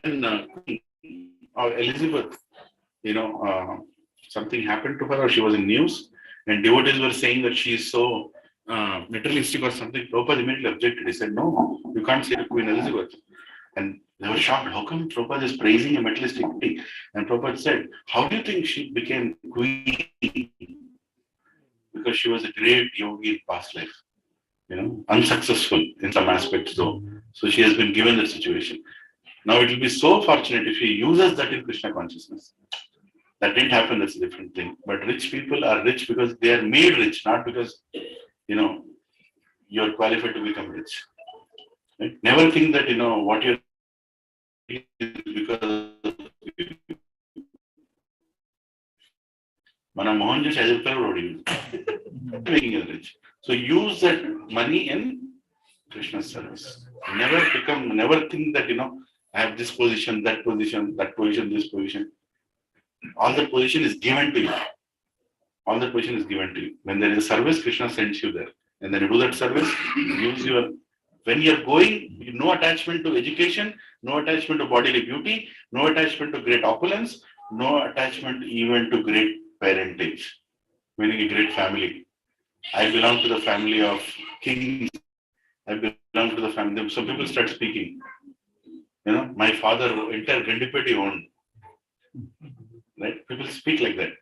S1: something happened to her or she was in news and devotees were saying that she is so materialistic or something, Prabhupada immediately objected. He said, no, you can't say to Queen Elizabeth. And they were shocked. How come Prabhupada is praising a materialistic thing? And Prabhupada said, how do you think she became queen? Because she was a great yogi in past life. Unsuccessful in some aspects though. So she has been given that situation. Now it will be so fortunate if he uses that in Krishna consciousness. That didn't happen, that's a different thing. But rich people are rich because they are made rich, not because, you're qualified to become rich. Right? Never think that, what you're because Mana Mohan just has making it rich. So use that money in Krishna's service. Never think that, I have this position, that position, this position. All the position is given to you. All the position is given to you. When there is a service, Krishna sends you there. And then you do that service, when you're going, no attachment to education, no attachment to bodily beauty, no attachment to great opulence, no attachment even to great parentage, meaning a great family. I belong to the family of kings. I belong to the family. Some people start speaking. My father, entire Gandipeti owned. Right? People speak like that.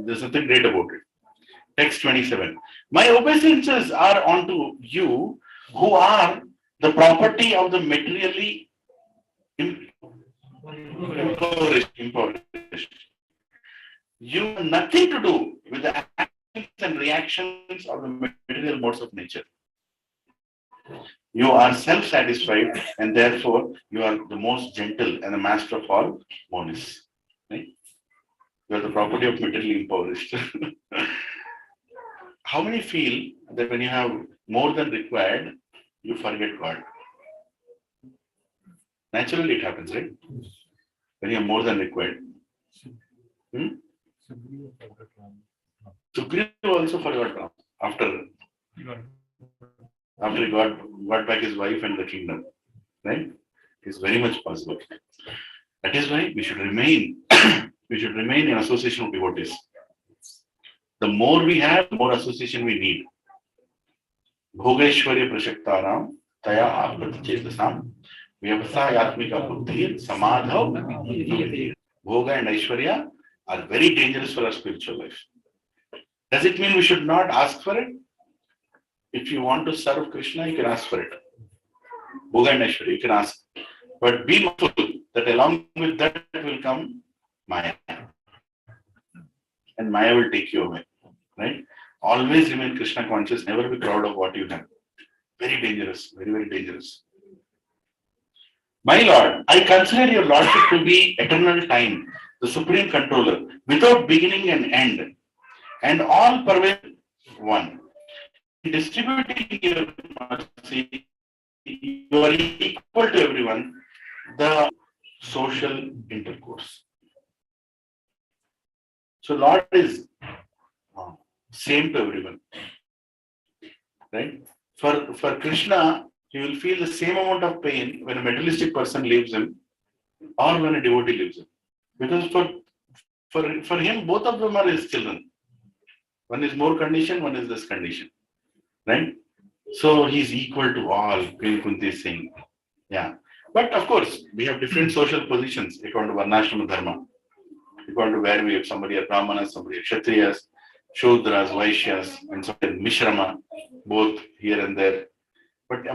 S1: There's nothing great about it. Text 27. My obeisances are unto you who are the property of the materially Impoverished. You have nothing to do with the actions and reactions of the material modes of nature. You are self-satisfied and therefore you are the most gentle and the master of all monists. Right? You are the property of materially impoverished. How many feel that when you have more than required, you forget God? Naturally it happens, right? When you have more than required. Sugriva also forgot Ram after he got back his wife and the kingdom. Right? It's very much possible. That is why we should remain in association with devotees. The more we have, the more association we need. Bhogeshwarya prashaktaram taya apratichetasam vyavasayatmika buddhi samadhav. Bhoga and Aishwarya are very dangerous for our spiritual life. Does it mean we should not ask for it? If you want to serve Krishna, you can ask for it. Bhoga and Aishwarya, you can ask. But be mindful that along with that will come Maya. And Maya will take you away. Right? Always remain Krishna conscious, never be proud of what you have. Very dangerous, very, very dangerous. My Lord, I consider your Lordship to be eternal time, the supreme controller, without beginning and end, and all pervasive one. In distributing your mercy, you are equal to everyone, the social intercourse. So Lord is same to everyone. Right? For Krishna, he will feel the same amount of pain when a materialistic person leaves him or when a devotee leaves him. Because for him, both of them are his children. One is more conditioned, one is less conditioned. Right? So he's equal to all, Kunti is saying. Yeah. But of course, we have different social positions according to Varnashrama Dharma. According to where we have somebody are Brahmanas, somebody are Kshatriyas, Shudras, Vaishyas, and some Mishrama, both here and there. But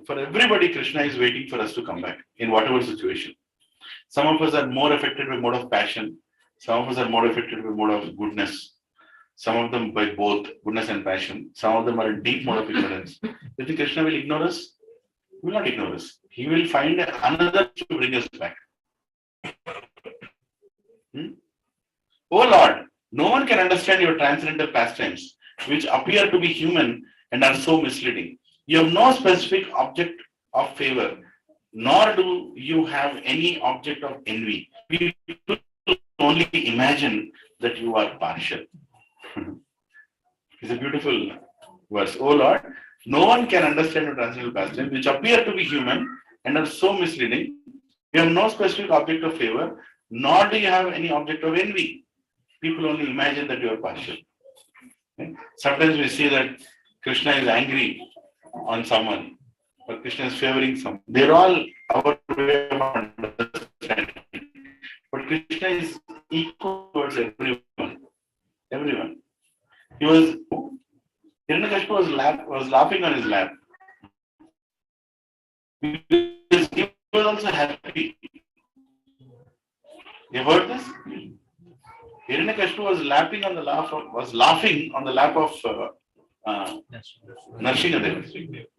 S1: for everybody, Krishna is waiting for us to come back in whatever situation. Some of us are more affected by mode of passion. Some of us are more affected by mode of goodness. Some of them by both goodness and passion. Some of them are in deep mode of ignorance. Do you think Krishna will ignore us? He will not ignore us. He will find another to bring us back. Oh Lord, no one can understand your transcendental pastimes, which appear to be human and are so misleading. You have no specific object of favor, nor do you have any object of envy. People only imagine that you are partial. It's a beautiful verse. Oh Lord, no one can understand your transcendental pastimes, which appear to be human and are so misleading. You have no specific object of favor, nor do you have any object of envy. People only imagine that you are partial. Okay? Sometimes we see that Krishna is angry on someone, or Krishna is favoring someone. They're all our way of understanding. But Krishna is equal towards everyone. Everyone. Hiranyakashipu was laughing on his lap. Because he was also happy. You heard this? Hiranyakashipu was laughing on the lap of Narsinghadev.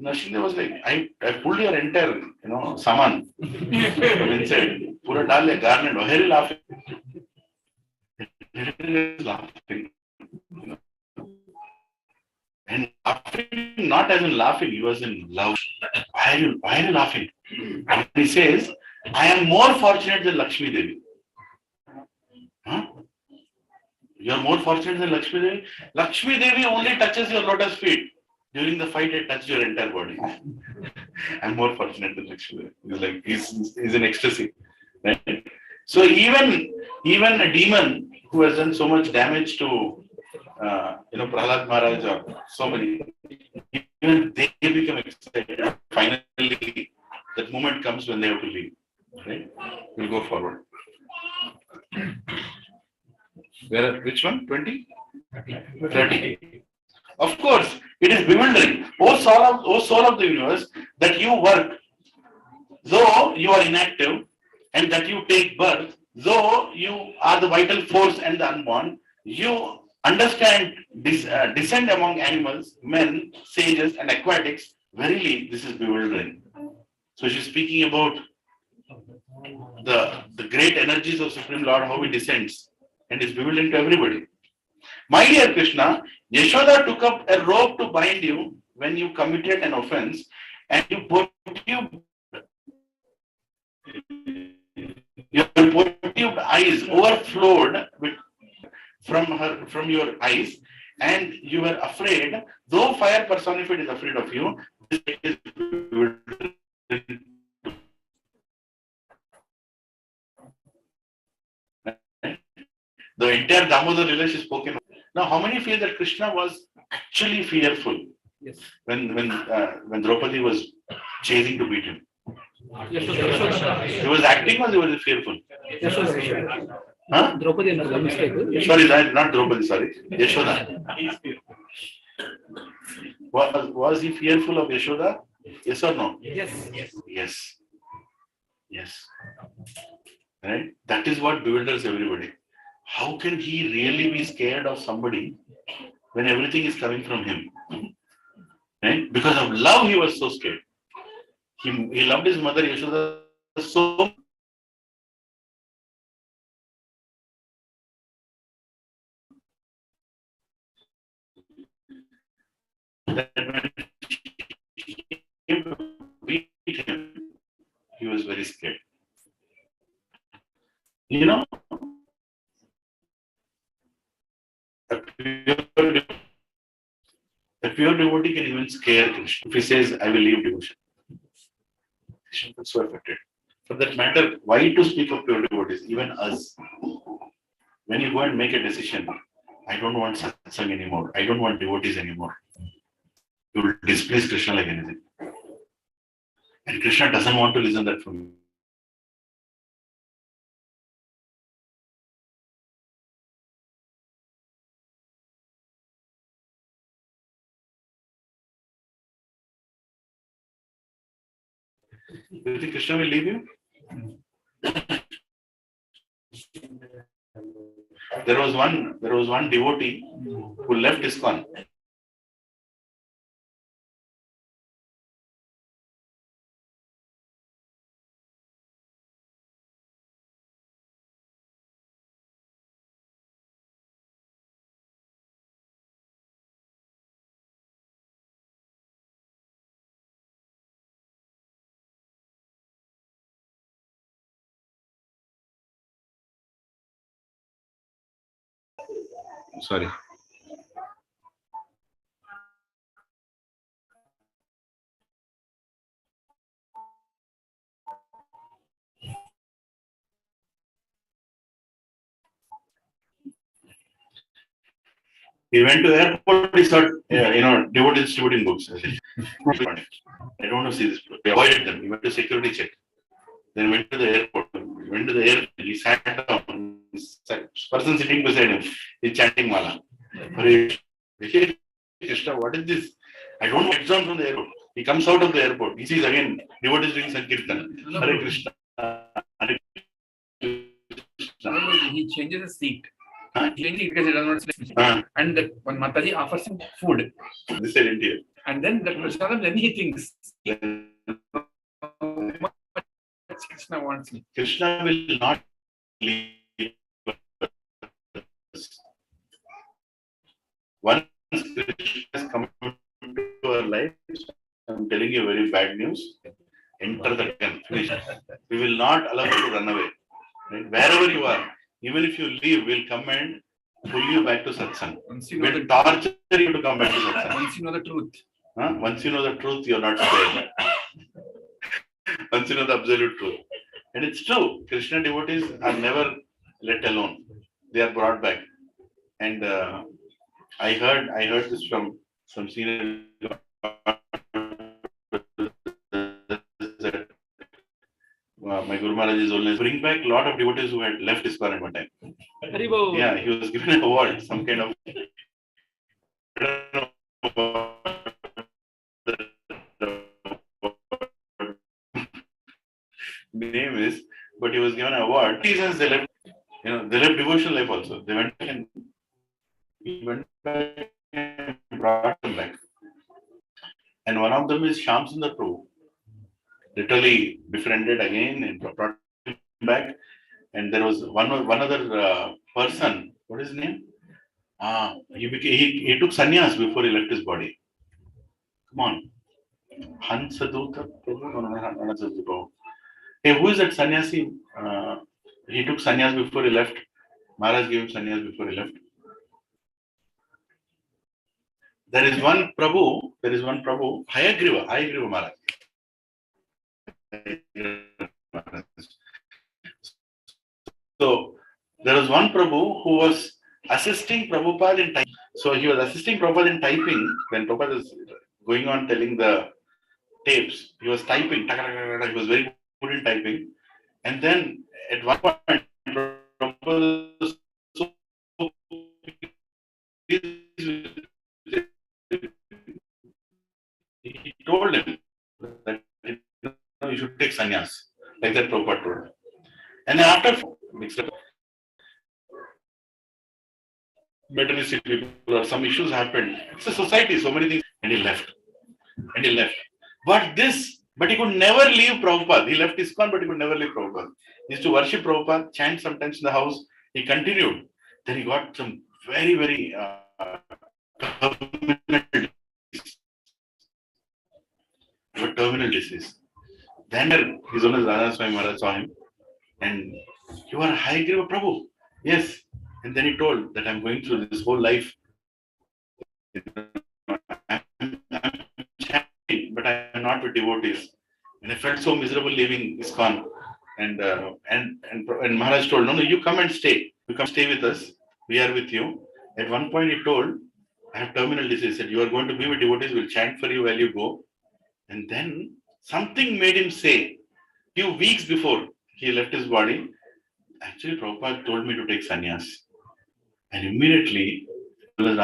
S1: Narsinghadev was like, I pulled your entire, saman from inside. Pura dal a garland. Why are you laughing? Hiranyakashipu was laughing. And laughing, not as in laughing, he was in love. Why are you laughing? And he says, I am more fortunate than Lakshmi Devi. Huh? You are more fortunate than Lakshmi Devi. Lakshmi Devi only touches your lotus feet. During the fight, it touched your entire body. I'm more fortunate than Lakshmi Devi. He's like, he's in ecstasy. Right? So even a demon who has done so much damage to Prahlad Maharaj or so many, even they become excited. Finally, that moment comes when they have to leave. Right? We'll go forward. Which one? 20? 30. Of course, it is bewildering. O soul of the universe, that you work, though you are inactive and that you take birth, though you are the vital force and the unborn, you understand descent among animals, men, sages, and aquatics. Verily, this is bewildering. So she's speaking about the great energies of Supreme Lord, how he descends, and is bewildering to everybody. My dear Krishna, Yashoda took up a rope to bind you when you committed an offense, and your pertubed eyes overflowed from your eyes, and you were afraid. Though fire personified is afraid of you, this is the entire Damodar relation is spoken. Now, how many feel that Krishna was actually fearful?
S2: Yes.
S1: When Draupadi was chasing to beat him,
S2: Yashoda.
S1: he was acting or he was fearful?
S2: Yashoda.
S1: Huh?
S2: Draupadi and the mistake.
S1: Sorry, not Draupadi. Sorry, Yashoda. Was he fearful of Yashoda? Yes or no?
S2: Yes.
S1: Yes. Yes. Right? That is what bewilders everybody. How can he really be scared of somebody when everything is coming from him? Right? Because of love, he was so scared. He loved his mother Yashoda so much that when he came to beat him, he was very scared. You know, a pure devotee can even scare Krishna. If he says, I will leave devotion, Krishna is so affected. For that matter, why to speak of pure devotees? Even us. When you go and make a decision, I don't want satsang anymore, I don't want devotees anymore, you will displease Krishna like anything. And Krishna doesn't want to listen that from you. Do you think Krishna will leave you? There was one devotee who left ISKCON. Sorry. He went to airport, he saw, devotees distributing books. I don't want to see this book. He avoided them. He went to security check. Then went to the airport. He sat down. Person sitting beside him is chanting Mala. Hare Krishna, what is this? I don't want exam from the airport. He comes out of the airport. He sees again devotees doing Sankirtan. Hare Krishna. Hare Krishna.
S2: He changes his seat.
S1: Huh?
S2: He changes it because he does not sleep. And when Mataji offers him food,
S1: This I didn't hear.
S2: and then the Krishna, then he thinks, Krishna wants me.
S1: Krishna will not leave us. Once Krishna has come into our lives, I'm telling you very bad news. Enter the tent. Finish. We will not allow you to run away. Right? Wherever you are, even if you leave, we'll come and pull you back to satsang. We'll torture you to come back to satsang.
S2: Once you know the truth.
S1: Once you know the truth, you're not scared. Once you know the absolute truth. And it's true. Krishna devotees are never let alone. They are brought back. And I heard this from some senior that my Guru Maharaj is always bring back a lot of devotees who had left ISKCON at one time.
S2: Haribo.
S1: Yeah, he was given an award, some kind of name is, but he was given an award. Reasons they left, they left devotional life also. They went and brought them back. And one of them is Shyam Sundar Prabhu. Literally befriended again and brought him back. And there was one other person. What is his name? He took sannyas before he left his body. Come on. Hansaduta Prabhu? No, not Hansaduta Prabhu. Hey, who is that sannyasi? He took sannyas before he left. Maharaj gave him sannyas before he left. There is one Prabhu, Hayagriva Maharaj. So there was one Prabhu who was assisting Prabhupada in typing. So he was assisting Prabhupada in typing when Prabhupada was going on telling the tapes. He was typing. He was very good in typing. And then at one point, Prabhupada was so he told him that you should take sannyas, like that Prabhupada told him. And then after mixed up materialistic people or some issues happened, it's a society, so many things, and he left. But he could never leave Prabhupada. He left ISKCON, but he could never leave Prabhupada. He used to worship Prabhupada, chant sometimes in the house. He continued. Then he got some very, very terminal disease. Then his own Radha Swami Maharaj saw him, and you are Hayagriva Prabhu. Yes. And then he told that I'm going through this whole life. I'm chanting, but I'm not with devotees. And I felt so miserable leaving ISKCON. And Maharaj told, no, you come and stay. You come stay with us. We are with you. At one point he told, I have terminal disease. He said, you are going to be with devotees. We'll chant for you while you go. And then something made him say, few weeks before he left his body, actually Prabhupada told me to take sannyas. And immediately, you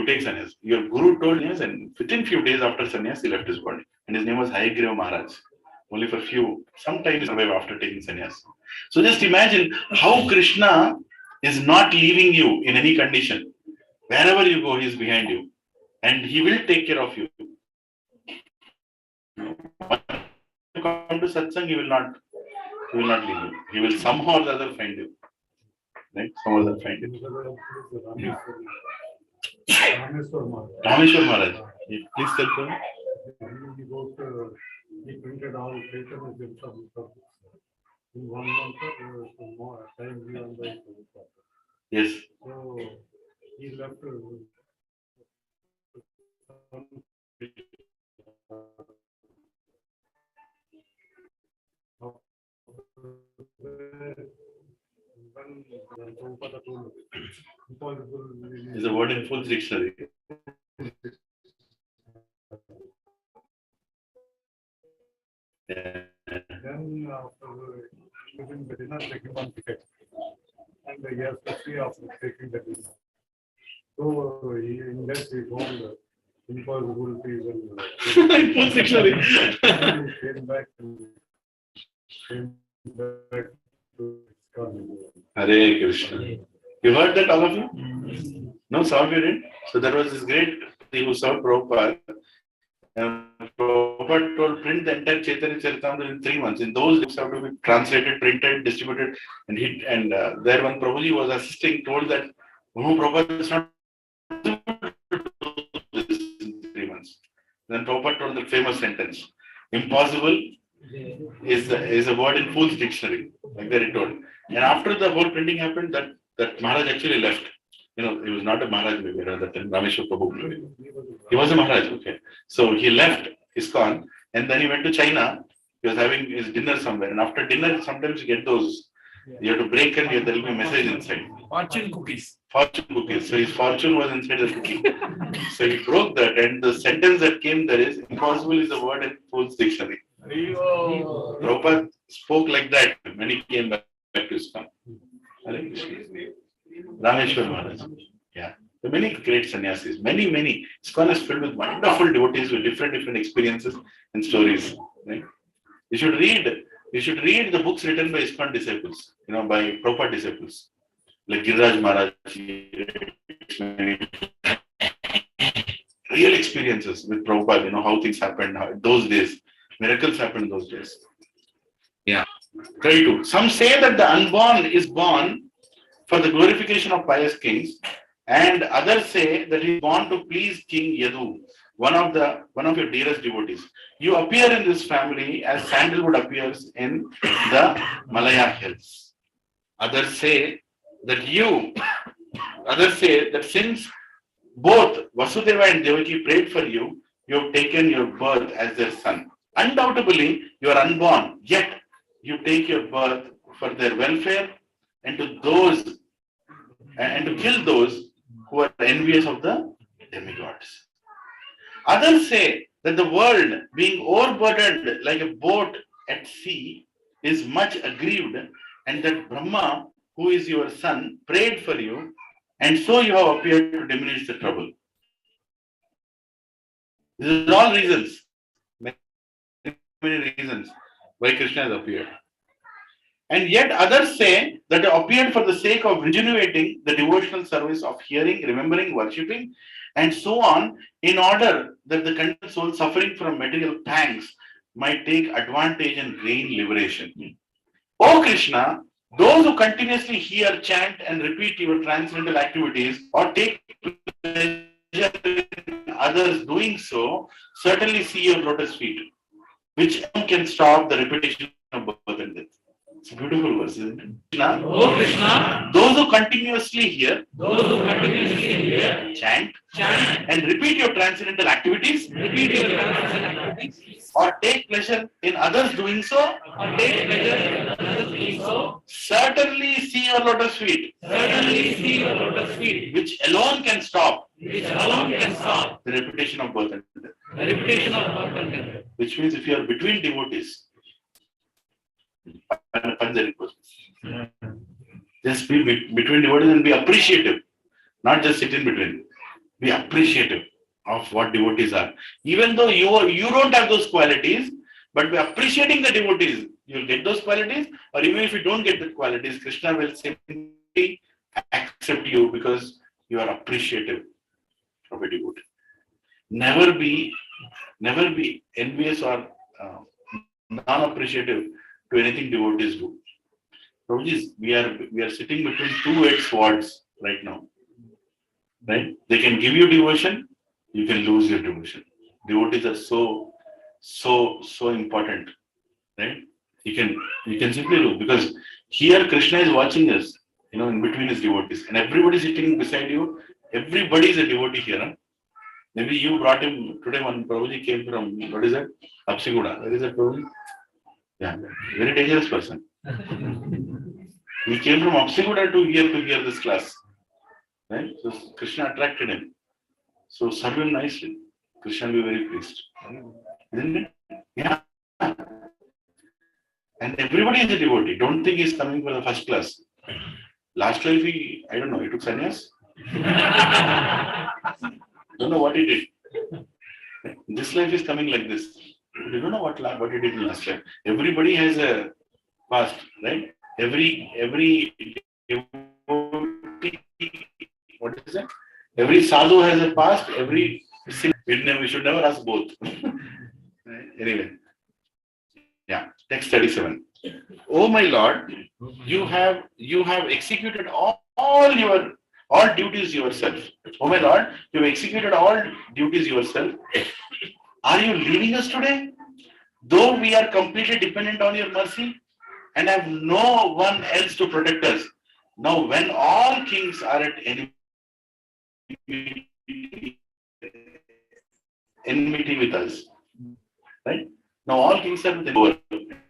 S1: take sannyas. Your guru told sannyas, and within few days after sannyas, he left his body. And his name was Hayagriva Maharaj. Only for some time he survived after taking sannyas. So just imagine how Krishna is not leaving you in any condition. Wherever you go, he is behind you. And he will take care of you. You come to satsang, he will not leave you. He will somehow or the other find you. Right? Somehow or the other find you. Rameshwar Maharaj. Please tell me.
S5: He printed all papers in 1 month or more time beyond by.
S1: Yes.
S5: So he left.
S1: Is a word in full dictionary.
S5: Then after giving the dinner, they give one ticket. And he has to see after taking the dinner. So he told impossibilities and
S1: Full dictionary.
S5: he came back to ISKCON.
S1: Hare Krishna. You heard that, all of you? No, some of you did. So there was this great thing who saw Prabhupada. And Prabhupada told, print the entire Chaitanya Charitamrita in 3 months. In those books have to be translated, printed, distributed, and there when Prabhuji was assisting, told that, no, Prabhupada is not able to do this in 3 months. Then Prabhupada told the famous sentence, impossible is a word in Fool's dictionary. Like that he told. And after the whole printing happened, that Maharaj actually left. He was not a Maharaj, maybe that Rameshwar Prabhu. He was a Maharaj, okay. So he left ISKCON and then he went to China. He was having his dinner somewhere. And after dinner, sometimes you get those, you have to break and there will be a message inside.
S2: Fortune cookies.
S1: Fortune cookies. So his fortune was inside the cookie. So he broke that, and the sentence that came there is, impossible is a word in Fool's dictionary. Prabhupada spoke like that when he came back to ISKCON. Rameshwar Maharaj. Yeah. There are many great sannyasis, many. ISKCON is filled with wonderful devotees with different experiences and stories. Right? You should read the books written by ISKCON disciples, by Prabhupada disciples, like Giriraj Maharaj. Real experiences with Prabhupada, how things happened those days. Miracles happened those days. Yeah. Try to. Some say that the unborn is born for the glorification of pious kings, and others say that he is born to please King Yadu, one of your dearest devotees. You appear in this family as sandalwood appears in the Malaya hills. Others say that since both Vasudeva and Devaki prayed for you, you have taken your birth as their son. Undoubtedly, you are unborn, yet you take your birth for their welfare and to kill those who are envious of the demigods. Others say that the world, being overburdened like a boat at sea, is much aggrieved, and that Brahma, who is your son, prayed for you, and so you have appeared to diminish the trouble. These are all reasons, many reasons why Krishna has appeared. And yet others say that he appeared for the sake of rejuvenating the devotional service of hearing, remembering, worshipping, and so on, in order that the content soul suffering from material pangs might take advantage and gain liberation. O Krishna, those who continuously hear, chant, and repeat your transcendental activities or take pleasure in others doing so certainly see your lotus feet, which can stop the repetition of birth and death. It's a beautiful verse, isn't it? Krishna,
S3: O Krishna,
S1: those who continuously hear, chant, and repeat your transcendental activities, or take pleasure in others doing so, certainly see your lotus feet, which alone can stop the repetition of birth and death. Which means if you are between devotees, just be between devotees and be appreciative, not just sit in between. Be appreciative of what devotees are. Even though you don't have those qualities, but by appreciating the devotees, you'll get those qualities, or even if you don't get the qualities, Krishna will simply accept you because you are appreciative of a devotee. Never be envious or non-appreciative to anything devotees do. Prabhuji, we are sitting between two edged swords right now. Right? They can give you devotion, you can lose your devotion. Devotees are so important. Right? You can simply lose, because here Krishna is watching us, in between his devotees, and everybody sitting beside you, everybody is a devotee here. Huh? Maybe you brought him today when Prabhuji came from, what is that? Apsiguda. Where is that Prabhuji? Yeah, very dangerous person. He came from Apsiguda to hear this class. Right? So Krishna attracted him. So serve him nicely. Krishna will be very pleased. Isn't it? Yeah. And everybody is a devotee. Don't think he's coming for the first class. Last life he took sannyas. Don't know what he did. This life is coming like this. You don't know what he did in last life. Everybody has a past, right? Every devotee, what is that? Every sadhu has a past. We should never ask both. Anyway, yeah. Text 37. Oh my Lord, you have executed all duties yourself. Oh my Lord, you have executed all duties yourself. Are you leaving us today? Though we are completely dependent on your mercy and have no one else to protect us. Now, when all kings are at enmity with us, right? Now all kings are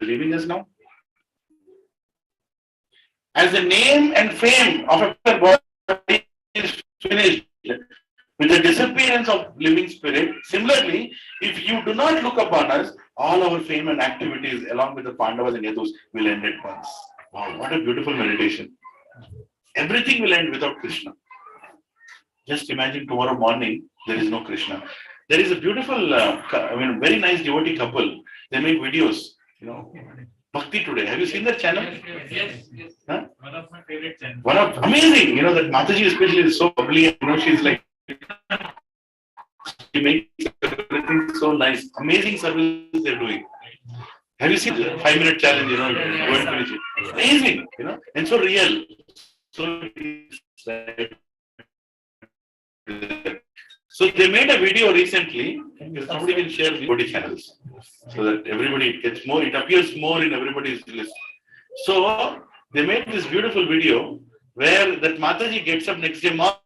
S1: leaving us now. As the name and fame of a body is finished with the disappearance of living spirit, similarly, if you do not look upon us, all our fame and activities along with the Pandavas and Yadus will end at once. Wow, what a beautiful meditation. Everything will end without Krishna. Just imagine tomorrow morning, there is no Krishna. There is a beautiful, very nice devotee couple. They make videos, Bhakti Today. Have you seen that channel?
S2: Yes.
S1: Huh?
S2: One of my favorite channels.
S1: One of amazing, that Mataji especially is so bubbly, she's like, she makes everything so nice. Amazing service they're doing. Have you seen the 5-minute challenge, go and finish it? Amazing, and so real. So, so they made a video recently, somebody will share the body channels so that everybody gets more, it appears more in everybody's list. So they made this beautiful video where that Mataji gets up next day morning.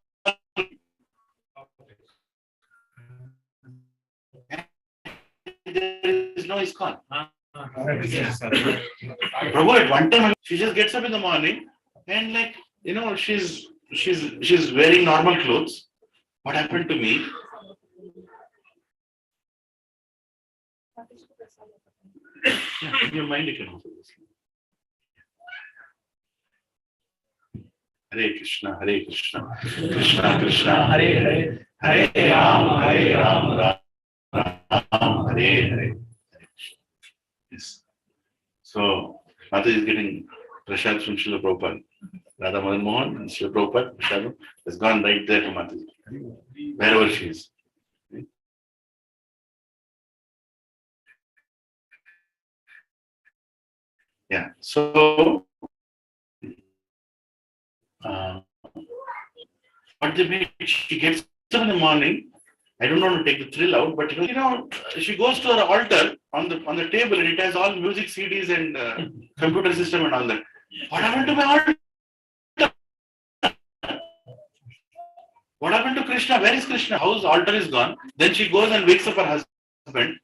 S1: There is no ISKCON. Prabhu, at one time she just gets up in the morning and she's wearing normal clothes. What happened to me? In your mind you can also listen. Hare Krishna, Krishna Krishna, Hare Ram, Ram, Hare. Yes. So, Mata is getting prasad from Srila Prabhupada. Radha Madan Mohan and Srila Prabhupada, prasad has gone right there to Mataji, wherever she is. Yeah. So, what they made, she gets up in the morning. I don't want to take the thrill out, but she goes to her altar on the table and it has all music CDs and computer system and all that. What happened to my altar? What happened to Krishna? Where is Krishna? How's altar is gone? Then she goes and wakes up her husband.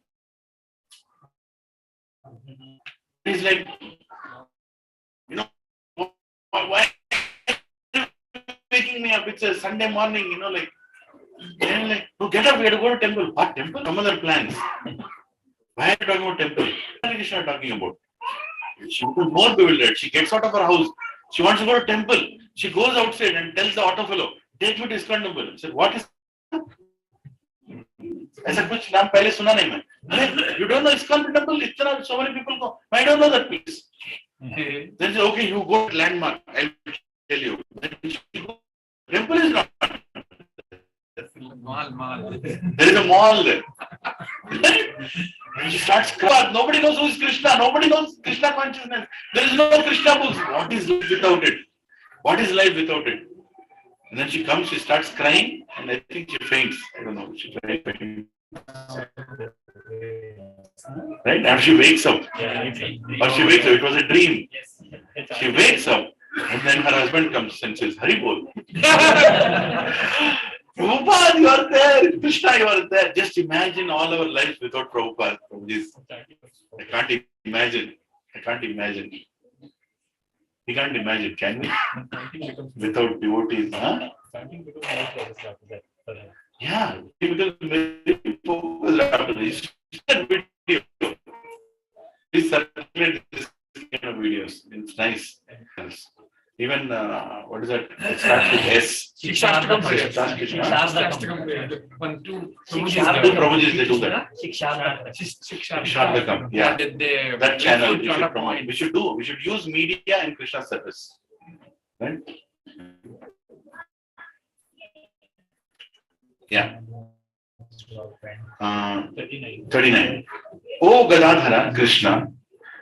S1: He's like, why are you waking me up? It's a Sunday morning, no, get up, we have to go to temple. What temple? Some other plans. Why are you talking about temple? What is Krishna talking about? She becomes more bewildered. She gets out of her house. She wants to go to temple. She goes outside and tells the auto fellow, take me to ISKCON temple. He said, what is ऐसा कुछ नाम पहले सुना नहीं मैं. You don't know ISKCON temple? इतना so many people go. I don't know that place. Then say, okay, you go to landmark. I'll tell you. Then she goes, temple is not.
S2: Mall.
S1: There is a mall there. She starts crying. Nobody knows who is Krishna. Nobody knows Krishna consciousness. There is no Krishna books. What is life without it? What is life without it? And then she comes, she starts crying, and I think she faints. I don't know. She faints. Right? And she wakes up. Or she wakes up. It was a dream. She wakes up, and then her husband comes and says, Hari Bol. Prabhupada, you are there. Krishna, you are there. Just imagine all our lives without Prabhupada. I can't imagine. We can't imagine, can we? Without devotees, huh? Yeah, he becomes very focused after this. He circulated this kind of videos. It's nice. Even, what is that? It starts with S.
S2: Shikshashtakam.
S1: Prabhuji, they do that.
S2: Shikshashtakam.
S1: Shikshashtakam, yeah. That channel we should promote. We should use media in Krishna service. Right? Yeah. 39. O Gadadhara Krishna,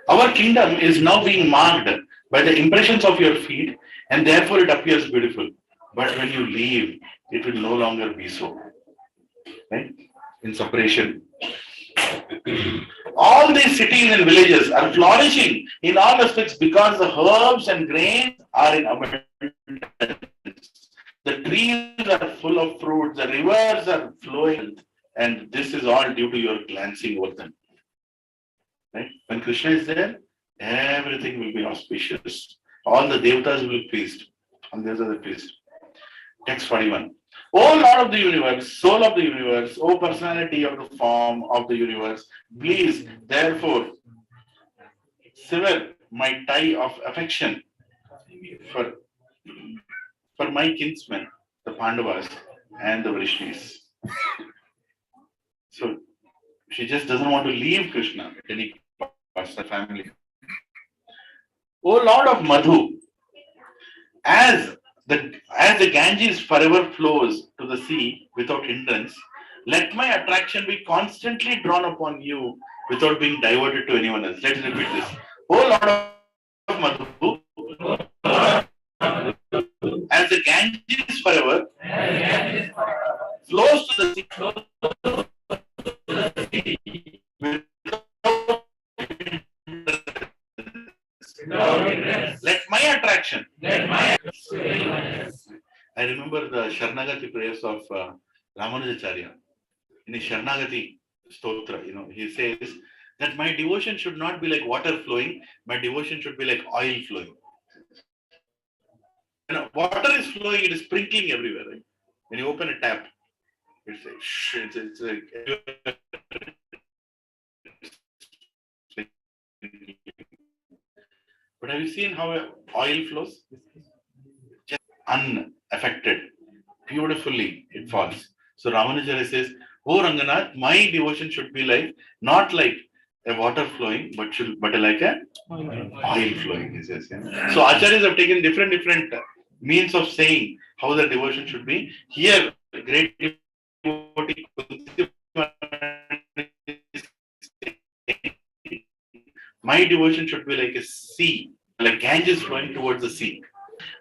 S1: our kingdom is now being marked by the impressions of your feet, and therefore it appears beautiful. But when you leave, it will no longer be so. Right? In separation. All these cities and villages are flourishing in all aspects because the herbs and grains are in abundance. The trees are full of fruit, the rivers are flowing, and this is all due to your glancing over them. Right? When Krishna is there, everything will be auspicious. All the devatas will be pleased. And these are the pleased. Text 41. O Lord of the universe, soul of the universe, O personality of the form of the universe, please, therefore, sever my tie of affection for my kinsmen, the Pandavas, and the Vrishnis. So she just doesn't want to leave Krishna at any cost, her family. O Lord of Madhu, as the Ganges forever flows to the sea without hindrance, let my attraction be constantly drawn upon you without being diverted to anyone else. Let's repeat this. O Lord of Madhu, as the Ganges forever flows to the sea let my attraction. I remember the Sharnagati prayers of Ramanujacharya. In his Sharnagati Stotra, he says that my devotion should not be like water flowing, my devotion should be like oil flowing. Water is flowing, it is sprinkling everywhere. Right? When you open a tap, it's like but have you seen how oil flows? Just unaffected, beautifully it falls. So Ramanujacharya says, "Oh Ranganath, my devotion should be like not like a water flowing, but like a oil flowing." He says. Yeah. So acharyas have taken different means of saying how the devotion should be. Here, great devotee Kunti, my devotion should be like a sea, like Ganges flowing towards the sea.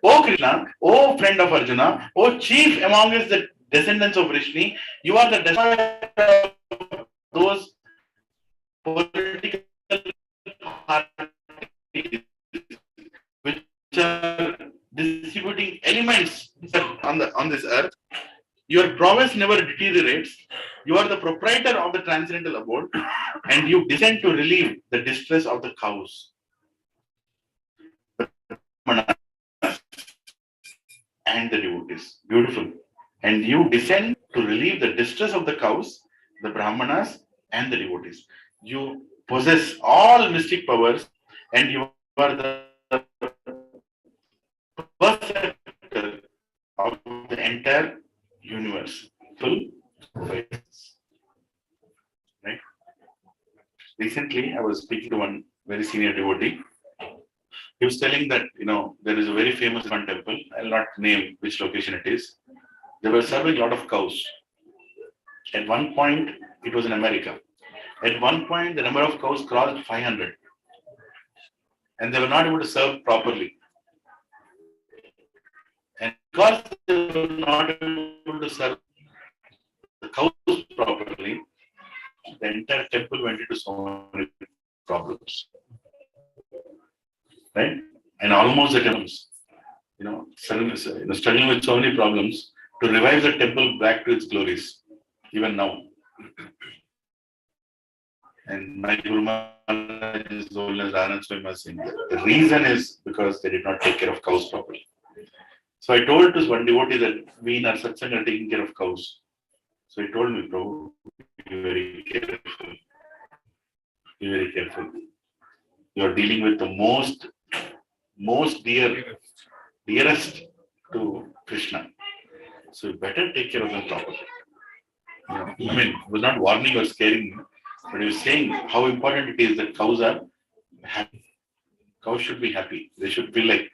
S1: O Krishna, O friend of Arjuna, O chief amongst the descendants of Vrishni, you are the destroyer of those political parties which are distributing elements on this earth. Your prowess never deteriorates. You are the proprietor of the transcendental abode, and you descend to relieve the distress of the cows and the devotees. Beautiful. And you descend to relieve the distress of the cows, the Brahmanas, and the devotees. You possess all mystic powers, and you are the perfecter of the entire universe. Full. Right? Recently, I was speaking to one very senior devotee. He was telling that, there is a very famous one temple. I'll not name which location it is. They were serving a lot of cows. At one point, it was in America. At one point, the number of cows crossed 500. And they were not able to serve properly. And because they were not able to serve the cows properly, the entire temple went into so many problems. Right? And almost the temples, struggling with so many problems to revive the temple back to its glories, even now. And my Guru Maharaj is old as Anand Swami was saying. The reason is because they did not take care of cows properly. So I told to one devotee that we in our satsang are taking care of cows. So he told me, Prabhu, be very careful. Be very careful. You are dealing with the most dearest to Krishna. So you better take care of them properly. He was not warning or scaring me, but he was saying how important it is that cows are happy. Cows should be happy. They should feel like,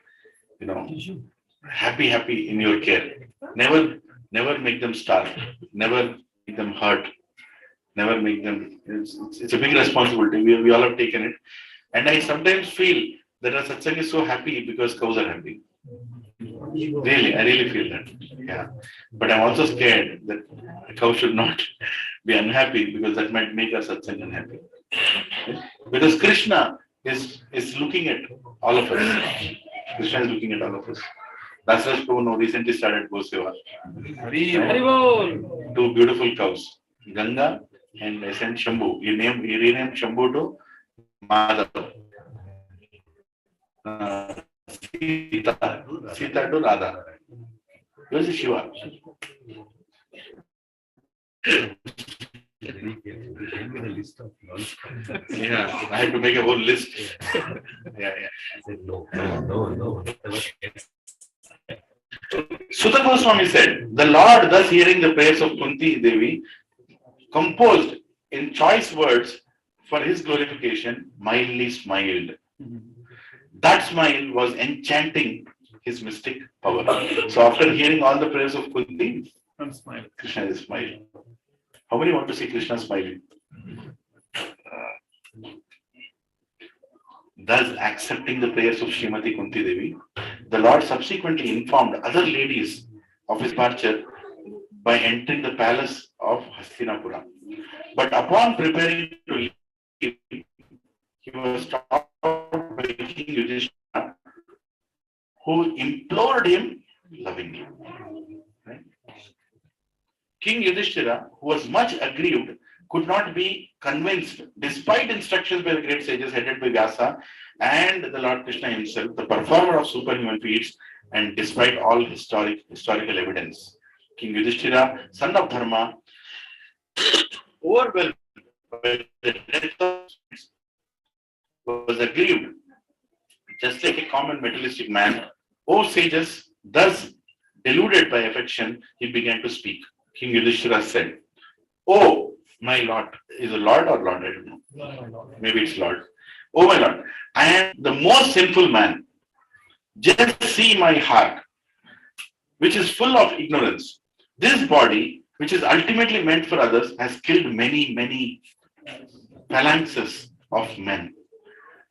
S1: happy in your care. Never make them starve. Never make them hurt. Never make them. It's a big responsibility. We all have taken it. And I sometimes feel that our satsang is so happy because cows are happy. Really, I really feel that. Yeah. But I'm also scared that a cow should not be unhappy because that might make our satsang unhappy. Because Krishna is looking at all of us. Krishna is looking at all of us. Dasraj Prabhu recently started Goseva. Two beautiful cows, Ganga and I sent Shambhu. He renamed Shambhu to Madhav. Sita to Radha. Where's Shiva? Yeah, I had to make a whole list. Yeah.
S7: No.
S1: Sutta Goswami said, the Lord, thus hearing the prayers of Kunti Devi, composed in choice words for his glorification, mildly smiled. That smile was enchanting his mystic power. So after hearing all the prayers of Kunti,
S2: I'm smiling.
S1: Krishna is smiling. How many want to see Krishna smiling? Thus accepting the prayers of Srimati Kunti Devi, the Lord subsequently informed other ladies of his departure by entering the palace of Hastinapura. But upon preparing to leave, he was stopped by King Yudhishthira, who implored him lovingly. Right? King Yudhishthira, who was much aggrieved, could not be convinced, despite instructions by the great sages headed by Vyasa and the Lord Krishna himself, the performer of superhuman feats, and despite all historical evidence. King Yudhishthira, son of Dharma, overwhelmed by the death of was aggrieved, just like a common materialistic man. O sages, thus deluded by affection, he began to speak. King Yudhishthira said, "Oh, my Lord," is a Lord or Lord? I don't know. Maybe it's Lord. "Oh, my Lord, I am the most sinful man. Just see my heart, which is full of ignorance. This body, which is ultimately meant for others, has killed many, many phalanxes of men.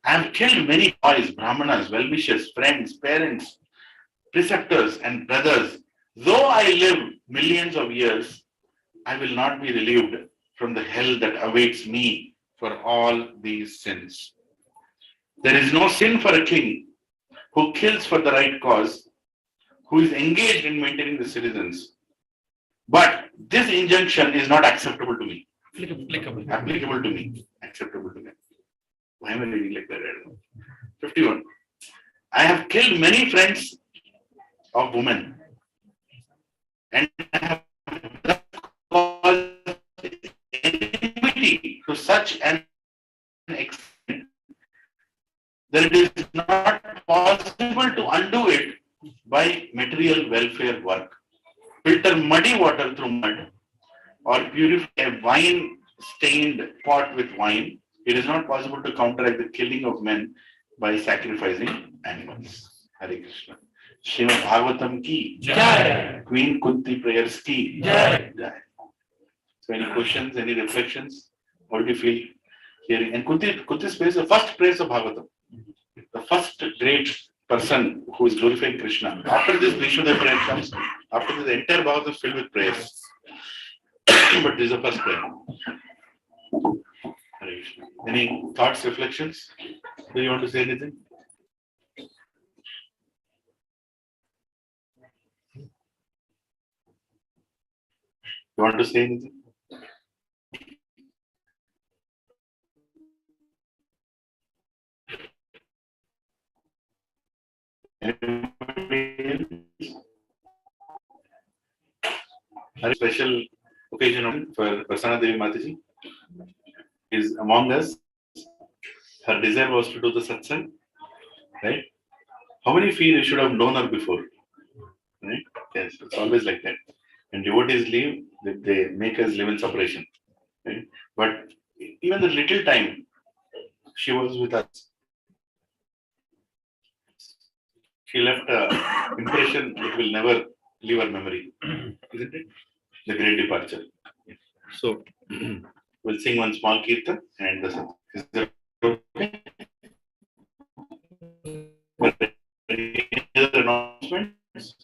S1: I have killed many boys, brahmanas, well-wishers, friends, parents, preceptors, and brothers. Though I live millions of years, I will not be relieved from the hell that awaits me for all these sins. There is no sin for a king who kills for the right cause, who is engaged in maintaining the citizens. But this injunction is not acceptable to me. Applicable to me. Acceptable to me. Why am I reading like that? I don't know. 51. I have killed many friends of women, and I have caused enmity to such an extent that it is not possible to undo it by material welfare work. Filter muddy water through mud, or purify a wine-stained pot with wine. It is not possible to counteract the killing of men by sacrificing animals. Hare Krishna. Srimad Bhagavatam ki Jai. Queen Kunti prayers ki Jai. Jai. So any questions, any reflections? What do you feel hearing? And Kunti's praise, the first praise of Bhagavatam. The first great person who is glorifying Krishna. After this, Vishnudev prayer comes. After this, the entire Bhagavatam is filled with prayers. But this is the first prayer. Any thoughts, reflections? Do you want to say anything? You want to say anything? Anybody else? A special occasion for Barsana Devi Mataji is among us. Her desire was to do the satsang, right? How many feel you should have known her before? Right? Yes, it's always like that. When devotees leave, they make us live in separation. Right? But even the little time she was with us, she left an impression that will never leave our memory, isn't it? The great departure. So we'll sing one small kirtan and the satsang. Is that okay? Any other announcements?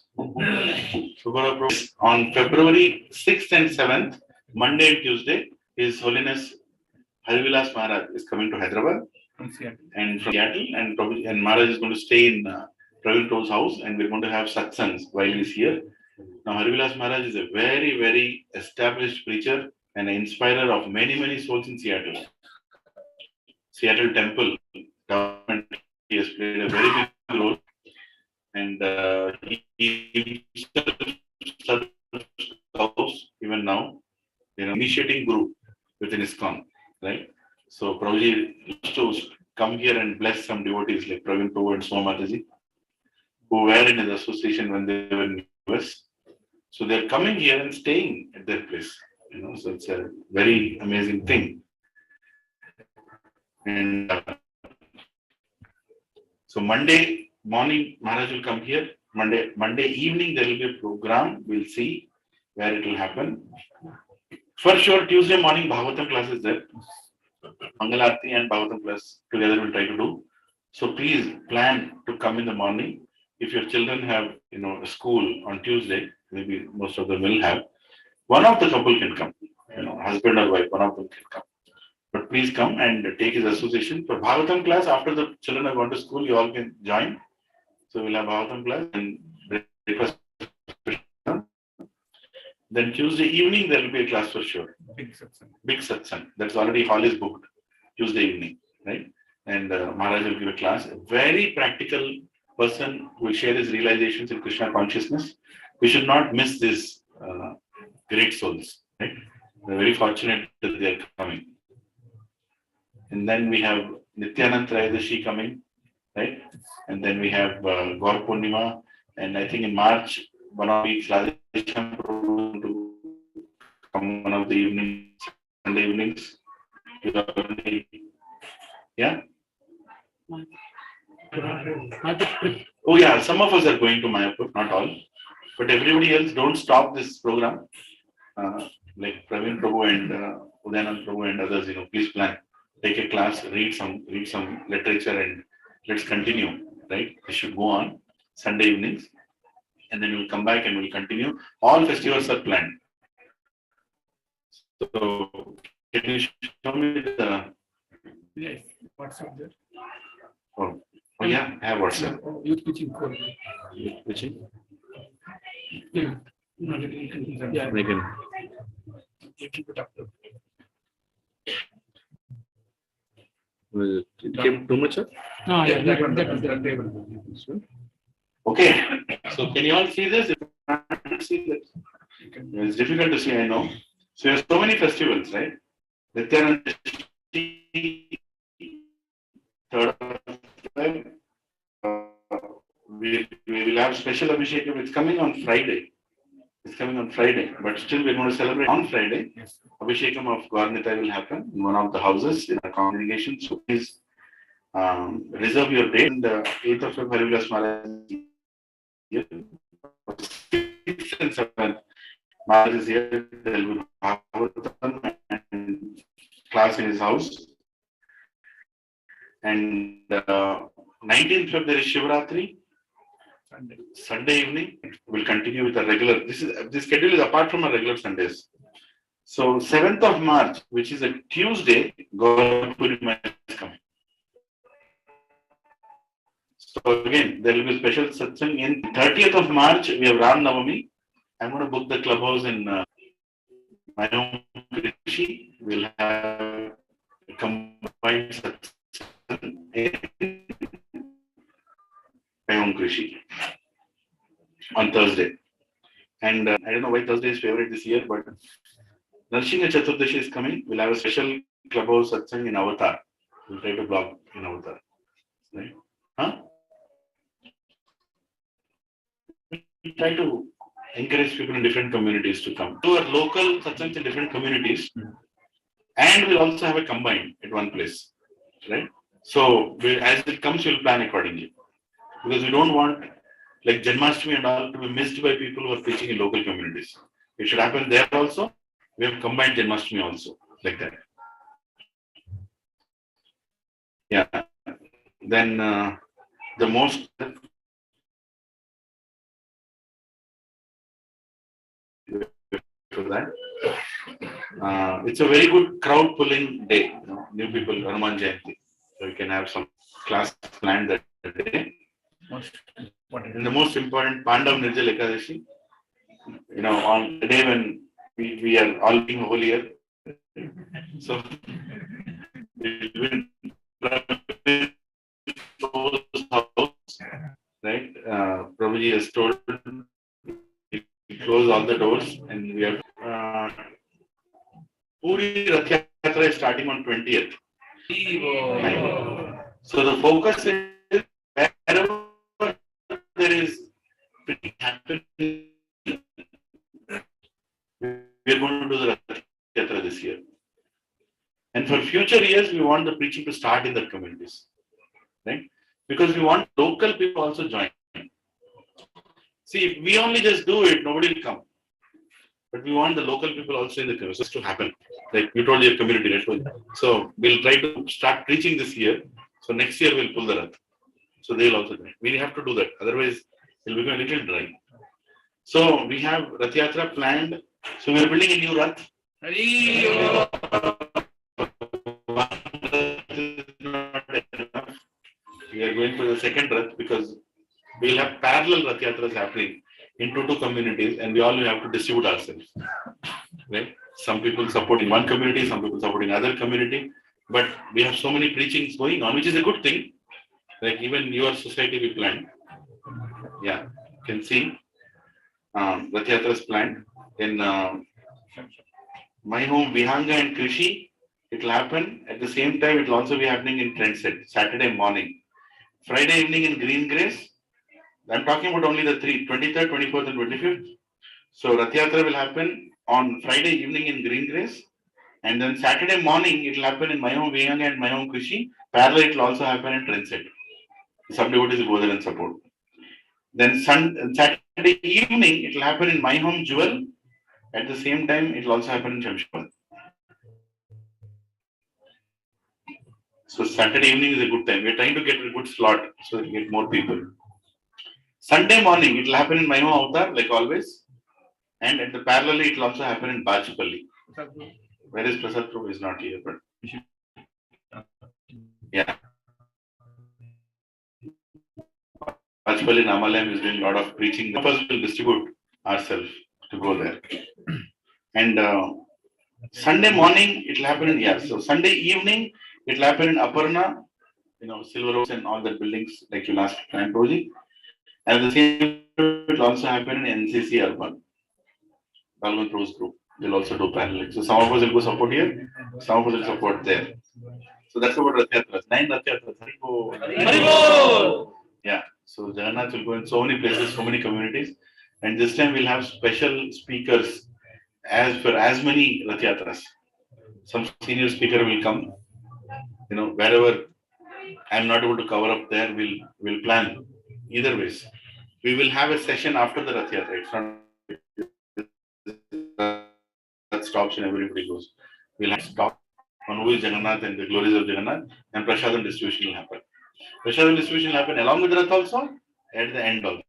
S1: On February 6th and 7th, Monday and Tuesday, His Holiness Harivilas Maharaj is coming to Hyderabad
S2: From Seattle.
S1: and from Seattle, and Maharaj is going to stay in Praveen Toe's house, and we're going to have satsangs while he's here. Now, Harivilas Maharaj is a very, very established preacher and an inspirer of many, many souls in Seattle. Seattle Temple government, he has played a very big role, and he himself serves even now, initiating group within ISKCON, right? So Prabhuji used to come here and bless some devotees like Praveen Prabhu and Mataji, who were in his association when they were in the US. So they're coming here and staying at their place. So it's a very amazing thing. And so Monday morning, Maharaj will come here. Monday evening, there will be a program. We'll see where it will happen. For sure, Tuesday morning, Bhagavatam class is there. Mangalarti and Bhagavatam class together we'll try to do. So please plan to come in the morning. If your children have, a school on Tuesday, maybe most of them will have. One of the couple can come. Husband or wife, one of them can come. But please come and take his association. For Bhagavatam class, after the children have gone to school, you all can join. So we'll have Bhagavatam class and breakfast. Then Tuesday evening, there will be a class for sure. Big satsang. That's already hall is booked. Tuesday evening, right? And Maharaj will give a class. A very practical person who will share his realizations in Krishna consciousness. We should not miss these great souls, right? We're very fortunate that they are coming. And then we have Nityanand Trayadashi coming, right? And then we have Gaur Purnima. And I think in March, one of the weeks, Radhesham Prabhu to come one of the evenings, Sunday evenings. Yeah? Oh yeah, some of us are going to Mayapur, not all. But everybody else, don't stop this program. Like Praveen Prabhu and Udayanand Prabhu and others, please plan. Take a class, read some literature, and let's continue, right? We should go on Sunday evenings, and then we'll come back and we'll continue. All festivals are planned. So, can you show me the?
S2: Yes, WhatsApp there.
S1: Oh yeah, I have WhatsApp.
S2: Youth pitching code.
S1: Which is?
S2: Yeah. Yeah.
S1: They can.
S2: You can put up.
S1: It came too much up?
S2: Ah, yeah, that table.
S1: Okay, so can you all see this? If you can't see that, it's difficult to see, I know. So there's so many festivals, right? Nityanand, third of Feb, we will have special Abhishekam. It's coming on Friday. But still we're going to celebrate on Friday.
S2: Yes.
S1: Abhishekam of Gaur-Nitai will happen in one of the houses in our congregation. So please reserve your date. And 8th of February, Maharaj 6th and 7th, Maharaj is here. There will be Bhagavatam and class in his house. And 19th February, there is Shivratri. Sunday evening, we'll continue with a regular. This schedule is apart from our regular Sundays. So 7th of March, which is a Tuesday, Gaur Purnima is coming. So again, there will be special satsang in 30th of March. We have Ram Navami. I'm going to book the clubhouse in my home Krishi. We'll have a combined satsang in my home Krishi on Thursday. And I don't know why Thursday is favorite this year, but Narshinga Chaturdashi is coming. We'll have a special clubhouse satsang in Avatar. We'll try to blog in Avatar. Right? Huh? We try to encourage people in different communities to come. To our local satsangs in different communities. And we'll also have a combined at one place. Right? So as it comes, we'll plan accordingly. Because we don't want like Janmashtami and all to be missed by people who are preaching in local communities. It should happen there also. We have combined Janmashtami also, like that. Yeah. Then the most for that. It's a very good crowd pulling day. New people, Hanuman Jayanti. So we can have some class planned that day. And the most important, Pandav Nirjal Ekadashi. On the day when we are all being holier. So we will close house, right? Prabhuji has told we close all the doors and we have Puri Rath Yatra is starting on 20th. So the focus is wherever there is happening going to do the Rath Yatra this year. And for future years, we want the preaching to start in the communities, right? Because we want local people also join. See, if we only just do it, nobody will come. But we want the local people also in the community to happen. Like you told your community, right? So we'll try to start preaching this year. So next year we'll pull the Rath. So they'll also join. We have to do that. Otherwise, it'll become a little dry. So we have Rath Yatra planned. So we're building a new Rath. We are going for the second Rath because we'll have parallel Rath Yatras happening in two communities and we all will have to distribute ourselves. Right? Some people supporting one community, some people supporting other community. But we have so many preachings going on, which is a good thing. Like even your society we planned. Yeah, you can see Rath Yatra is planned in my home, Vihanga and Krishi. It will happen at the same time. It will also be happening in Trendset, Saturday morning. Friday evening in Green Grace. I'm talking about only the three, 23rd, 24th and 25th. So Rath Yatra will happen on Friday evening in Green Grace. And then Saturday morning, it will happen in my home, Vihanga and my home, Krishi. Parallel, it will also happen in Trendset. Some devotees will go there and support. Then Saturday evening, it will happen in my home, Jewel. At the same time, it will also happen in Shamshad. So Saturday evening is a good time. We are trying to get a good slot so that we get more people. Sunday morning, it will happen in my home Avatar, like always. And at the parallel, it will also happen in Bachapalli. Where is Prasad Prabhu? Is not here, but yeah. Bachapalli Namalayam is doing a lot of preaching. The first will distribute ourselves to go there. And Sunday morning, it will happen in, yeah. So Sunday evening, it will happen in Aparna, Silver Oaks and all the buildings like you last time told you. And at the same time, it will also happen in NCC Urban. Balwant Rose Group will also do parallel. So some of us will go support here, some of us will support there. So that's about Rath Yatras. 9 Rath Yatras. Yeah. So Jagannath will go in so many places, so many communities. And this time we'll have special speakers as for as many Rath Yatras. Some senior speaker will come. Wherever I'm not able to cover up there, we'll plan. Either ways. We will have a session after the Rath Yatra. It's not that stops and everybody goes. We'll have stop on who is Jagannath and the glories of Jagannath, and Prasadam distribution will happen. Prasadam distribution will happen along with Rath also, at the end also.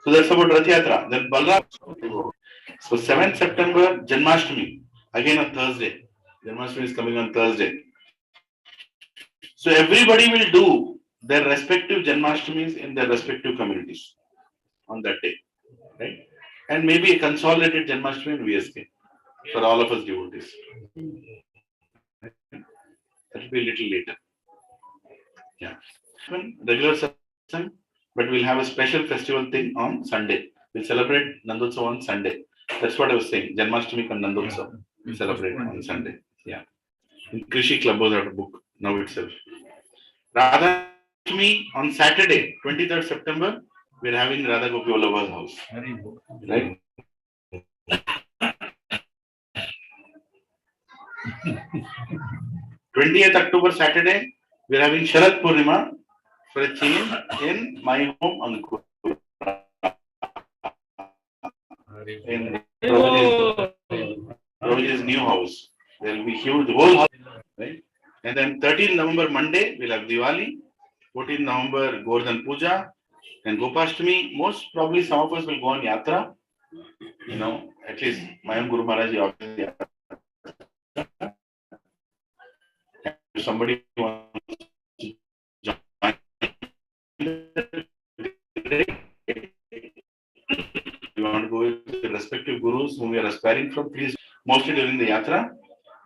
S1: So that's about Rath Yatra. Then Balram. So 7th September, Janmashtami. Again on Thursday. Janmashtami is coming on Thursday. So everybody will do their respective Janmashtamis in their respective communities on that day. Right? And maybe a consolidated Janmashtami in VSK for all of us devotees. That will be a little later. Yeah. Regular satsang, but we'll have a special festival thing on Sunday. We'll celebrate Nandotsav on Sunday. That's what I was saying. Janmashtami and Nandotsav. We celebrate on Sunday. Yeah. In Krishi Clubhouse have a book now itself. Radha Ashtami on Saturday, 23rd September, we're having Radha Gopi Vallabha's house. Right? 20th October Saturday, we're having Sharad Purnima for a change in my home Ankur. In Prabhuji's new house. There will be huge whole house, right? And then 13th November Monday, we'll have Diwali. 14th November, Govardhan Puja. And Gopashtami, most probably some of us will go on Yatra. At least my own Guru Maharaj, obviously. If somebody wants to join, you want to go with the respective gurus whom we are aspiring from, please, mostly during the Yatra.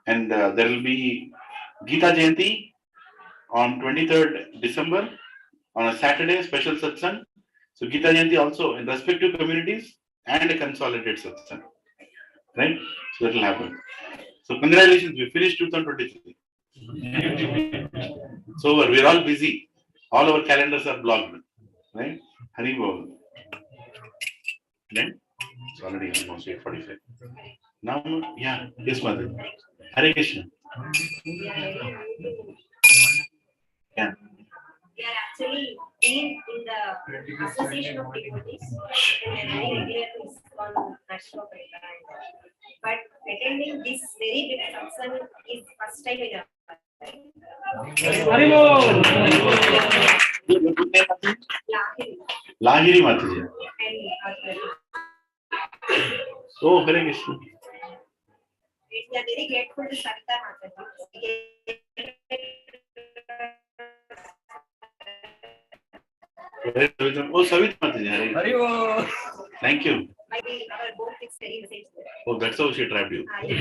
S1: And there will be Gita Jayanti on 23rd December on a Saturday, special satsang. So Gita Jayanti also in respective communities and a consolidated satsang. Right? So that will happen. So congratulations, we finished 2023. So we're all busy. All our calendars are blocked. Right? Hari Bol. Then it's already almost 8:45. Now, yeah, yes, Mother. Hare Krishna. Yeah.
S7: We are actually in the association of devotees and very regularly on national program. But attending this very big function is first time in our
S1: Lahiri Mataji.
S7: and
S1: Oh, Hare Krishna.
S7: we are very grateful to Sarita Mataji.
S1: Oh, Savit Mataji. Hare. Thank you.
S7: Maybe our both is very the same.
S1: Oh, that's how she trapped you.
S7: And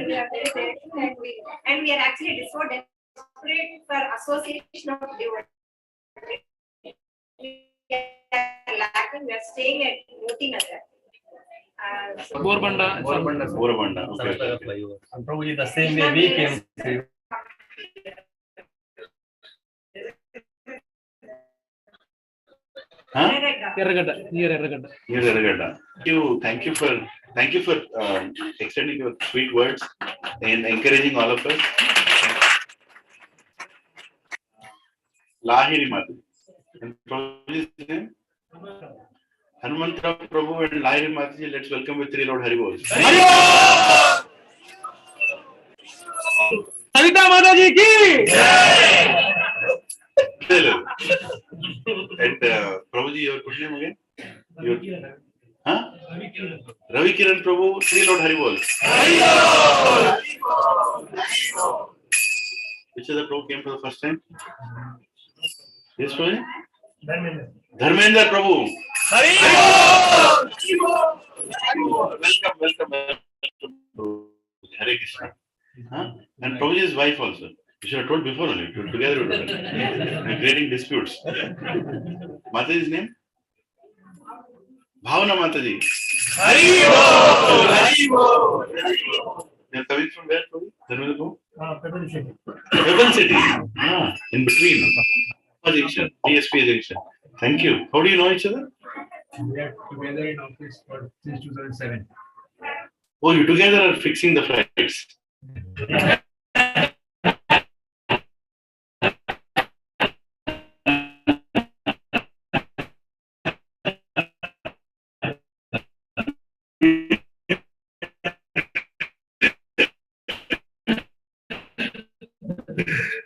S7: we are very grateful and we are actually so desperate for association of devotees. We are lacking, we are staying at Moti Nagar.
S3: Borbanda.
S1: Borabanda. Okay.
S2: And probably the same way we came to you.
S1: Huh?
S3: Erragada, near Erragada.
S1: Near Erragada. Thank you for extending your sweet words and encouraging all of us. Lahiri Mataji. And Prabhuji's name? Hanumantra Prabhu and Lahiri Mataji. Let's welcome with 3 Lord Haribol.
S3: Savita Mataji ki!
S1: And Prabhuji, your good name again? Huh? Ravi Kiran Prabhu, 3 Lord Haribol. Which other Prabhu came for the first time? Yes, Prabhuji? Dharmendra Prabhu. Welcome. Hare Krishna. Huh? And Prabhuji's wife also. You should have told before only. Together we are creating disputes. Mataji's name? Bhavana Mataji. You're coming from where, Prabhu? Pebble City. In between. Junction. DSP junction. Thank you. How do you know each other?
S2: We are together in office since 2007.
S1: Oh, you together are fixing the flights.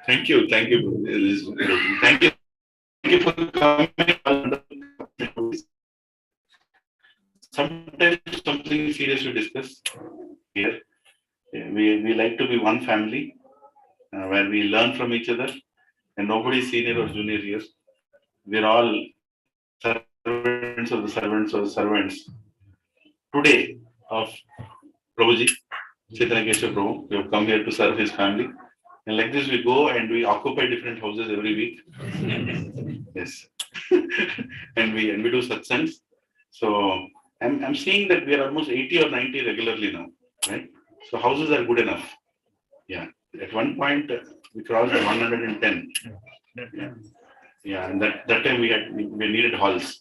S1: Thank you. Thank you for coming. Sometimes something serious to discuss here. We like to be one family where we learn from each other and nobody is senior or junior here. We're all servants of the servants of the servants. Today of Prabhuji, Chaitanya Keshav Prabhu, we have come here to serve his family. And like this, we go and we occupy different houses every week. Yes. and we do satsangs. So I'm seeing that we are almost 80 or 90 regularly now, right? So houses are good enough. Yeah. At one point, we crossed 110. Yeah, and that time we needed halls.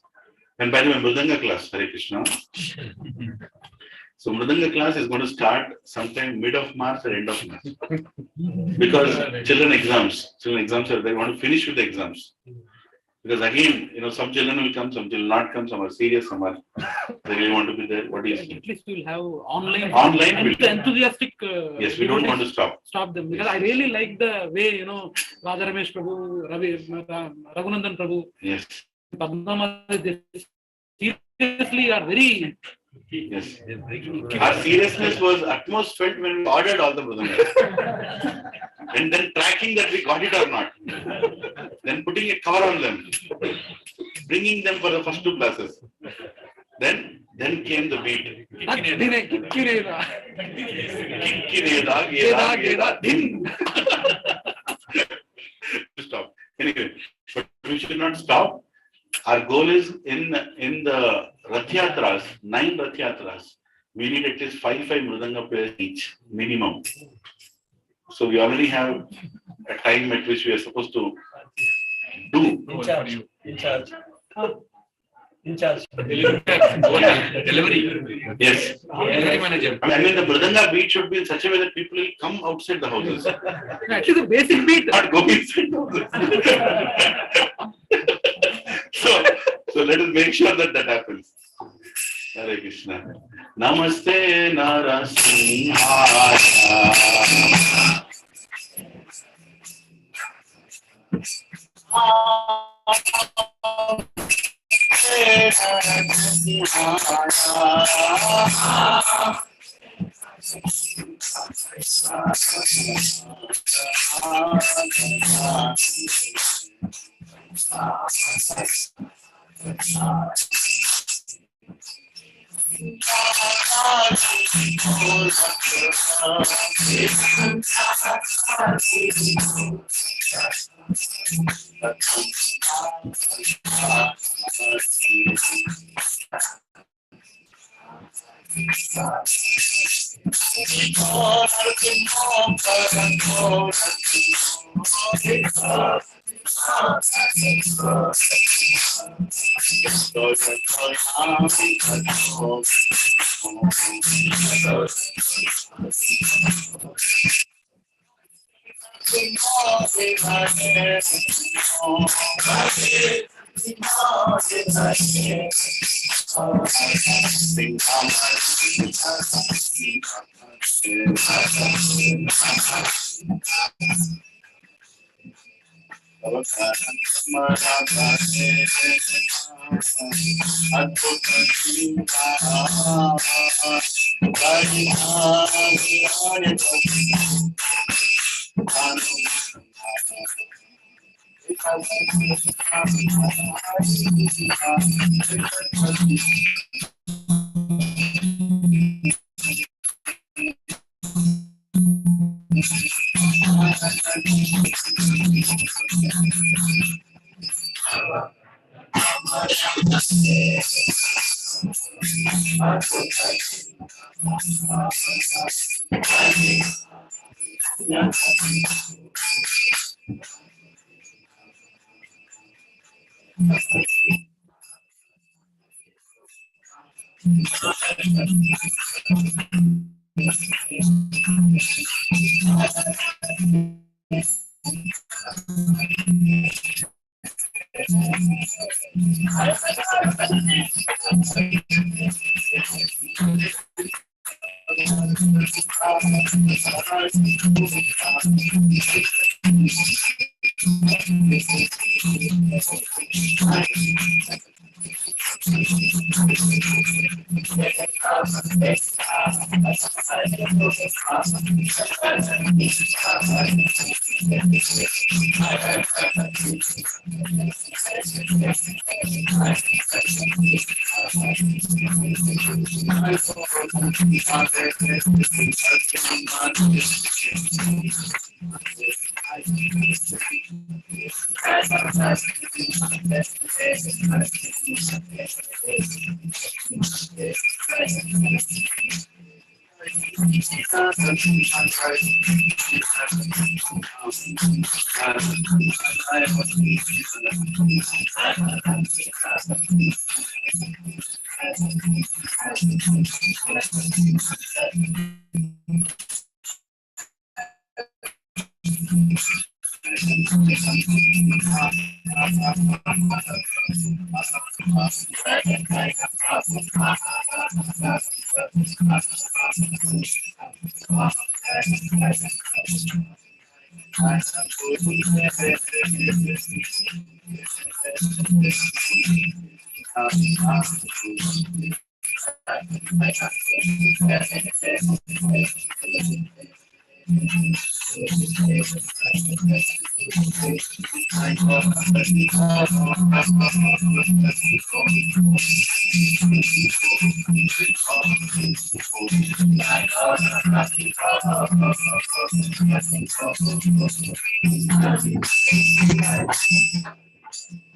S1: And by the way, Mridanga class, Hare Krishna. So Mridanga class is going to start sometime mid of March or end of March. Because children exams are, they want to finish with the exams. Because again, some children will come, some will not come, some are serious, some are, they really want to be there. What do you think?
S3: At least we will have online enthusiastic.
S1: Yes, we don't want to
S3: stop them. Because I really like the way, Raja Ramesh Prabhu, Raghunandan Prabhu.
S1: Yes.
S3: They seriously are very.
S1: Yes. Our seriousness was utmost felt when we ordered all the Mridangas. And then tracking that we got it or not. Then putting a cover on them. Bringing them for the first 2 classes. Then came the beat. Stop. Anyway, but we should not stop. Our goal is in the Rath Yatras, 9 Rath Yatras, we need at least 5 Mridanga pairs each, minimum. So we already have a time at which we are supposed to do.
S2: In charge. In charge. In charge.
S6: Delivery.
S1: Yes.
S6: Delivery manager.
S1: I mean, the Mridanga beat should be in such a way that people will come outside the houses,
S6: Actually, the basic beat.
S1: not go inside the houses. So let us make sure that that happens. Hare Krishna. Namaste Narasimhaya.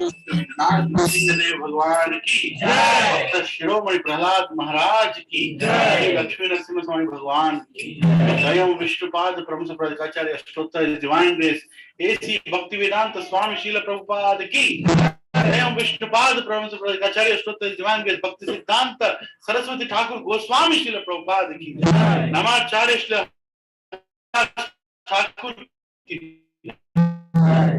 S1: Narasimhadeva भगवान की भक्त शिरोमणि प्रहलाद महाराज की श्री लक्ष्मी नरसिंह स्वामी भगवान की स्वयं विष्णुपाद प्रमुख प्रदकाचार्य अष्टोत्तर divine grace AC भक्ति वेदांत स्वामी शील प्रभुपाद की स्वयं विष्णुपाद प्रमुख प्रदकाचार्य अष्टोत्तर डिवाइन ग्रेस भक्ति सिद्धांत सरस्वती ठाकुर गोस्वामी शील प्रभुपाद की नमाचार्य श्री ठाकुर की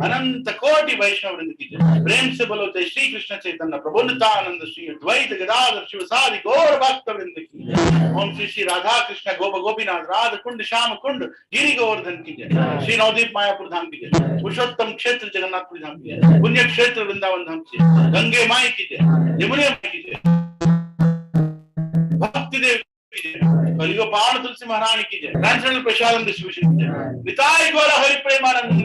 S1: अनंत कोटि वैष्णव वृंद की जय। प्रेम से बोलो जय श्री कृष्ण चैतन्य प्रभु नित्यानंद श्री द्वैत गदाधर शिवसादि गौर भक्त वृंद की जय। ओम श्री श्री राधा कृष्ण गोप गोपीनाथ राध कुंड श्याम कुंड गिरि गोवर्धन की जय। श्री नवदीप मायापुर धाम की जय। पुरुषोत्तम क्षेत्र जगन्नाथपुरी धाम की जय। पुण्य क्षेत्र वृंदावन धाम की जय। गंगे माई की जय। यमुने माई की जय। भक्ति देव की जय। कलियुग पावन तुलसी महारानी की जय। ट्रांसजेंडर प्रसादम डिस्ट्रीब्यूशन की जय। निताय गौर Hari Premanand.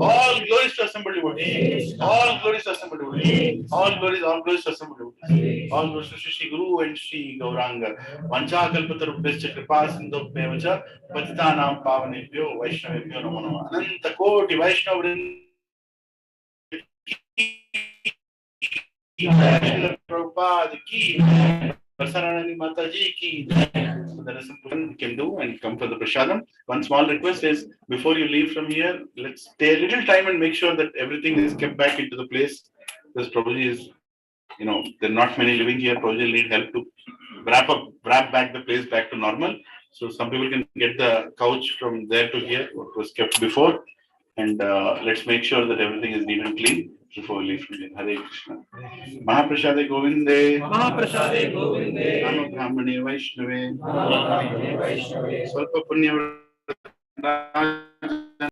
S1: All glories to assembled devotees. All glories to assembled devotees. All glories to assembled devotees. All glories to Shri Guru and Shri Gauranga. Vancha kalpatarubhyascha kripa sindhubhyo cha patitanam pavanebhyo vaishnavebhyo namo namaha. Ananta koti vaishnav vrinda Srila Prabhupada ki, Barsana Mataji ki. So there is something we can do and come for the prasadam. One small request is before you leave from here, let's stay a little time and make sure that everything is kept back into the place. Because probably is, there are not many living here. Probably need help to wrap back the place back to normal. So some people can get the couch from there to here, what was kept before, and let's make sure that everything is neat and clean before we leave from here. Hare Krishna. Mahaprasade Govinde.
S2: Mahaprasade Govinde.
S1: Namo Brahmane Vaishnave.
S2: Namo Brahmane Vaishnave.
S1: Svalpa Punya